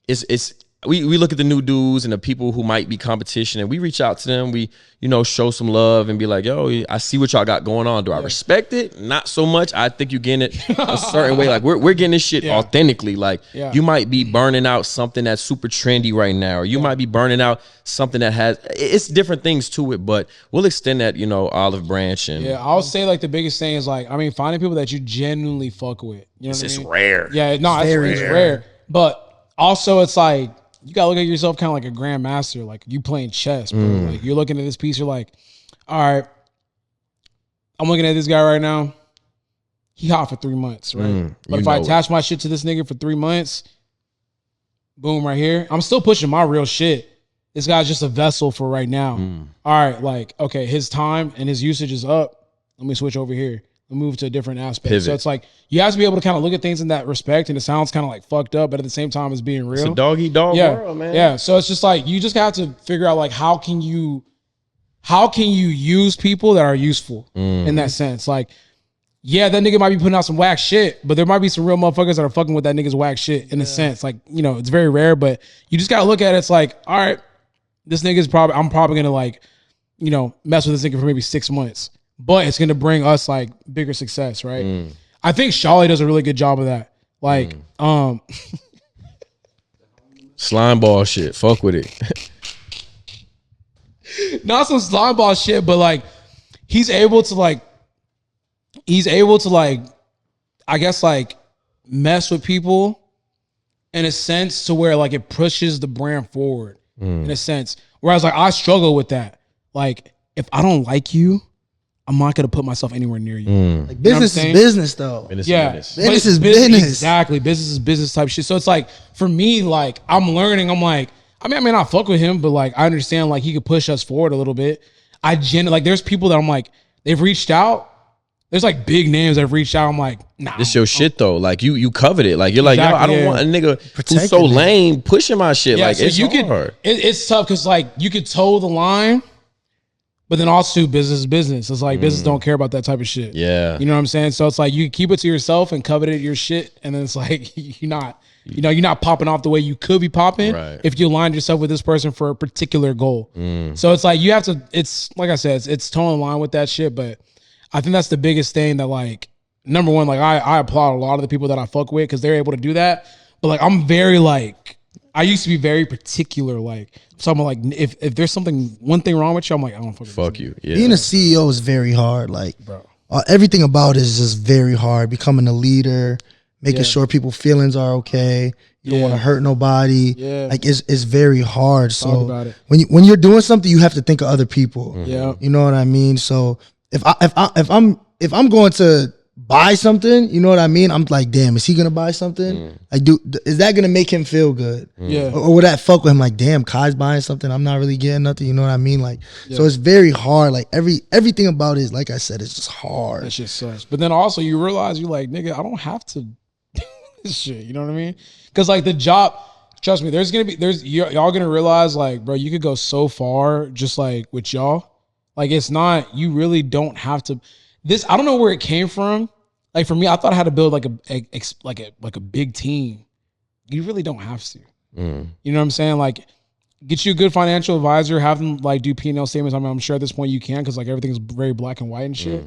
it's we look at the new dudes and the people who might be competition, and we reach out to them. We, you know, show some love and be like, yo, I see what y'all got going on. Do I respect it? Not so much. I think you're getting it a certain way. Like we're getting this shit authentically. Like you might be burning out something that's super trendy right now, or you might be burning out something that has, it's different things to it, but we'll extend that, you know, olive branch. And I would say like the biggest thing is like, I mean, finding people that you genuinely fuck with. You know what I mean? It's rare. Yeah, no, it's rare. But also it's like, you gotta look at yourself kind of like a grandmaster, like you playing chess, bro. Like you're looking at this piece, you're like, all right, I'm looking at this guy right now. He hot for 3 months, right? But if I attach my shit to this nigga for 3 months, boom, right here, I'm still pushing my real shit. This guy's just a vessel for right now. All right, like, okay, his time and his usage is up. Let me switch over here. Move to a different aspect. Pivot. So it's like you have to be able to kind of look at things in that respect, and it sounds kind of like fucked up, but at the same time, it's being real. It's a dog eat dog world, man. Yeah. So it's just like you just have to figure out like how can you use people that are useful in that sense. Like, yeah, that nigga might be putting out some whack shit, but there might be some real motherfuckers that are fucking with that nigga's whack shit in a sense. Like, you know, it's very rare, but you just gotta look at it. It's like, all right, this nigga's I'm probably gonna like, you know, mess with this nigga for maybe 6 months. But it's gonna bring us like bigger success, right? I think Shawley does a really good job of that. Like, slime ball shit. Fuck with it. Not some slime ball shit, but like he's able to like, I guess like mess with people in a sense to where like it pushes the brand forward in a sense. Whereas like I struggle with that. Like if I don't like you, I'm not gonna put myself anywhere near you. Like business is business, though. Business is business. Exactly, business is business type shit. So it's like for me, like I'm learning. I'm like, I may not fuck with him, but like I understand like he could push us forward a little bit. Like there's people that I'm like they've reached out. There's like big names that have reached out. I'm like, nah. This your shit though. Like you covered it. Like you're like, yo, I don't want a nigga who's so lame pushing my shit. Like so it's hard. It's tough because like you could toe the line. But then also business is business. It's like business don't care about that type of shit. Yeah. You know what I'm saying? So it's like you keep it to yourself and covet your shit. And then it's like you're not popping off the way you could be popping if you aligned yourself with this person for a particular goal. So it's like you have to, it's like I said, it's totally in line with that shit. But I think that's the biggest thing that like, number one, like I applaud a lot of the people that I fuck with because they're able to do that. But like I'm very like, I used to be very particular. Like, so I'm like, if there's one thing wrong with you, I'm like, I don't fuck you. Yeah. Being a CEO is very hard. Like, everything about it is just very hard. Becoming a leader, making sure people's feelings are okay. You don't want to hurt nobody. Like, it's very hard. So when you're doing something, you have to think of other people. You know what I mean? So if I'm going to buy something, you know what I mean? I'm like, damn, is he gonna buy something? Like, is that gonna make him feel good? Or would that fuck with him? Like, damn, Kai's buying something, I'm not really getting nothing. You know what I mean? Like, so it's very hard. Like everything about it is, like I said, it's just hard. That shit sucks. But then also you realize you're like, nigga, I don't have to do this shit. You know what I mean? Because like the job, trust me, y'all gonna realize like, bro, you could go so far just like with y'all. Like it's not, you really don't have to. This, I don't know where it came from. Like for me, I thought I had to build like a big team. You really don't have to. You know what I'm saying? Like, get you a good financial advisor, have them like do P&L statements. I mean, I'm sure at this point you can because like everything is very black and white and shit.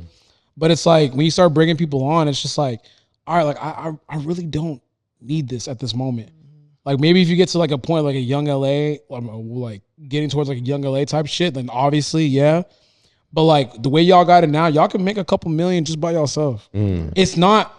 But it's like when you start bringing people on, it's just like, all right, like I really don't need this at this moment. Like maybe if you get to like a point like a young LA, like getting towards like a young LA type shit, then obviously yeah. But like the way y'all got it now, y'all can make a couple million just by yourself. It's not,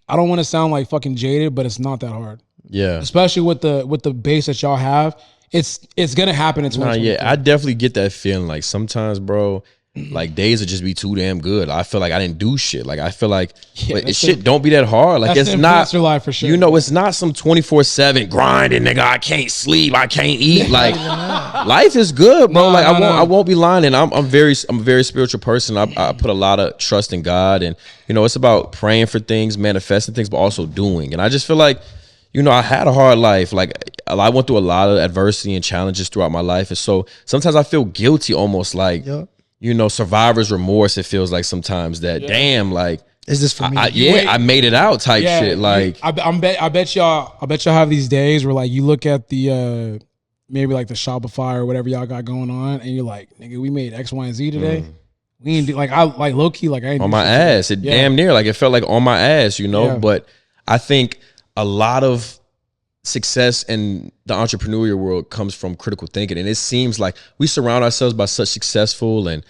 I don't want to sound like fucking jaded, but it's not that hard. Yeah. Especially with the base that y'all have. It's gonna happen in 2023. Yeah, I definitely get that feeling. Like sometimes, bro, like days would just be too damn good. I feel like I didn't do shit. Like I feel like shit don't be that hard. Like it's not your life for sure. You know, it's not some 24/7 grinding, nigga. I can't sleep. I can't eat. Like life is good, bro. I won't be lying. And I'm a very spiritual person. I put a lot of trust in God, and you know, it's about praying for things, manifesting things, but also doing. And I just feel like, you know, I had a hard life. Like I went through a lot of adversity and challenges throughout my life, and so sometimes I feel guilty, almost like. You know, survivor's remorse, it feels like sometimes that, damn, like, Is this for me? I made it out type shit. Like I bet y'all have these days where like you look at the maybe like the Shopify or whatever y'all got going on, and you're like, nigga, we made X, Y, and Z today. We ain't do like I like low key like I ain't on do my shit ass. today. It damn near like it felt like on my ass, you know. Yeah. But I think a lot of success in the entrepreneurial world comes from critical thinking, and it seems like we surround ourselves by such successful and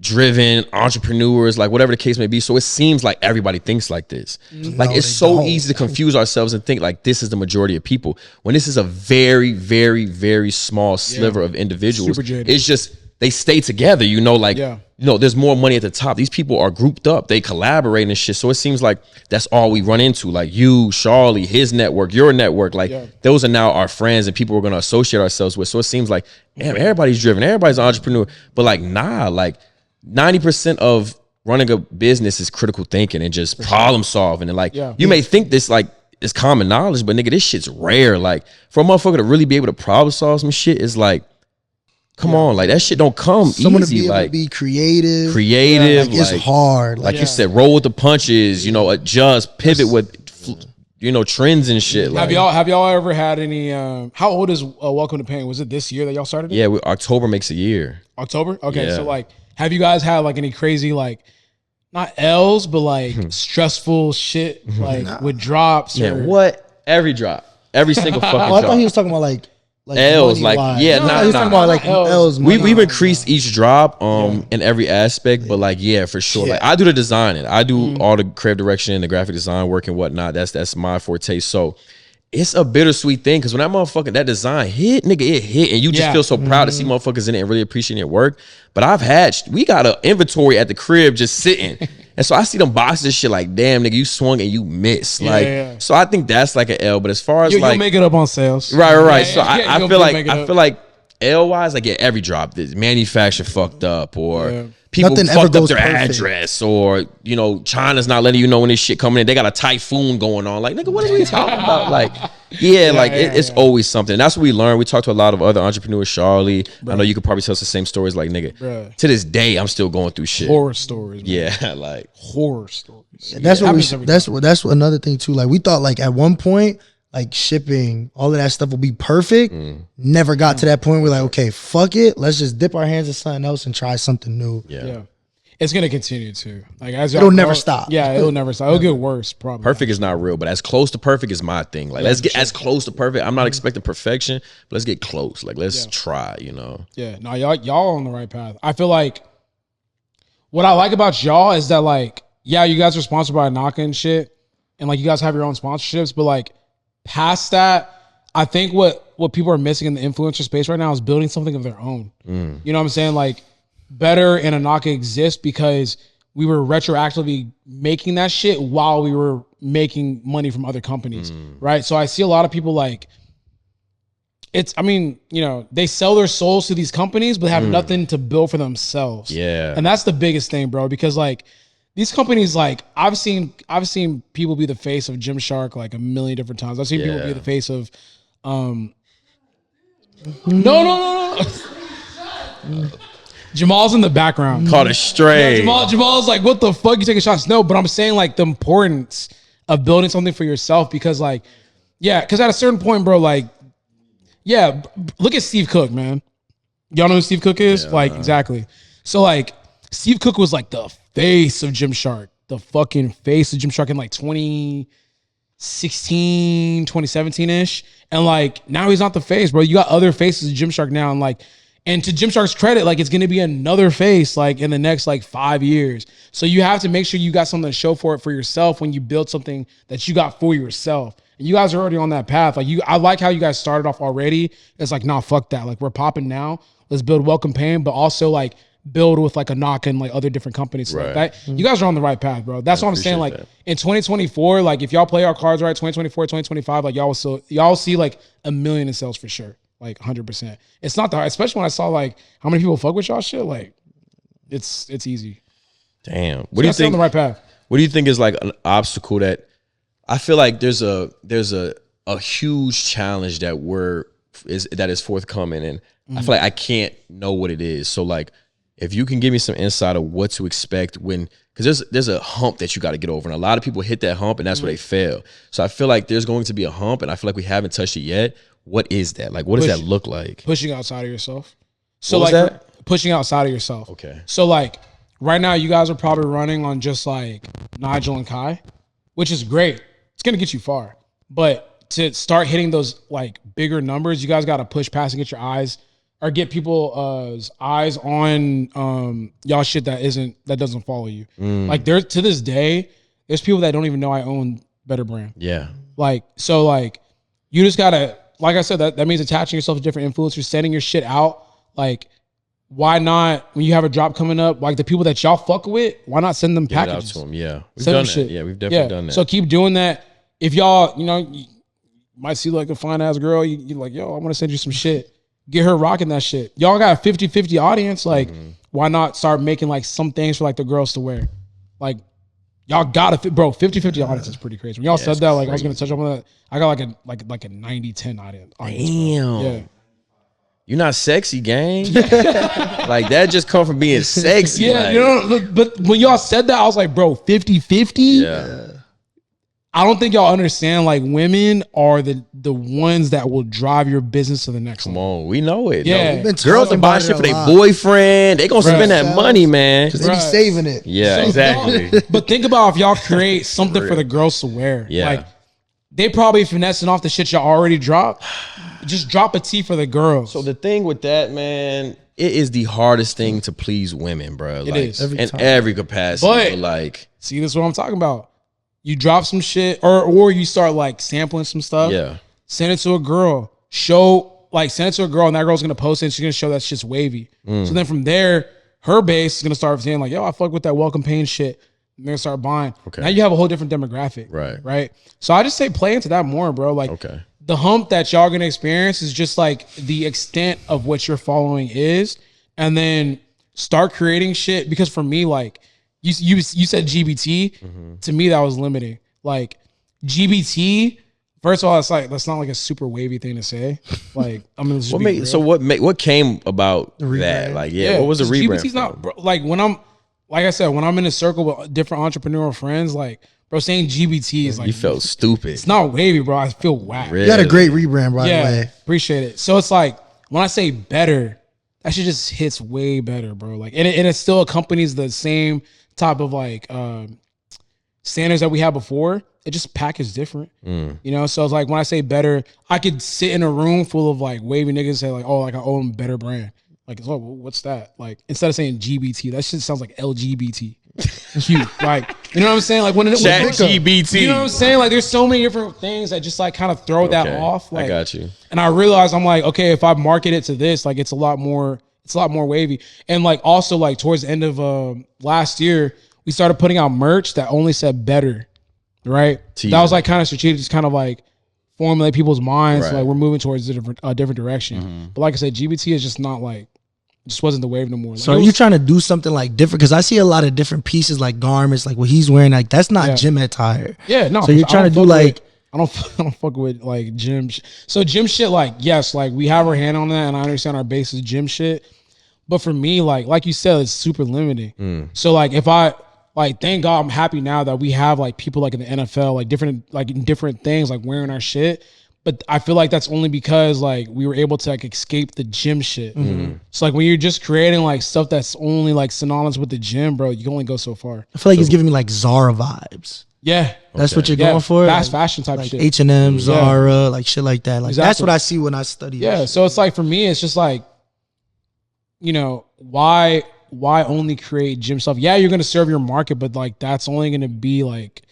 driven entrepreneurs, like whatever the case may be. So it seems like everybody thinks like this. Like it's so easy to confuse ourselves and think like this is the majority of people when this is a very, very, very small sliver of individuals. Super jaded. It's just they stay together, you know, like you know, there's more money at the top. These people are grouped up, they collaborate and shit. So it seems like that's all we run into. Like you, Charlie, his network, your network, like those are now our friends and people we're gonna associate ourselves with. So it seems like, damn, everybody's driven, everybody's an entrepreneur. But like, nah, like 90% of running a business is critical thinking and just problem solving. And like, you may think this like is common knowledge, but nigga, this shit's rare. Like for a motherfucker to really be able to problem solve some shit is like, come on, like that shit don't come Someone easy. to be able Like to be creative. like, It's hard. Like you said, roll with the punches, you know, adjust, pivot with, you know, trends and shit. Like, have y'all ever had any? How old is Welcome to Pain? Was it this year that y'all started it? Yeah, October makes a year. October. Okay, Yeah. so like, have you guys had like any crazy like, not L's, but like stressful shit like with drops? Yeah, or, what? Every drop, every single fucking Oh, I drop. thought he was talking about like L's, like, money-wise. yeah, No, nah, he was nah. talking about like L's. We've increased each drop in every aspect, but like for sure. Like I do the designing, I do all the creative direction, the graphic design work and whatnot. That's my forte. So it's a bittersweet thing because when that design hit, nigga, it hit, and you just feel so proud to see motherfuckers in it and really appreciate your work. But we got an inventory at the crib just sitting. And so I see them boxes of shit like, damn, nigga, you swung and you missed. So I think that's like an L. But as far as you'll make it up on sales. Right. So I feel like L wise, like every drop, this manufacture fucked up or people Nothing ever fucked up goes their perfect. address or, you know, China's not letting you know when this shit coming in. They got a typhoon going on. Like, nigga, what are we talking about? Like, it's always something. And that's what we learned. We talked to a lot of other entrepreneurs, Charlie. I know you could probably tell us the same stories. Like, nigga, to this day, I'm still going through shit. Horror stories. Man. Yeah, like horror stories. That's that's another thing too. Like we thought like at one point, like shipping, all of that stuff will be perfect. Never got to that point. We're like, okay, fuck it. Let's just dip our hands in something else and try something new. Yeah. It's gonna continue to like as it'll never stop. Yeah, it'll never stop. It'll get worse probably. perfect is not real, but as close to perfect is my thing. Like let's get as close to perfect. I'm not expecting perfection, but let's get close. Like let's try, you know. Yeah, no, y'all on the right path. I feel like what I like about y'all is that like, yeah, you guys are sponsored by Naka and shit, and like you guys have your own sponsorships, but like past that, I think what people are missing in the influencer space right now is building something of their own. You know what I'm saying? Like Better and Anaka exist because we were retroactively making that shit while we were making money from other companies, right? So I see a lot of people like, they sell their souls to these companies, but have nothing to build for themselves. Yeah. And that's the biggest thing, bro, because like these companies, like I've seen people be the face of Gymshark like a million different times. I've seen people be the face of, no. Jamal's in the background. Caught a stray. Jamal's like, what the fuck? You taking shots? No, but I'm saying like the importance of building something for yourself because like, because at a certain point, bro, like, look at Steve Cook, man. Y'all know who Steve Cook is? Like, exactly. So like, Steve Cook was like the face of Gymshark, the fucking face of Gymshark in like 2016, 2017-ish. And like, now he's not the face, bro. You got other faces of Gymshark now. And like, and to Gymshark's credit, like it's going to be another face like in the next like 5 years. So you have to make sure you got something to show for it for yourself when you build something that you got for yourself. And you guys are already on that path. Like I like how you guys started off already. It's like, nah, fuck that. Like we're popping now. Let's build Welcome Pain, but also like build with like a knock and like other different companies like that. You guys are on the right path, bro. That's what I'm saying. Like in 2024, like if y'all play our cards right, 2024, 2025, like y'all see like 1 million in sales for sure. Like 100%. It's not that hard, especially when I saw like how many people fuck with y'all shit. Like it's easy. Damn. What do you think? On the right path. What do you think is like an obstacle that I feel like there's a huge challenge that is forthcoming, and I feel like I can't know what it is. So like, if you can give me some insight of what to expect when, because there's a hump that you got to get over, and a lot of people hit that hump, and that's where they fail. So I feel like there's going to be a hump, and I feel like we haven't touched it yet. What is that? Like, what does that look like? Pushing outside of yourself. So What was like that? pushing outside of yourself. Okay. So like right now, you guys are probably running on just like Nigel and Kai, which is great. It's gonna get you far, but to start hitting those like bigger numbers, you guys got to push past and get your eyes or get people's eyes on y'all shit that doesn't follow you. Like there to this day, there's people that don't even know I own Better Brand. Yeah. Like so, like you just gotta, like I said, that means attaching yourself to different influencers, sending your shit out. Like, why not when you have a drop coming up? Like the people that y'all fuck with, why not send them Get it out packages? to them. Yeah. We've Send them done that. shit. Yeah, we've definitely done that. So keep doing that. If y'all, you might see like a fine ass girl, you're like, yo, I want to send you some shit. Get her rocking that shit. Y'all got a 50-50 audience. Like, why not start making like some things for like the girls to wear? Like, y'all gotta, bro, 50-50 audience is pretty crazy. When y'all said that, like I was gonna touch up on that. I got like a 90-10 audience. Damn. Yeah. You're not sexy, gang. Like that just come from being sexy. Yeah, like, but when y'all said that, I was like, bro, 50-50? Yeah. I don't think y'all understand, like, women are the ones that will drive your business to the next Come level. on, we know it. Yeah. No. We've been Girls are buying shit for their boyfriend. They gonna spend that money, man. Because they be saving it. Yeah, So exactly. But think about if y'all create something for the girls to wear. Yeah. Like, they probably finessing off the shit y'all already dropped. Just drop a tee for the girls. So the thing with that, man, it is the hardest thing to please women, bro. Like, is. in every capacity. But- like, see, this is what I'm talking about. You drop some shit, or you start like sampling some stuff. yeah. Send it to a girl. Send it to a girl, and that girl's gonna post it, and she's gonna show that shit's wavy. So then from there, her base is gonna start saying, like, yo, I fuck with that Welcome Pain shit. And they're gonna start buying. Okay. Now you have a whole different demographic. Right. Right. So I just say play into that more, bro. Like Okay. the hump that y'all gonna experience is just like the extent of what your following is, and then start creating shit. Because for me, like you said GBT, to me that was limiting. Like GBT, first of all, that's not like a super wavy thing to say. Like I'm gonna just What be made, real. so what came about that? rebrand. Like, yeah, what was the 'cause rebrand? GBT's from? not, bro, like when I'm, like I said, when I'm in a circle with different entrepreneurial friends, like, bro, saying GBT is like, You felt stupid. it's not wavy, bro. I feel whack. Really? You had a great rebrand, by the way. Appreciate it. So it's like when I say better, that shit just hits way better, bro. Like, and it still accompanies the same type of like standards that we had before. It just packaged different, you know. So it's like when I say better, I could sit in a room full of like wavy niggas and say like, oh, like I own Better Brand. Like, oh, what's that? Like instead of saying GBT, that shit sounds like LGBT. Cute, like, you know what I'm saying? Like when Chat GBT. you know what I'm saying? Like there's so many different things that just like kind of throw that Okay, off. Like, I got you. and I realized I'm like, okay, if I market it to this, like it's a lot more wavy. And like also like towards the end of last year, we started putting out merch that only said better, right? That was like kind of strategic, just kind of like formulate people's minds. Right. Like we're moving towards a different direction. But like I said, GBT is just not like, just wasn't the wave no more. Like, So it are was- you trying to do something like different? Because I see a lot of different pieces, like garments, like what he's wearing. Like that's not Yeah. gym attire. Yeah, no. So you're I trying don't to do fuck with- like I don't fuck with like gym. So gym shit, like yes, like we have our hand on that, and I understand our base is gym shit. But for me, like you said, it's super limiting. So like if I like, thank God, I'm happy now that we have like people like in the NFL, like in different things, like wearing our shit. But I feel like that's only because like we were able to like escape the gym shit. So like when you're just creating like stuff that's only like synonymous with the gym, bro, you can only go so far. I feel like he's giving me like Zara vibes. Yeah. That's what you're Yeah, going for. fast Like- fashion type like shit. H&M, Zara, like shit like that. Like that's Exactly. what I see when I study. Yeah, this. so it's like for me, it's just like, you know, why only create gym stuff? Yeah, you're gonna serve your market, but like that's only gonna be like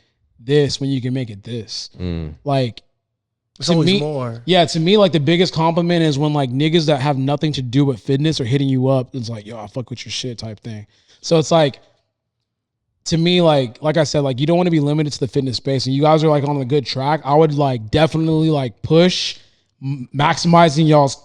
this when you can make it this. Like It's to always me, more. yeah, to me, like the biggest compliment is when like niggas that have nothing to do with fitness are hitting you up. It's like, yo, I fuck with your shit type thing. So it's like, to me, like I said, like you don't want to be limited to the fitness space, and you guys are like on a good track. I would like definitely like push maximizing y'all's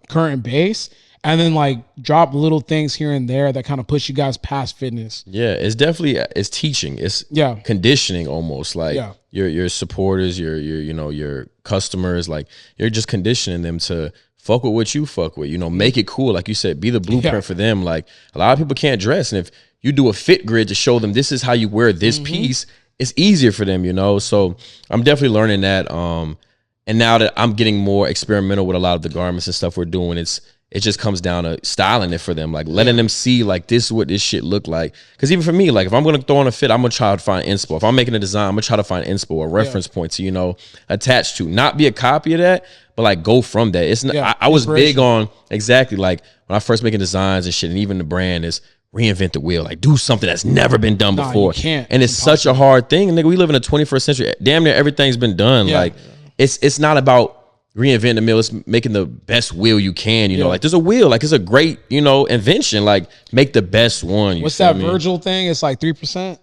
current base, and then like drop little things here and there that kind of push you guys past fitness. Yeah, it's definitely it's teaching. It's conditioning almost. Like your supporters, your you know, your customers, like you're just conditioning them to fuck with what you fuck with, make it cool. Like you said, be the blueprint for them. Like a lot of people can't dress. And if you do a fit grid to show them this is how you wear this piece, it's easier for them, So I'm definitely learning that. And now that I'm getting more experimental with a lot of the garments and stuff we're doing, it just comes down to styling it for them, like letting them see like this is what this shit look like. Because even for me, like if I'm gonna throw on a fit, I'm gonna try to find inspo. If I'm making a design, I'm gonna try to find inspo, a reference point to attach to, not be a copy of that, but like go from that. It's not, I was big on exactly like when I first making designs and shit, and even the brand is reinvent the wheel, like do something that's never been done before. You can't. And it's such a hard thing. Nigga, we live in the 21st century. Damn near everything's been done. Like it's not about reinventing the wheel. It's making the best wheel you can. Like there's a wheel, like it's a great invention. Like make the best one. What's that Virgil thing? It's like 3%.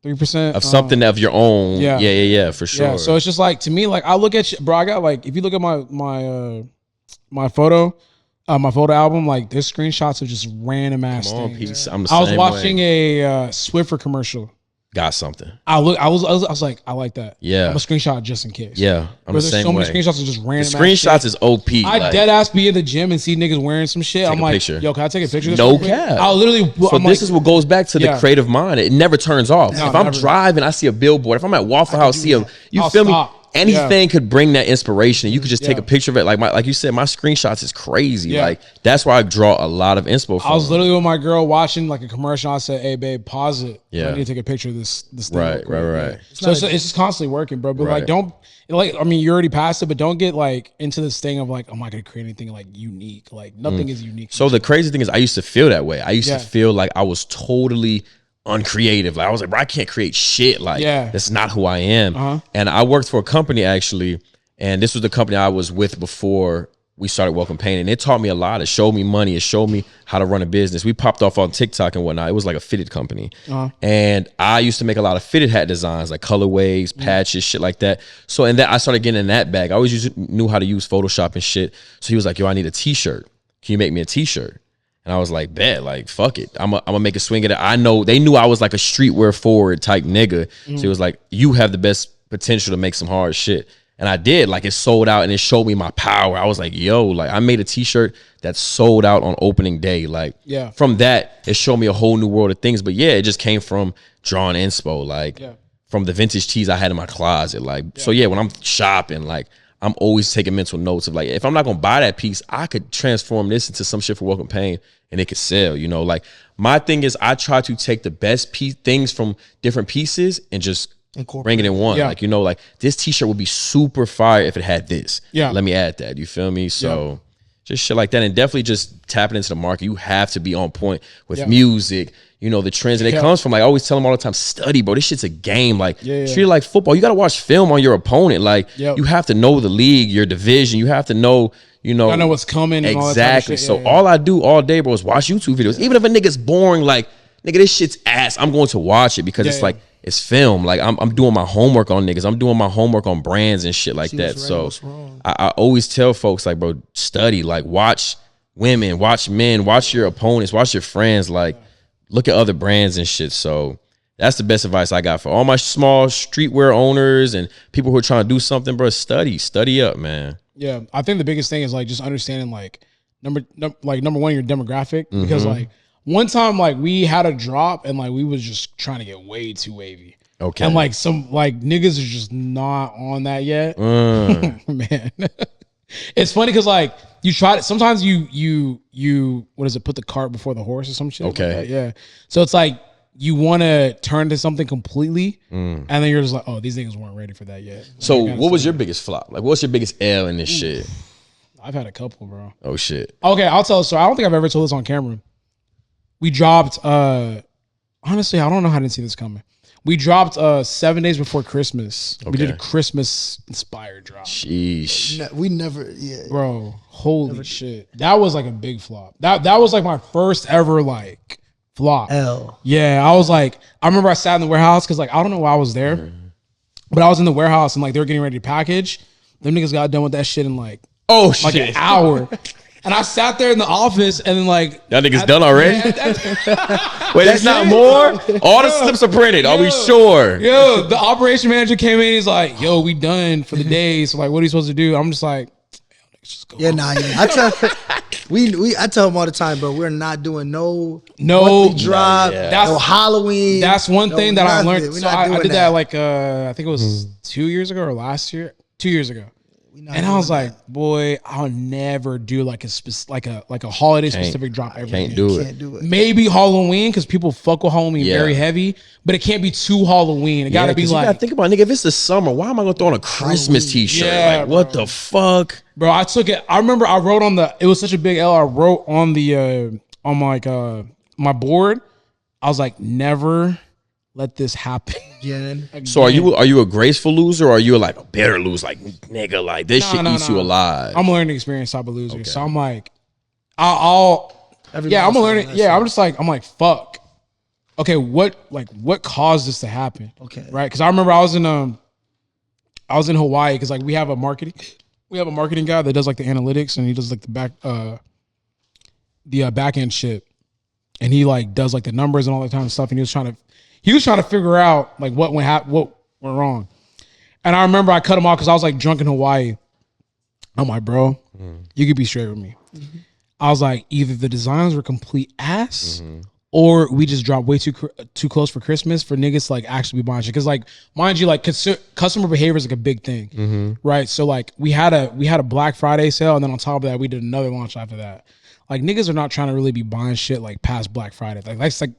3% of something of your own. Yeah, for sure. Yeah, so it's just like to me, like I look at bro. I got like if you look at my photo album, like there's screenshots of just random ass things. I was watching a Swiffer commercial. Got something. I was like, I like that. Yeah. I'm a screenshot just in case. Yeah. I'm the same way. There's so many screenshots of just random. The screenshots is OP. I dead ass be in the gym and see niggas wearing some shit. I'm like, picture. yo, can I take a picture of this? No cap. I'll literally. So this is what goes back to the creative mind. It never turns off. If I'm driving, I see a billboard. If I'm at Waffle House, you feel me? Anything could bring that inspiration. You could just take a picture of it. Like you said, my screenshots is crazy. Yeah. Like that's why I draw a lot of inspo from. I was literally with my girl watching like a commercial. I said, "Hey babe, pause it. Yeah. I need to take a picture of this thing." Right. Yeah. So it's just constantly working, bro. But like, don't you already passed it, but don't get like into this thing of like, I'm not gonna create anything like unique. Like nothing is unique. So the crazy thing is, I used to feel that way. I used to feel like I was totally uncreative. Like I was like, bro, I can't create shit. Like that's not who I am. And I worked for a company actually, and this was the company I was with before we started Welcome Pain, and it taught me a lot. It showed me money. It showed me how to run a business. We popped off on TikTok and whatnot. It was like a fitted company. And I used to make a lot of fitted hat designs, like colorways, patches, shit like that. So and that I started getting in that bag. I always knew how to use Photoshop and shit. So he was like, yo, I need a t-shirt. Can you make me a t-shirt? And I was like, bet, like, fuck it. I'm gonna make a swing at it. I know they knew I was like a streetwear forward type nigga. So he was like, you have the best potential to make some hard shit. And I did. Like, it sold out and it showed me my power. I was like, yo, like, I made a t-shirt that sold out on opening day. Like, from that, it showed me a whole new world of things. But yeah, it just came from drawing inspo, like, from the vintage tees I had in my closet. Like, so yeah, when I'm shopping, like, I'm always taking mental notes of like, if I'm not gonna buy that piece, I could transform this into some shit for Welcome Pain and it could sell, Like my thing is I try to take the best things from different pieces and just bring it in one. Like, like this t-shirt would be super fire if it had this. Let me add that. You feel me? So just shit like that. And definitely just tapping into the market. You have to be on point with music, the trends. And it comes from, like, I always tell them all the time, study, bro. This shit's a game. Like, treat it like football. You got to watch film on your opponent. Like, you have to know the league, your division. You have to know, I know what's coming. And all that type of shit. So all I do all day, bro, is watch YouTube videos. Even if a nigga's boring, like, nigga, this shit's ass, I'm going to watch it because it's like, it's film. Like, I'm doing my homework on niggas. I'm doing my homework on brands and shit like that. So I always tell folks, like, bro, study. Like, watch women, watch men, watch your opponents, watch your friends. Like, look at other brands and shit. So that's the best advice I got for all my small streetwear owners and people who are trying to do something, bro. Study up, man. Yeah, I think the biggest thing is like just understanding like number one, your demographic, because like one time like we had a drop and like we was just trying to get way too wavy. Okay. And like some like niggas are just not on that yet. Man. It's funny because like you try to, sometimes you what is it, put the cart before the horse or some shit. Okay. Like that. Yeah. So it's like you want to turn to something completely and then you're just like, oh, these niggas weren't ready for that yet. So what was your biggest flop? Like what's your biggest L in this shit? I've had a couple, bro. Oh shit. Okay, I'll tell a story. I don't think I've ever told this on camera. We dropped honestly, I don't know how I didn't see this coming. We dropped 7 days before Christmas. Okay. We did a Christmas inspired drop. Sheesh. We never, bro. Holy shit. That was like a big flop. That was like my first ever like flop. L. Yeah, I was like, I remember I sat in the warehouse because like I don't know why I was there, but I was in the warehouse and like they were getting ready to package. Them niggas got done with that shit in like an hour. And I sat there in the office and then like y'all niggas done already? Wait, there's not more? All the slips are printed. Are we sure? Yo, the operation manager came in. He's like, yo, we done for the day. So like, what are you supposed to do? I'm just like, niggas just go. Yeah, home. nah, yeah. I tell them all the time, bro. We're not doing no No, monthly drop, That's- no Halloween. That's one no thing that I nothing. learned. We're So not I doing did that like I think it was 2 years ago or last year. 2 years ago. And I was like, boy, I'll never do like a holiday specific drop ever. Can't again. do it. Can't do it. Maybe Halloween because people fuck with Halloween Yeah. very heavy, but it can't be too Halloween. It gotta be 'cause you like, gotta think about it, nigga. If it's the summer, why am I gonna throw on a Christmas T-shirt? Yeah, like, what bro. the fuck? bro. I took it. I remember I wrote on it was such a big L. I wrote on the on my board. I was like, never let this happen. Again. So are you a graceful loser or are you like a bitter loser? Like, nigga, like this shit eats you alive. I'm a learning experience type of loser. So I'm like, I'm gonna learn it. Yeah, I'm like, fuck. Okay, what caused this to happen? Okay. Right? Because I remember I was in Hawaii because like we have a marketing guy that does like the analytics and he does like the back end shit. And he like does like the numbers and all that kind of stuff. And he was trying to figure out like what went wrong. And I remember I cut him off because I was like drunk in Hawaii. I'm like, bro, you could be straight with me. Mm-hmm. I was like, either the designs were complete ass, or we just dropped way too close for Christmas for niggas to like actually be buying shit. Because like, mind you, like customer behavior is like a big thing, right? So like we had a Black Friday sale, and then on top of that, we did another launch after that. Like niggas are not trying to really be buying shit like past Black Friday. Like that's like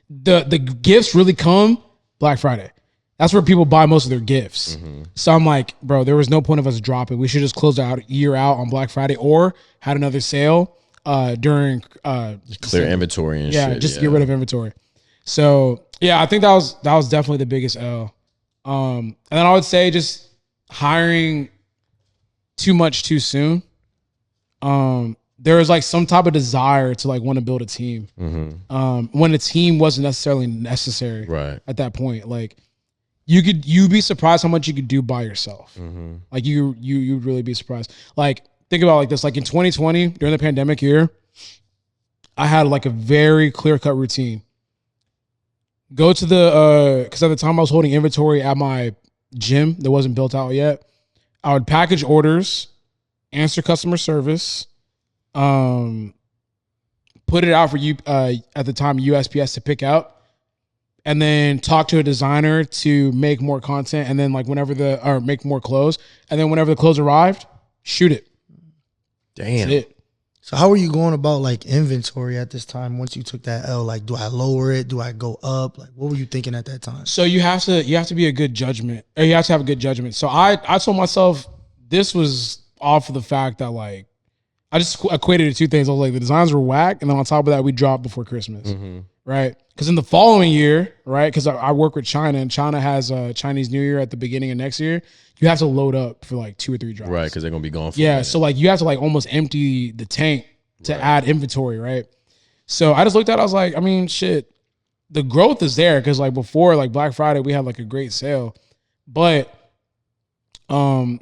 the gifts really come Black Friday. That's where people buy most of their gifts. So I'm like, bro, there was no point of us dropping. We should just close the year out on Black Friday or had another sale during Clear inventory and shit. Just to get rid of inventory. So yeah, I think that was definitely the biggest L. And then I would say just hiring too much too soon. There was like some type of desire to like want to build a team. When a team wasn't necessarily necessary at that point. Like you'd be surprised how much you could do by yourself. Like you'd really be surprised. Like think about it like this, like in 2020 during the pandemic year, I had like a very clear cut routine. Go to because at the time I was holding inventory at my gym that wasn't built out yet. I would package orders, answer customer service, put it out for you at the time USPS to pick out, and then talk to a designer to make more content, and then like make more clothes, and then whenever the clothes arrived, shoot it. Damn. That's it. So how were you going about like inventory at this time once you took that L? Like, do I lower it? Do I go up? Like, what were you thinking at that time? So you have to be a good judgment, or you have to have a good judgment. So I told myself this was off of the fact that like I just equated it to two things. I was like, the designs were whack, and then on top of that, we dropped before Christmas, right? Because in the following year, right? Because I work with China, and China has Chinese New Year at the beginning of next year. You have to load up for like 2 or 3 drops, Right, because they're gonna be gone for a yeah. minute. So like you have to like almost empty the tank to add inventory, right? So I just looked at it, I was like, I mean, shit, the growth is there because like before like Black Friday, we had like a great sale, but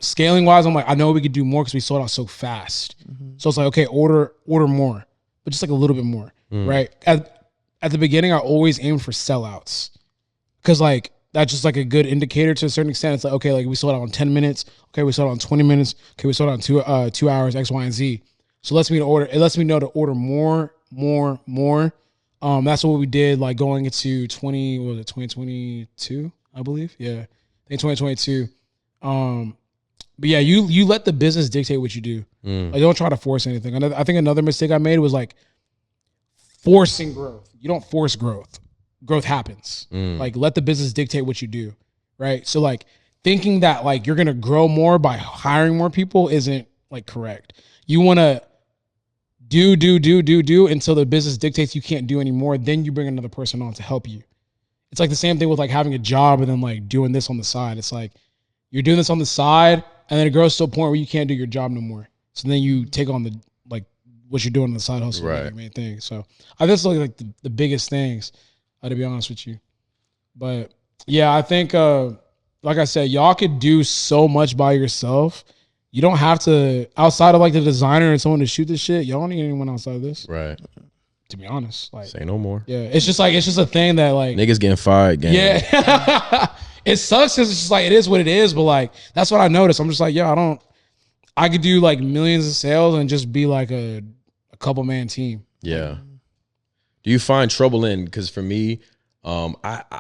scaling wise, I'm like, I know we could do more because we sold out so fast. So it's like, okay, order more, but just like a little bit more, right? At the beginning, I always aimed for sellouts because like that's just like a good indicator to a certain extent. It's like, okay, like we sold out in 10 minutes. Okay, we sold out in 20 minutes. Okay, we sold out in 2 hours, X, Y, and Z. So it lets me know to order more. That's what we did like going into 2022, I believe. Yeah, I think 2022. But yeah, you let the business dictate what you do. Like don't try to force anything. I think another mistake I made was like forcing growth. You don't force growth. Growth happens. Like let the business dictate what you do, right? So like thinking that like you're gonna grow more by hiring more people isn't like correct. You want to do until the business dictates you can't do anymore. Then you bring another person on to help you. It's like the same thing with like having a job and then like doing this on the side. It's like you're doing this on the side and then it grows to a point where you can't do your job no more. So then you take on the like what you're doing on the side hustle, right? Your main thing. So I think it's like the biggest things, to be honest with you. But yeah, I think like I said, y'all could do so much by yourself. You don't have to, outside of like the designer and someone to shoot this shit, y'all don't need anyone outside of this. Right. To be honest. Like say no more. Yeah. It's just a thing that like niggas getting fired, gang. Yeah. It sucks because it's just like it is what it is, but like that's what I noticed. I'm just like, yo, I I could do like millions of sales and just be like a couple man team. Yeah. Do you find trouble in, because for me, I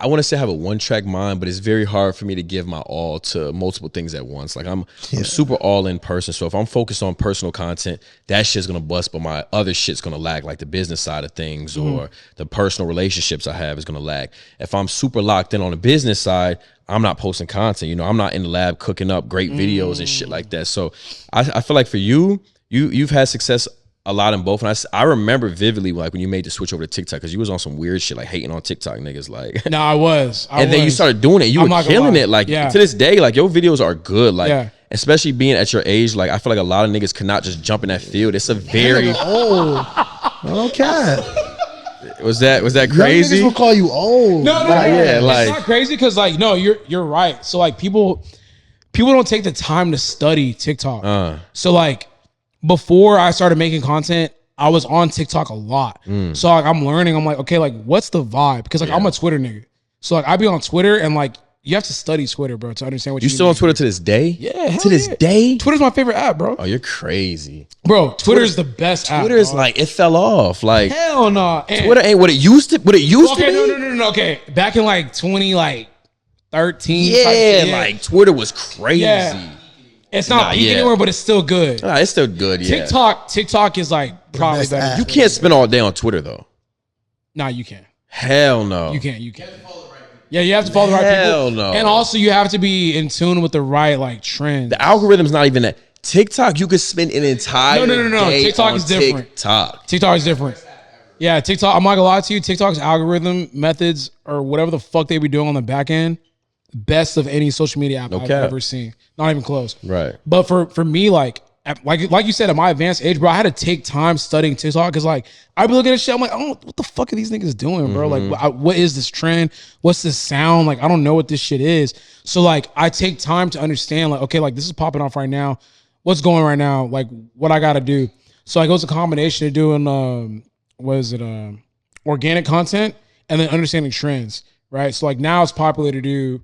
want to say I have a one-track mind, but it's very hard for me to give my all to multiple things at once. Like I'm super all-in person. So if I'm focused on personal content, that shit's gonna bust, but my other shit's gonna lag, like the business side of things or the personal relationships I have is gonna lag. If I'm super locked in on the business side, I'm not posting content. You know, I'm not in the lab cooking up great videos and shit like that. So I feel like for you've had success a lot in both, and I remember vividly like when you made the switch over to TikTok, because you was on some weird shit like hating on TikTok niggas like. No, I was. Then you started doing it. You were killing it. Like to this day, like your videos are good. Like especially being at your age, like I feel like a lot of niggas cannot just jump in that field. It's a very old. Okay. Was that Young crazy? niggas will call you old. No, yeah, like it's not crazy because like no, you're right. So like people don't take the time to study TikTok. So like before I started making content, I was on TikTok a lot. So like I'm learning. I'm like, okay, like what's the vibe? Because like I'm a Twitter nigga. So like I be on Twitter and like you have to study Twitter, bro, to understand what you still on Twitter to this day? Yeah, to this day. Twitter's my favorite app, bro. Oh, you're crazy, bro. Twitter's the best app. Twitter is like it fell off. Like hell no. And Twitter ain't what it used to. What it used to be. No. Okay, back in like 2013. Yeah, like Twitter was crazy. Yeah. It's not peaking anymore, but it's still good. Nah, it's still good. Yeah. TikTok is like probably better. You can't spend all day on Twitter though. Nah, you can. Hell no. You can. Yeah, you have to follow the right people. Hell no. And also you have to be in tune with the right like trends. The algorithm's not even that. TikTok, you could spend an entire day TikTok on is different. TikTok is different. Yeah, TikTok, I'm not gonna lie to you, TikTok's algorithm methods or whatever the fuck they be doing on the back end, best of any social media app I've ever seen. Not even close. Right. But for me, like you said, at my advanced age, bro, I had to take time studying TikTok because like I be looking at shit, I'm like, oh, what the fuck are these niggas doing, bro? Like, what is this trend? What's this sound? Like, I don't know what this shit is. So like, I take time to understand, like, okay, like this is popping off right now. What's going right now? Like, what I got to do. So like, it was a combination of doing organic content and then understanding trends, right? So like now it's popular to do.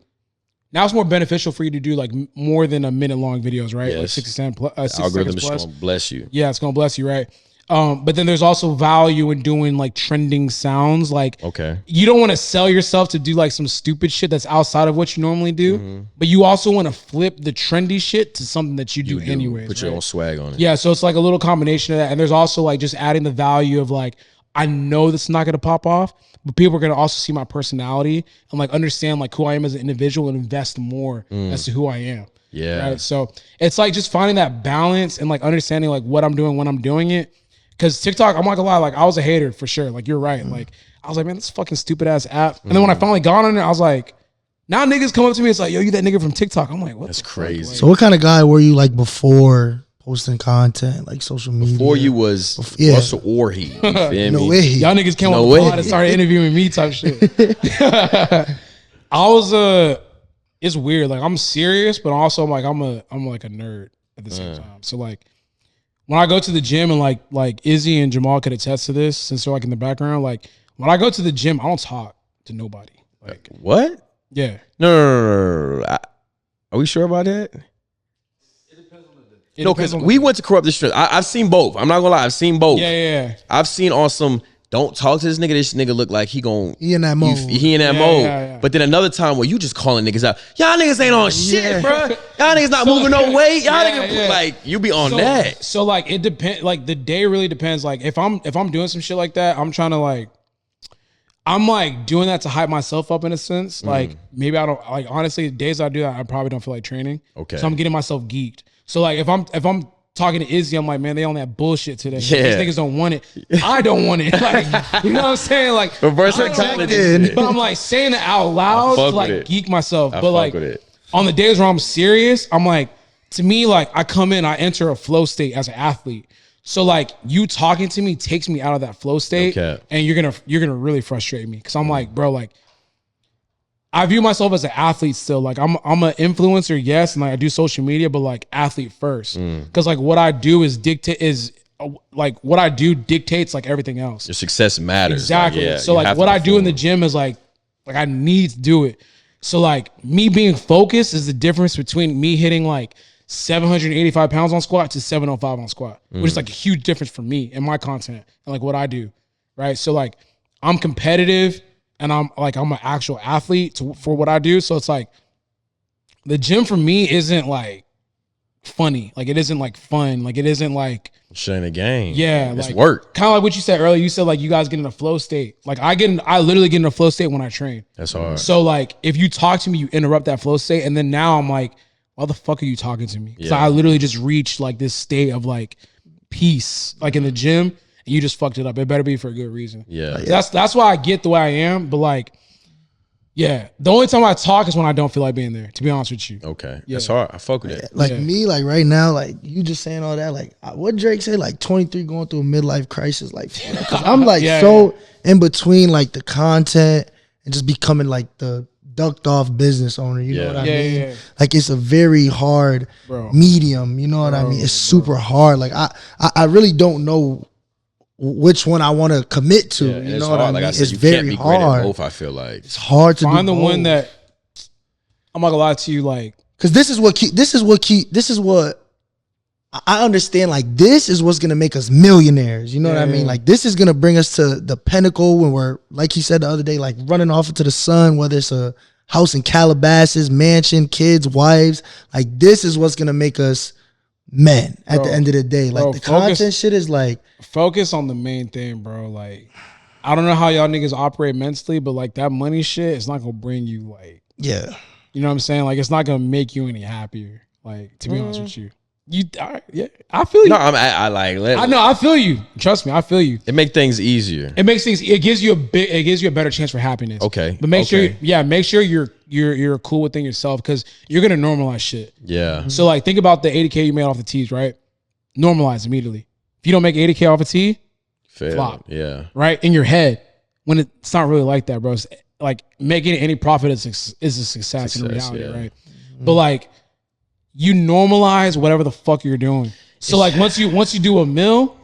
Now it's more beneficial for you to do like more than a minute long videos, right? Yes. Like 60 seconds plus. Algorithm is gonna bless you. Yeah, it's gonna bless you, right? But then there's also value in doing like trending sounds. Like, okay, you don't want to sell yourself to do like some stupid shit that's outside of what you normally do, but you also want to flip the trendy shit to something that you do anyways. Put your own swag on it. Yeah, so it's like a little combination of that, and there's also like just adding the value of like, I know this is not gonna pop off, but people are gonna also see my personality and like understand like who I am as an individual and invest more as to who I am. Yeah. Right. So it's like just finding that balance and like understanding like what I'm doing when I'm doing it. Cause TikTok, I'm not gonna lie, like I was a hater for sure. Like you're right. Like I was like, man, this fucking stupid ass app. And then when I finally got on it, I was like, now niggas come up to me, it's like, yo, you that nigga from TikTok. I'm like, what? That's crazy. Fuck? Like, So what kind of guy were you like before posting content, like social media? Before you was Russell or he. You feel No me? way. y'all niggas came No on the way. pod and started interviewing me type shit. I was it's weird. Like I'm serious, but also I'm like a nerd at the same time. So like when I go to the gym and like Izzy and Jamal could attest to this since they're like in the background, like when I go to the gym, I don't talk to nobody. Like What? yeah. No. Are we sure about that? No, because we went to Corrupt the Strip. I've seen both. I'm not gonna lie, I've seen both. Yeah. I've seen on some, don't talk to this nigga. This nigga look like he in that mode. He in that mode. But then another time where you just calling niggas out. Y'all niggas ain't on shit, bro. Y'all niggas not moving no weight. Y'all niggas like you be on that. So like it depends. Like the day really depends. Like if I'm doing some shit like that, I'm trying to like. I'm like doing that to hype myself up in a sense. Like maybe I don't like honestly. Days I do that, I probably don't feel like training. Okay. So I'm getting myself geeked. So like if I'm talking to Izzy, I'm like, man, they on that bullshit today. Yeah. These niggas don't want it. I don't want it. Like, you know what I'm saying? Like Reverse I psychology. but I'm like saying it out loud to like geek myself. I But fuck like with it. on the days where I'm serious, I'm like, to me, like I come in, I enter a flow state as an athlete. So like you talking to me takes me out of that flow state, and you're gonna really frustrate me because I'm like, bro, like I view myself as an athlete still. Like I'm an influencer, yes, and like I do social media, but like athlete first, because like what I do dictates like everything else. Your success matters. Exactly. Like, so like what I do in the gym is like I need to do it. So like me being focused is the difference between me hitting like 785 pounds on squat to 705 on squat, which is like a huge difference for me and my content and like what I do, right? So like I'm competitive and I'm an actual athlete for what I do. So it's like the gym for me isn't like funny. Like it isn't like fun. Like it isn't like shit in the game. Yeah, it's like, work. Kind of like what you said earlier. You said like you guys get in a flow state. Like I literally get in a flow state when I train. That's hard. So like if you talk to me, you interrupt that flow state, and then now I'm like, why the fuck are you talking to me? Because I literally just reached like this state of like peace, like in the gym, and you just fucked it up. It better be for a good reason. Yeah, that's why I get the way I am. But like, yeah, the only time I talk is when I don't feel like being there. To be honest with you. Okay, that's hard. I fuck with it. Like me, like right now, like you just saying all that, like what Drake said, like 23 going through a midlife crisis, like 'cause I'm like in between like the content and just becoming like the ducked off business owner. You know what I mean? Yeah. Like it's a very hard medium. You know what I mean? It's super hard. Like I really don't know which one I want to commit to. Yeah, you know what I mean? Like I said, it's you very can't be great hard. at both. I feel like it's hard to find do the both. one that I'm not gonna lie to you, like, because this is what I understand. Like this is what's gonna make us millionaires. You know what I mean? Like this is gonna bring us to the pinnacle when we're, like he said the other day, like running off into the sun. Whether it's a house in Calabasas, mansion, kids, wives. Like this is what's gonna make us men at the end of the day. Like the content shit is like focus on the main thing, bro. Like I don't know how y'all niggas operate mentally, but like that money shit is not gonna bring you like you know what I'm saying? Like it's not gonna make you any happier. Like to be honest with you. I feel you. No, I feel you. Trust me, I feel you. It makes things easier. It gives you a better chance for happiness. Okay. But make sure you're cool within yourself, because you're gonna normalize shit. Yeah. So like think about the 80K you made off the tees, right? Normalize immediately. If you don't make 80K off a tee, flop. Yeah. Right? In your head. When it's not really like that, bro. It's like making any profit is a success in reality, right? But like you normalize whatever the fuck you're doing. So like once you do a mill,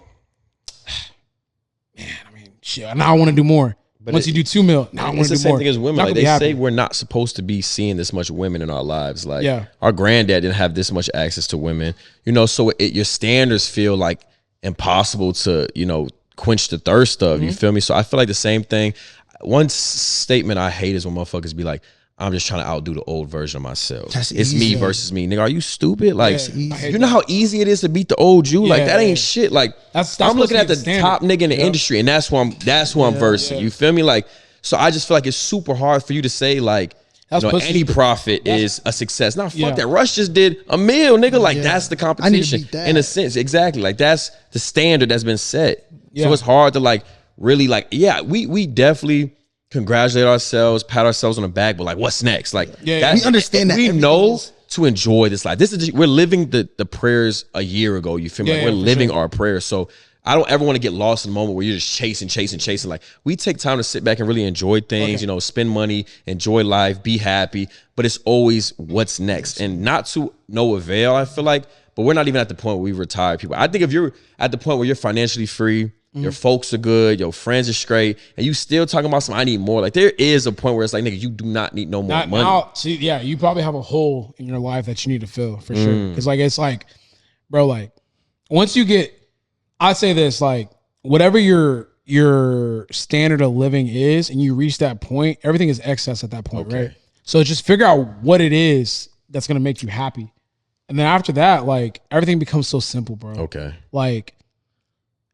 man, I mean, shit, now I want to do more. But once you do 2 mil, now I want to do more. It's the same thing as women. Like they say we're not supposed to be seeing this much women in our lives. Like our granddad didn't have this much access to women, you know, so your standards feel like impossible to, you know, quench the thirst of, you feel me? So I feel like the same thing. One statement I hate is when motherfuckers be like, I'm just trying to outdo the old version of myself. It's me versus me. Nigga, are you stupid? Like, you know how easy it is to beat the old you? Like, that ain't shit. Like, that's I'm looking at the top nigga in the industry, and that's who I'm versing. You feel me? Like, so I just feel like it's super hard for you to say, like, you know, any profit is a success. Nah, fuck that. Rush just did a meal, nigga. Like, that's the competition. In a sense, exactly. Like, that's the standard that's been set. So it's hard to, like, really, like, we definitely congratulate ourselves, pat ourselves on the back, but like, what's next? Like, we understand that we know to enjoy this life. This is we're living the prayers a year ago. You feel me? Like, we're living our prayers. So I don't ever want to get lost in the moment where you're just chasing. Like, we take time to sit back and really enjoy things. You know, spend money, enjoy life, be happy. But it's always what's next, and not to no avail. I feel like, but we're not even at the point where we retire people. I think if you're at the point where you're financially free, your folks are good, your friends are straight, and you still talking about I need more. Like, there is a point where it's like, nigga, you do not need no more money. You probably have a hole in your life that you need to fill for sure. Because like it's like, bro, like once you get, I'd say this, like whatever your standard of living is, and you reach that point, everything is excess at that point, right? So just figure out what it is that's gonna make you happy, and then after that, like everything becomes so simple, bro. Okay, like.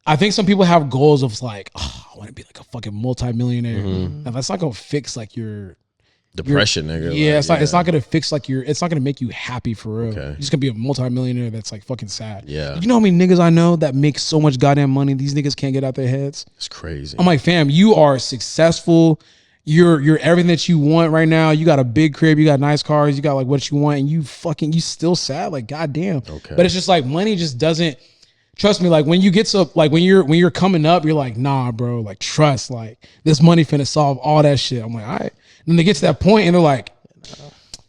I think some people have goals of like, oh, I want to be like a fucking multimillionaire. Now that's not gonna fix like your depression, nigga. Yeah, like, it's not gonna fix like it's not gonna make you happy for real. Okay. You're just gonna be a multimillionaire that's like fucking sad. Yeah. You know how many niggas I know that make so much goddamn money? These niggas can't get out their heads. It's crazy. I'm like, fam, you are successful. You're everything that you want right now. You got a big crib, you got nice cars, you got like what you want, and you still sad. Like, goddamn. Okay. But it's just like money just doesn't. Trust me, like when you get to like when you're coming up, you're like, nah, bro, like trust, like this money finna solve all that shit. I'm like, all right. And then they get to that point and they're like,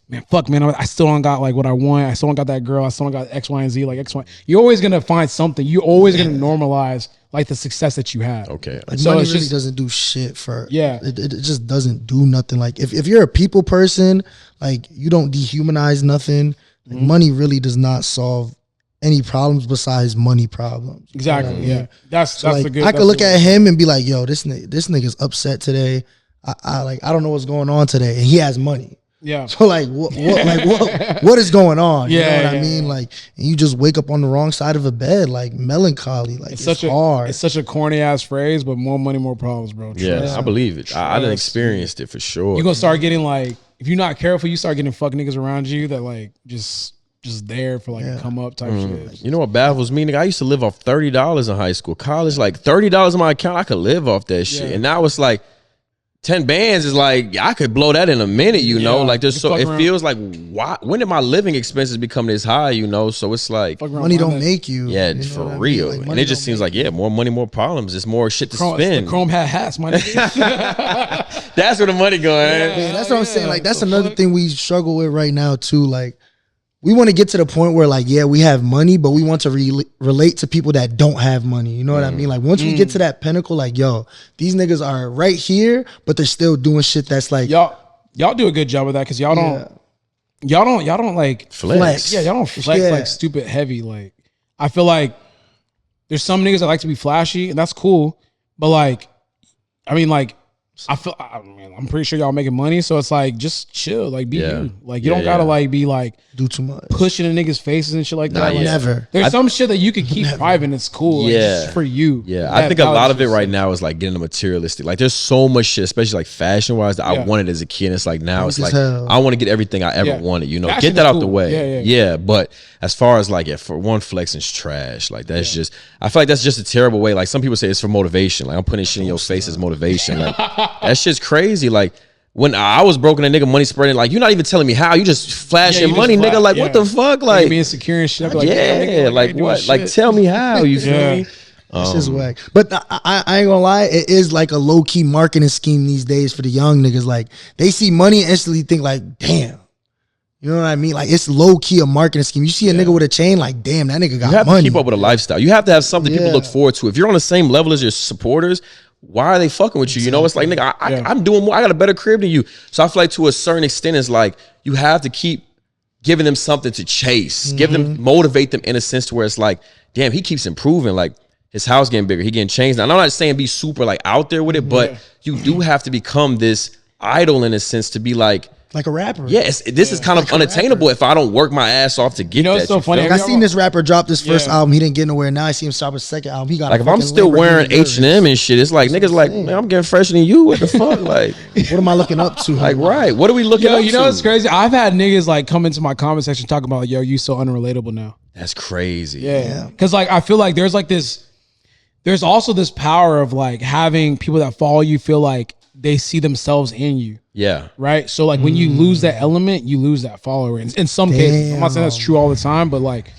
man, fuck, man, I still don't got like what I want. I still don't got that girl. I still don't got X, Y, and Z. Like X, Y. You're always gonna find something. You're always gonna normalize like the success that you have. Okay. Like so money it's really just doesn't do shit for it just doesn't do nothing. Like if you're a people person, like you don't dehumanize nothing. Like, money really does not solve any problems besides money problems. Exactly. Yeah. That's So like, a good. I could look at him and be like, yo, this nigga's upset today. I don't know what's going on today, and he has money. Yeah. So like, what is going on? You know what I mean? Yeah. Like, and you just wake up on the wrong side of a bed, like melancholy. Like, it's hard. It's such a corny ass phrase, but more money, more problems, bro. Yeah, I believe it. I done experienced it for sure. You're gonna start getting like, if you're not careful, you start getting fuck niggas around you that like just there for like a come up type shit. You know what baffles me, nigga? I used to live off $30 in high school. College, like $30 in my account, I could live off that shit. And now it's like 10 bands is like, I could blow that in a minute, you know? Like, there's so, it feels like, why? When did my living expenses become this high, you know? So it's like, money don't make you. Yeah, you know for what I mean? real. Like, and it just seems like, more money, more problems. It's more shit to spend. The Chrome hat hats, my nigga. That's where the money going. Yeah, that's what I'm saying. Like, that's another thing we struggle with right now, too. Like, we want to get to the point where, like, yeah, we have money, but we want to relate to people that don't have money. You know what I mean? Like, once we get to that pinnacle, like, yo, these niggas are right here, but they're still doing shit that's like, y'all do a good job of that because y'all don't like flex. Yeah, y'all don't flex like stupid heavy. Like, I feel like there's some niggas that like to be flashy, and that's cool. But like, I mean, like, I'm pretty sure y'all making money, so it's like just chill, like be you. Like, you don't gotta like be like do too much, pushing in niggas' faces and shit like that. Like, never. There's some shit that you can keep private and it's cool. Like, just for you. Yeah, I think a lot of it right now is like getting the materialistic. Like, there's so much shit, especially like fashion wise, that I wanted as a kid. And it's like now it's like I want to get everything I ever wanted. You know, Fashion get that is out cool. the way. Yeah, but as far as like, for one, flexing's trash. Like, that's just, I feel like that's just a terrible way. Like, some people say it's for motivation. Like, I'm putting shit in your face as motivation. Like, that shit's crazy. Like, when I was broken, a nigga money spreading, like, you're not even telling me how. You just flashing money, nigga. Like, what the fuck? Like, being insecure and shit. Like, like what? Like, tell me how. You feel me? It's just whack. But I ain't gonna lie, it is like a low key marketing scheme these days for the young niggas. Like, they see money and instantly think like, damn. You know what I mean? Like, it's low key a marketing scheme. You see a nigga with a chain, like, damn, that nigga got money. You have to keep up with a lifestyle. You have to have something people look forward to. If you're on the same level as your supporters, why are they fucking with you? You know, it's like, nigga, I'm doing more. I got a better crib than you. So I feel like to a certain extent, it's like you have to keep giving them something to chase, give them, motivate them in a sense to where it's like, damn, he keeps improving. Like, his house getting bigger, he getting changed. Now, I'm not saying be super like out there with it, but you do have to become this idol in a sense to be like a rapper. Yeah, this is kind of unattainable if I don't work my ass off to get you know, that. It's so funny. Like, I seen this rapper drop this first album. He didn't get nowhere. Now I see him drop his second album. He got like, if I'm still wearing H&M and shit, it's like niggas like, man, I'm getting fresher than you. What the fuck? Like, what am I looking up to? Like, right? What are we looking up to? You know what's crazy? I've had niggas like come into my comment section talking about, yo, you so unrelatable now. That's crazy. Yeah, because like I feel like there's like this. There's also this power of like having people that follow you feel like they see themselves in you. Yeah. Right. So like when you lose that element, you lose that follower. In some cases, I'm not saying that's true all the time, but like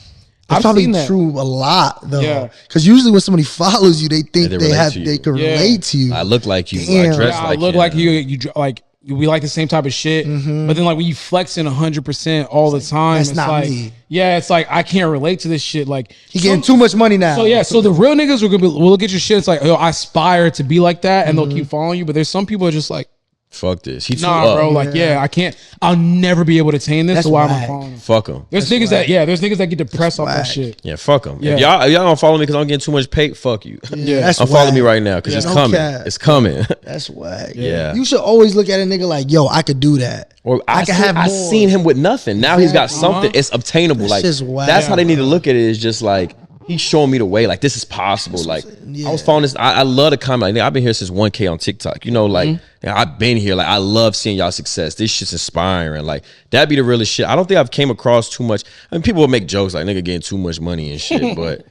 I've probably seen that. True a lot though. Yeah. Because usually when somebody follows you, they think they can relate to you. I look like you. Damn. I dress like I look like you. You like. We like the same type of shit, but then like when you flexing 100% all the time, that's it's not like, me. yeah, it's like I can't relate to this shit. Like he getting too much money now. So yeah, so the real niggas are gonna be, will look at your shit. It's like, yo, I aspire to be like that, and they'll keep following you. But there's some people are just like, fuck this. He too nah, up. bro. Like, yeah, I can't. I'll never be able to attain this. That's So why am I whack. following? Fuck them. There's niggas that get depressed off that shit. Yeah, fuck them. Yeah. If y'all don't follow me because I'm getting too much pay, fuck you. Yeah, that's unfollow whack. me right now because it's No coming. cap. It's coming. That's whack. Yeah. You should always look at a nigga like, yo, I could do that. Or I can have I more. seen him with nothing. Now he's got something. It's obtainable. That's Like, just whack. that's how they need to look at it. Is just like, he's showing me the way. Like, this is possible. Like, I was following this. I love the comment. Like, I've been here since 1K on TikTok. You know, like, I've been here. Like, I love seeing y'all success. This shit's inspiring. Like, that'd be the realest shit. I don't think I've came across too much. I mean, people will make jokes like, nigga getting too much money and shit. But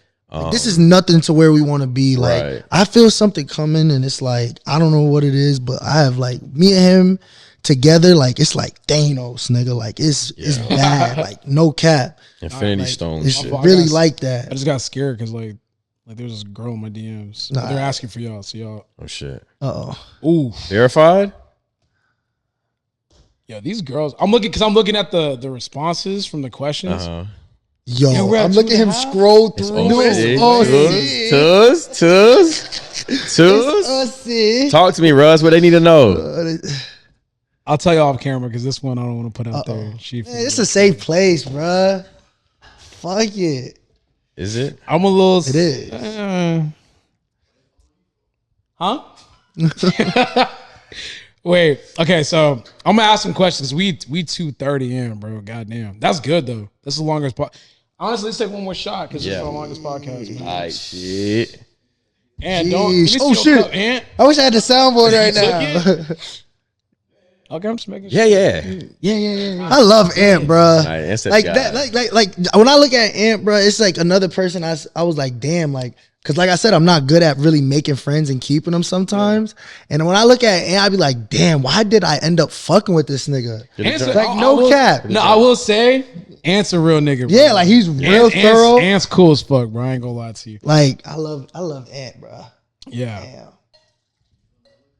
this is nothing to where we want to be. Like, Right. I feel something coming, and it's like, I don't know what it is, but I have like me and him together. Like, it's like Thanos, nigga. Like, it's bad. Like, no cap. Infinity Like, Stones it's shit. really like that. I just got scared because like there's this girl in my DMs. Nah. They're asking for y'all. So y'all. Oh shit. Ooh. Verified? Yeah, these girls. I'm looking at the responses from the questions. Yo, Yeah, we're at I'm looking at him 2.5. scroll through. Tuz. Sis. Talk to me, Russ. What they need to know. I'll tell you off camera because this one I don't want to put out there. Man, it's a safe place, bruh. Fuck it. Is it? I'm a little. It is. Huh? Wait. Okay, so I'm gonna ask some questions. We 2:30 in, bro. Goddamn, that's good though. That's the longest part. Honestly, let's take one more shot because this is the longest podcast, man. All right, shit. And don't. Let me see Oh your shit! cup, Ant. I wish I had the soundboard right now. Okay, I'm just making Yeah, sure. yeah. I love Ant, bro. Right, Ant's that Like guy. that, like when I look at Ant, bro, it's like another person. I was like, damn, like, cause like I said, I'm not good at really making friends and keeping them sometimes. And when I look at Ant, I be like, damn, why did I end up fucking with this nigga? Ant's Like no cap. No, I will say, Ant's a real nigga, bro. Yeah, like he's real thorough. Ant's cool as fuck, bro. I ain't gonna lie to you. Like I love Ant, bro. Yeah. Damn.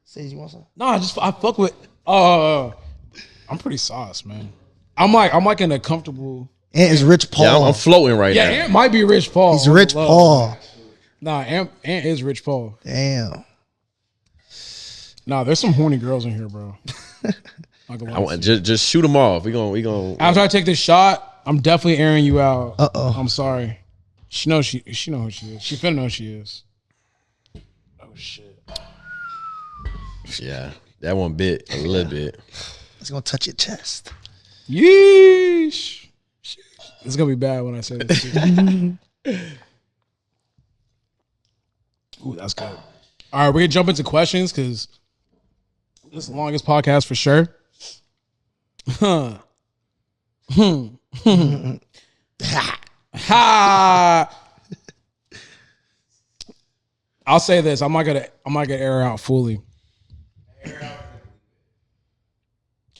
Say you want some? No, I fuck with. I'm pretty sauce, man. I'm like in a comfortable. Ant is Rich Paul. Yeah, I'm floating right Yeah, now. Ant might be Rich Paul. He's Rich Love. Paul. Nah, Ant is Rich Paul. Damn. Nah, there's some horny girls in here, bro. Not gonna lie I to want, you. just shoot them off. We gonna. After I take this shot, I'm definitely airing you out. Uh-oh. I'm sorry. She know who she is. She finna know who she is. Oh shit. Yeah, that one bit a little bit. It's gonna touch your chest. Yeesh. It's gonna be bad when I say this. Ooh, that's good. All right, we're gonna jump into questions because this is the longest podcast for sure. Ha! I'll say this. I'm not gonna air out fully. Can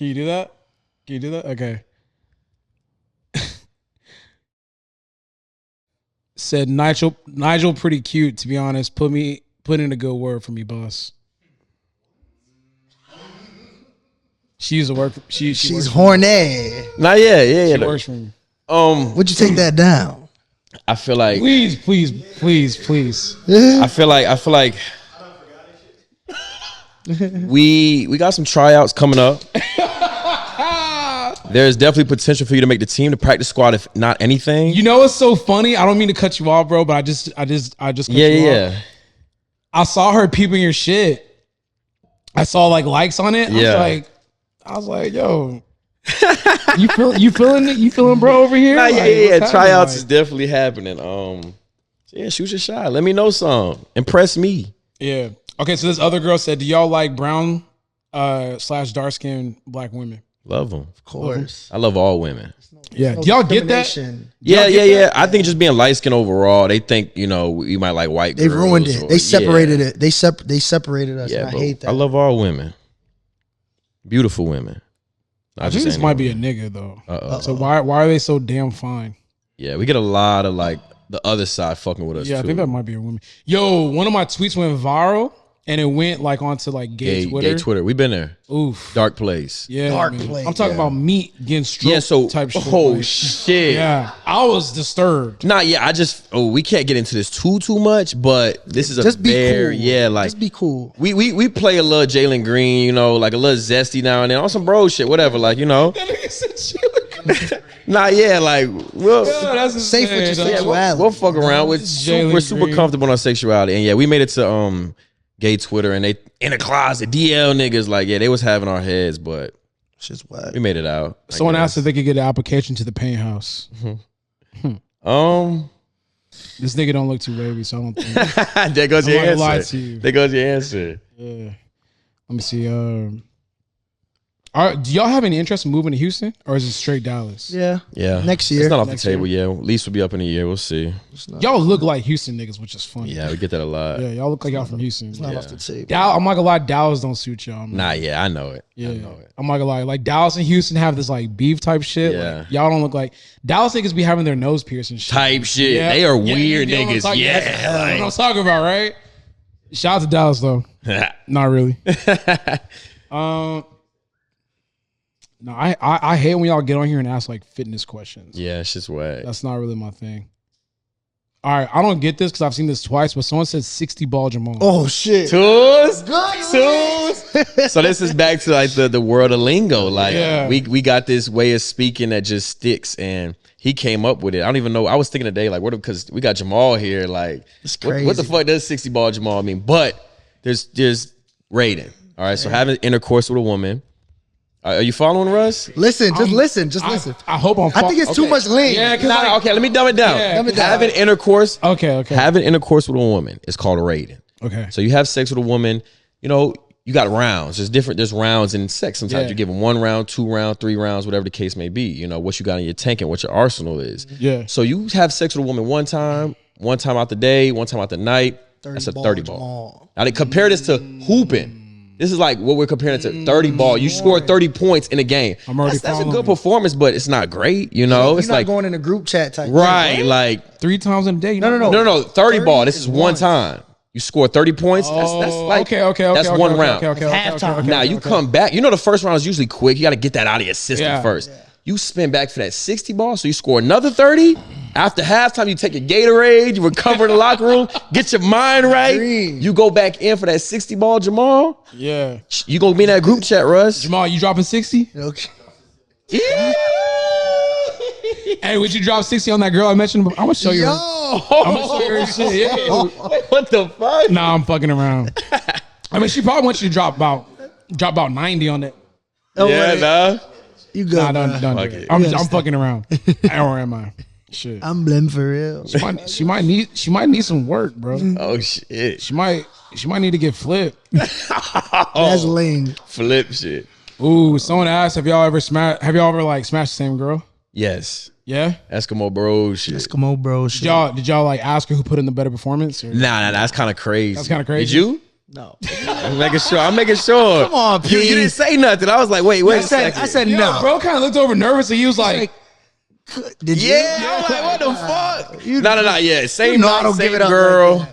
you do that? Can you do that? Okay. Said Nigel pretty cute, to be honest. Put in a good word for me, boss. She used to work for, She's works horny. Nah, yeah. She works for me. Would you take that down? I feel like Please. I feel like we got some tryouts coming up. There's definitely potential for you to make the team, the practice squad, if not anything. You know what's so funny? I don't mean to cut you off, bro, but I just cut you off. I saw her peeping your shit. I saw like likes on it. Yeah. I was like, yo, you feeling it? You feeling bro over here? Nah, Like, yeah. what's Tryouts happening? is definitely happening. Yeah, shoot your shot. Let me know some. Impress me. Yeah. Okay, so this other girl said, do y'all like brown / dark skinned black women? Love them. Of course. I love all women. Yeah. Do y'all get that? Discrimination. Yeah. I think just being light skinned overall, they think, we might like white They girls. ruined it. or- They separated yeah. it. They separated us. Yeah, and I but hate that. I love all women. Beautiful women. I think this might be a nigga though. Uh-oh. So why are they so damn fine? Yeah, we get a lot of like the other side fucking with us Yeah, too. I think that might be a woman. Yo, one of my tweets went viral and it went like onto like gay Twitter. Gay Twitter. We've been there. Oof. Dark place. Yeah, Dark man. place. I'm talking about meat getting stroked Yeah, so type shit. oh like, shit. yeah, I was disturbed. Nah, yeah, we can't get into this too much, but this is a Just be very, cool. yeah, like Just be cool. we play a little Jalen Green, like a little zesty now and then on some bro shit, whatever, like, Nah, yeah, like we'll That's Safe with your insane, yeah, dog. sexuality. we'll fuck around with Jalen we're super Green. comfortable in our sexuality. And yeah, we made it to gay Twitter and they in the closet, DL niggas, like, yeah, they was having our heads, but Shit's whack. we made it out. I Someone asked if guess. they could get an application to the paint house. This nigga don't look too wavy, so I don't think. There goes I'm your not gonna lie answer. to you. There goes your answer. Yeah. Let me see. Do y'all have any interest in moving to Houston, or is it straight Dallas? Yeah. Yeah. Next year. It's not off Next the table, yeah. Lease will be up in a year. We'll see. Y'all look like Houston niggas, which is funny. Yeah, we get that a lot. Yeah, y'all look like y'all from Houston. It's not off the table. I'm not gonna lie, Dallas don't suit y'all. Man. Nah, yeah, I know it. Yeah, I know it. I'm not gonna lie. Like Dallas and Houston have this like beef type shit. Yeah. Like, y'all don't look like Dallas niggas be having their nose pierced and shit. Type shit. Yeah. They are Yeah, weird you know what I'm niggas. talking- Yeah. that's what I'm talking about, right? Shout out to Dallas though. Not really. No, I hate when y'all get on here and ask like fitness questions. Yeah, it's just whack. That's not really my thing. All right, I don't get this because I've seen this twice, but someone said 60 ball Jamal. Oh shit. Tools. So this is back to like the world of lingo. Like we got this way of speaking that just sticks, and he came up with it. I don't even know. I was thinking today, like, what? Because we got Jamal here. Like, what the fuck does 60 ball Jamal mean? But there's rating. All right, so having intercourse with a woman. Are you following, Russ? Listen, just listen. I hope I'm. I think it's too much lean. Yeah, Okay, let me dumb it down. Having intercourse. Okay. Having intercourse with a woman is called a rating. Okay. So you have sex with a woman. You know, you got rounds. There's rounds in sex. Sometimes you give them 1 round, 2 round, 3 rounds, whatever the case may be. You know what you got in your tank and what your arsenal is. Yeah. So you have sex with a woman one time out the day, one time out the night. That's a 30 ball. Now they compare this to hooping. This is like what we're comparing it to 30 ball. You scored 30 points in a game. That's a good performance, but it's not great. You know, it's not like going in a group chat type. right, thing, like 3 times in a day. No. 30 ball. This is one time. You score 30 points. That's like okay. That's one round. Halftime. Now you come back. You know the first round is usually quick. You got to get that out of your system first. Yeah. You spin back for that 60 ball, so you score another 30. After halftime, you take a Gatorade, you recover in the locker room, get your mind right. You go back in for that 60 ball, Jamal. Yeah. You gonna be in that group chat, Russ. Jamal, you dropping 60? Okay. Yeah. Hey, would you drop 60 on that girl I mentioned? I'm gonna show you. I'm gonna show you her shit. Yeah. What the fuck? Nah, I'm fucking around. I mean, she probably wants you to drop about 90 on it. Yeah, nah. You good? Nah, don't do it. I'm fucking around. Or am I? Shit. I'm blim for real. She might need some work, bro. Oh shit. She might need to get flipped. That's lame. Flip shit. Ooh, someone asked, have y'all ever smashed the same girl? Yes. Yeah? Eskimo bro shit. Eskimo bro shit. Did y'all like ask her who put in the better performance? Or? Nah, that's kind of crazy. That's kind of crazy. Did you? No. I'm making sure. Come on, P. You didn't say nothing. I was like, wait a second. I said Yo, no. bro kind of looked over nervous and he was like Did you? Yeah, I was like, what the fuck? No. Yeah, same You know I night, don't same give it up girl. like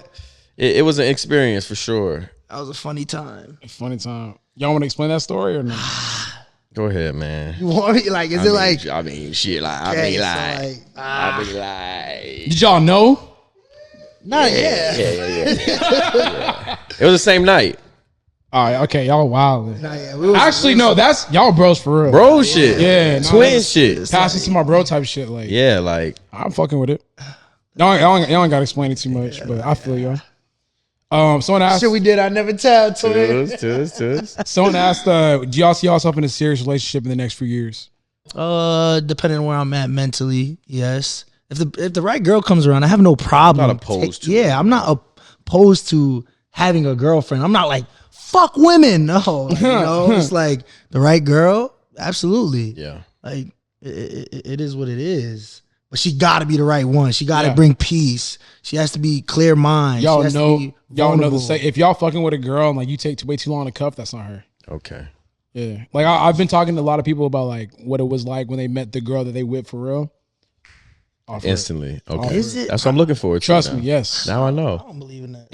that. It was an experience for sure. That was a funny time. funny time. Y'all want to explain that story or no? Go ahead, man. You want me like? Is it like? I mean, shit. Like, Okay, I mean, like. Did y'all know? Not yet. Yeah. It was the same night. All right, okay, y'all wild. Not yet. We was- Actually, no, that's y'all bros for real. Bro shit. Yeah, no, Twin that's- shit. Pass it to my bro type shit. Like, Yeah, like. I'm fucking with it. Y'all ain't gotta explain it too much, but I feel y'all. Someone asked. Shit we did, I never tell. Tus. Someone asked, do y'all see yourself in a serious relationship in the next few years? Depending on where I'm at mentally, yes. If the right girl comes around, I have no problem. Not opposed to it. Yeah, I'm not opposed to having a girlfriend. I'm not like fuck women. No, like, it's like the right girl. Absolutely. Yeah. Like it is what it is. But she got to be the right one. She got to bring peace. She has to be clear mind. Y'all she has know. to be Y'all know the vulnerable. say. If y'all fucking with a girl and like you take way too long to cuff, that's not her. Okay. Yeah. Like I've been talking to a lot of people about like what it was like when they met the girl that they with for real. Off her. Instantly. Okay. Is it? That's what I'm looking for. Trust now. me. Yes. Now I I know. don't believe in that.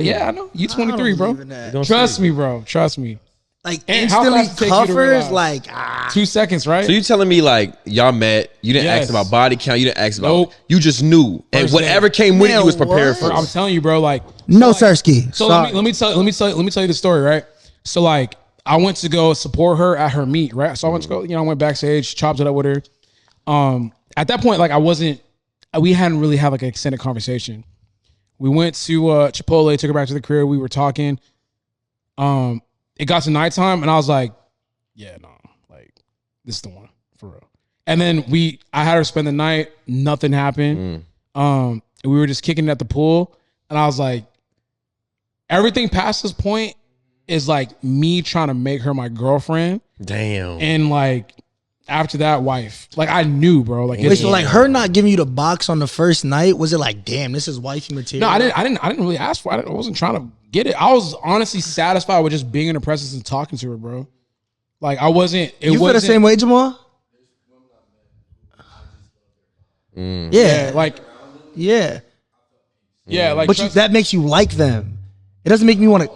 Yeah, I know. You 23, bro. Gonna Trust see. me, bro. Trust me. Like And how instantly fast it take you to cuffers, realize? like 2 seconds, right? So you telling me like y'all met, you didn't Yes. ask about body count, you didn't ask about, Nope. you just knew, and First whatever day. came with it, Man, you was prepared what? for. I'm telling you, bro. Like no, so, like, Sirski. So Sorry. let me tell you the story, right? So like I went to go support her at her meet, right? So I went to go, I went backstage, chopped it up with her. At that point, like we hadn't really had like an extended conversation. We went to Chipotle, took her back to the crib. We were talking. It got to nighttime, and I was like, yeah, no, like this is the one for real. And then I had her spend the night. Nothing happened. We were just kicking it at the pool, and I was like, everything past this point is like me trying to make her my girlfriend, Damn. and like after that, wife. Like I knew, bro. Like Wait, so like her not giving you the box on the first night, was it like, damn, this is wifey material? no, I didn't really ask for it. I wasn't trying to get it. I was honestly satisfied with just being in her presence and talking to her, bro. Like I wasn't. You feel the same way, Jamal? Yeah, Like yeah. yeah, like. But that makes you like them. It doesn't make me want to.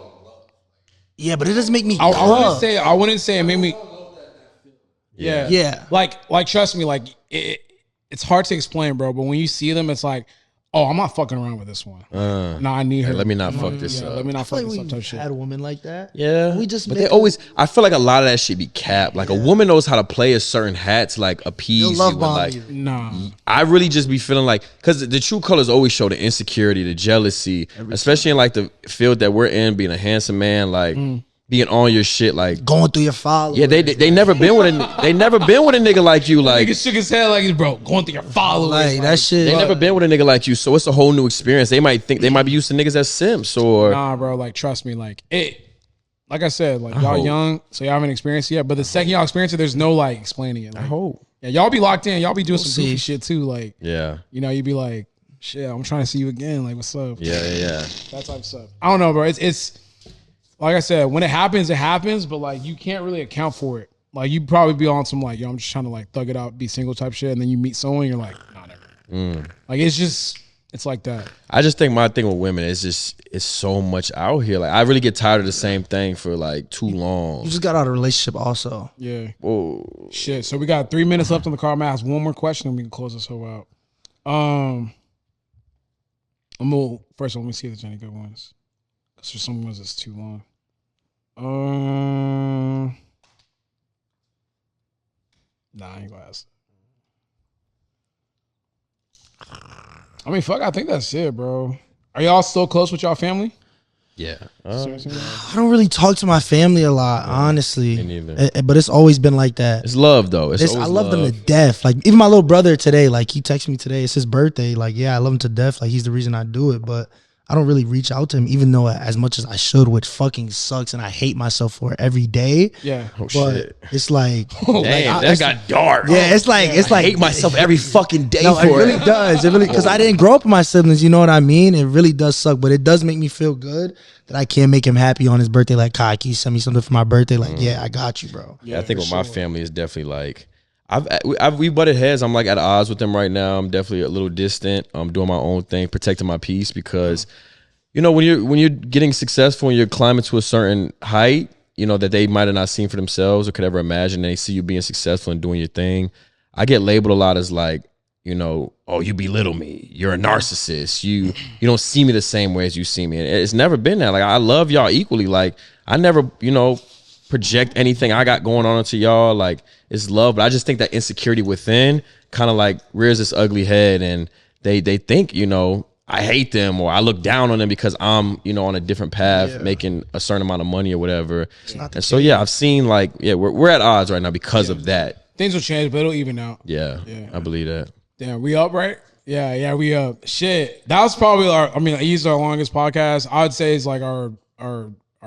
Yeah, but it doesn't make me. I love. wouldn't say it made me. Yeah. Yeah. Like trust me, like it's hard to explain, bro. But when you see them, it's like, oh, I'm not fucking around with this one. Nah, I need her. Let me not fuck this up. Let me not I fuck feel this like up type we've shit. had a woman like that. Yeah, We just but make they always. I feel like a lot of that shit be capped. Like a woman knows how to play a certain hat to like appease They'll you. love and, bomb like, you. Nah. I really just be feeling like, because the true colors always show the insecurity, the jealousy, especially in like the field that we're in, being a handsome man, like being on your shit, like Going through your followers. yeah, they never been with they never been with a nigga like you, like Nigga shook his head like, bro, going through your followers. Like that shit. they never been with a nigga like you, so it's a whole new experience. They might think they might be used to niggas as simps or Nah, bro, like trust me, like it. Like I said, like y'all hope. young, so y'all haven't experienced it yet. But the second y'all experience it, there's no like explaining it. Like, I hope. yeah, y'all be locked in. Y'all be doing some goofy see. shit too. Like, Yeah, you know, you be like, shit, I'm trying to see you again. Like, what's up? yeah. That type of stuff. I don't know, bro. It's like I said, when it happens, it happens. But like, you can't really account for it. Like, you probably be on some like, yo, I'm just trying to like thug it out, be single type shit, and then you meet someone, you're like, nah, never. Like, it's like that. I just think my thing with women is just it's so much out here. Like I really get tired of the same thing for like too long. You just got out of a relationship also. Yeah. Whoa. Shit. So we got 3 minutes left on the car. I'm gonna ask one more question and we can close this whole out. First of all, let me see if there's any good ones. Because for some ones it's too long. Nah, I ain't gonna ask. I mean, fuck, I think that's it, bro. Are y'all still close with y'all family? Yeah. Seriously? I don't really talk to my family a lot, honestly. me neither. But it's always been like that. It's love though. It's I always love them to death. Like even my little brother today, like he texted me today. It's his birthday. Like yeah, I love him to death. Like he's the reason I do it. But I don't really reach out to him, even though as much as I should, which fucking sucks, and I hate myself for it every day. Yeah. Oh But shit. it's like, Damn, that got dark. yeah, it's like I hate myself every fucking day No, it for really it. does. It really because I didn't grow up with my siblings. You know what I mean? It really does suck, but it does make me feel good that I can't make him happy on his birthday. Like, Kai, can you send me something for my birthday? Like, yeah, I got you, bro. Yeah, I think with my family is definitely like we butted heads. I'm like at odds with them right now. I'm definitely a little distant. I'm doing my own thing, protecting my peace because you know when you're getting successful and you're climbing to a certain height, you know that they might have not seen for themselves or could ever imagine. And they see you being successful and doing your thing. I get labeled a lot as like, you know, oh, you belittle me. You're a narcissist. You don't see me the same way as you see me. And it's never been that. Like I love y'all equally. Like I never, you know, project anything I got going on into y'all. Like it's love, but I just think that insecurity within kind of like rears this ugly head, and they think, you know, I hate them or I look down on them because I'm, you know, on a different path, making a certain amount of money or whatever. And so yeah, I've seen like we're at odds right now because of that. Things will change, but it'll even out. Yeah, I believe that. Damn, we up, right? Yeah, we up. Shit, that was probably easily our longest podcast. I would say it's like our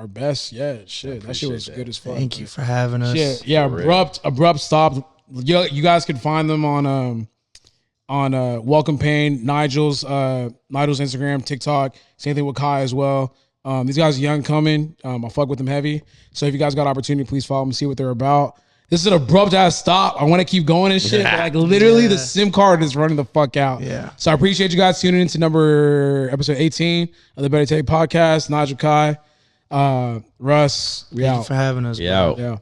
best yet. Shit, that shit was good as fuck. Thank you for having us. Shit, yeah, abrupt stop. You guys could find them on Welcome Pain, Nigel's Instagram, TikTok. Same thing with Kai as well. These guys are young coming. I fuck with them heavy. So if you guys got opportunity, please follow them, see what they're about. This is an abrupt ass stop. I want to keep going and shit. But like literally the SIM card is running the fuck out. Yeah. So I appreciate you guys tuning into episode 18 of the Better Take podcast. Nigel Kai, Russ, we Thank out. you for having us. Yeah. Bro. Yeah.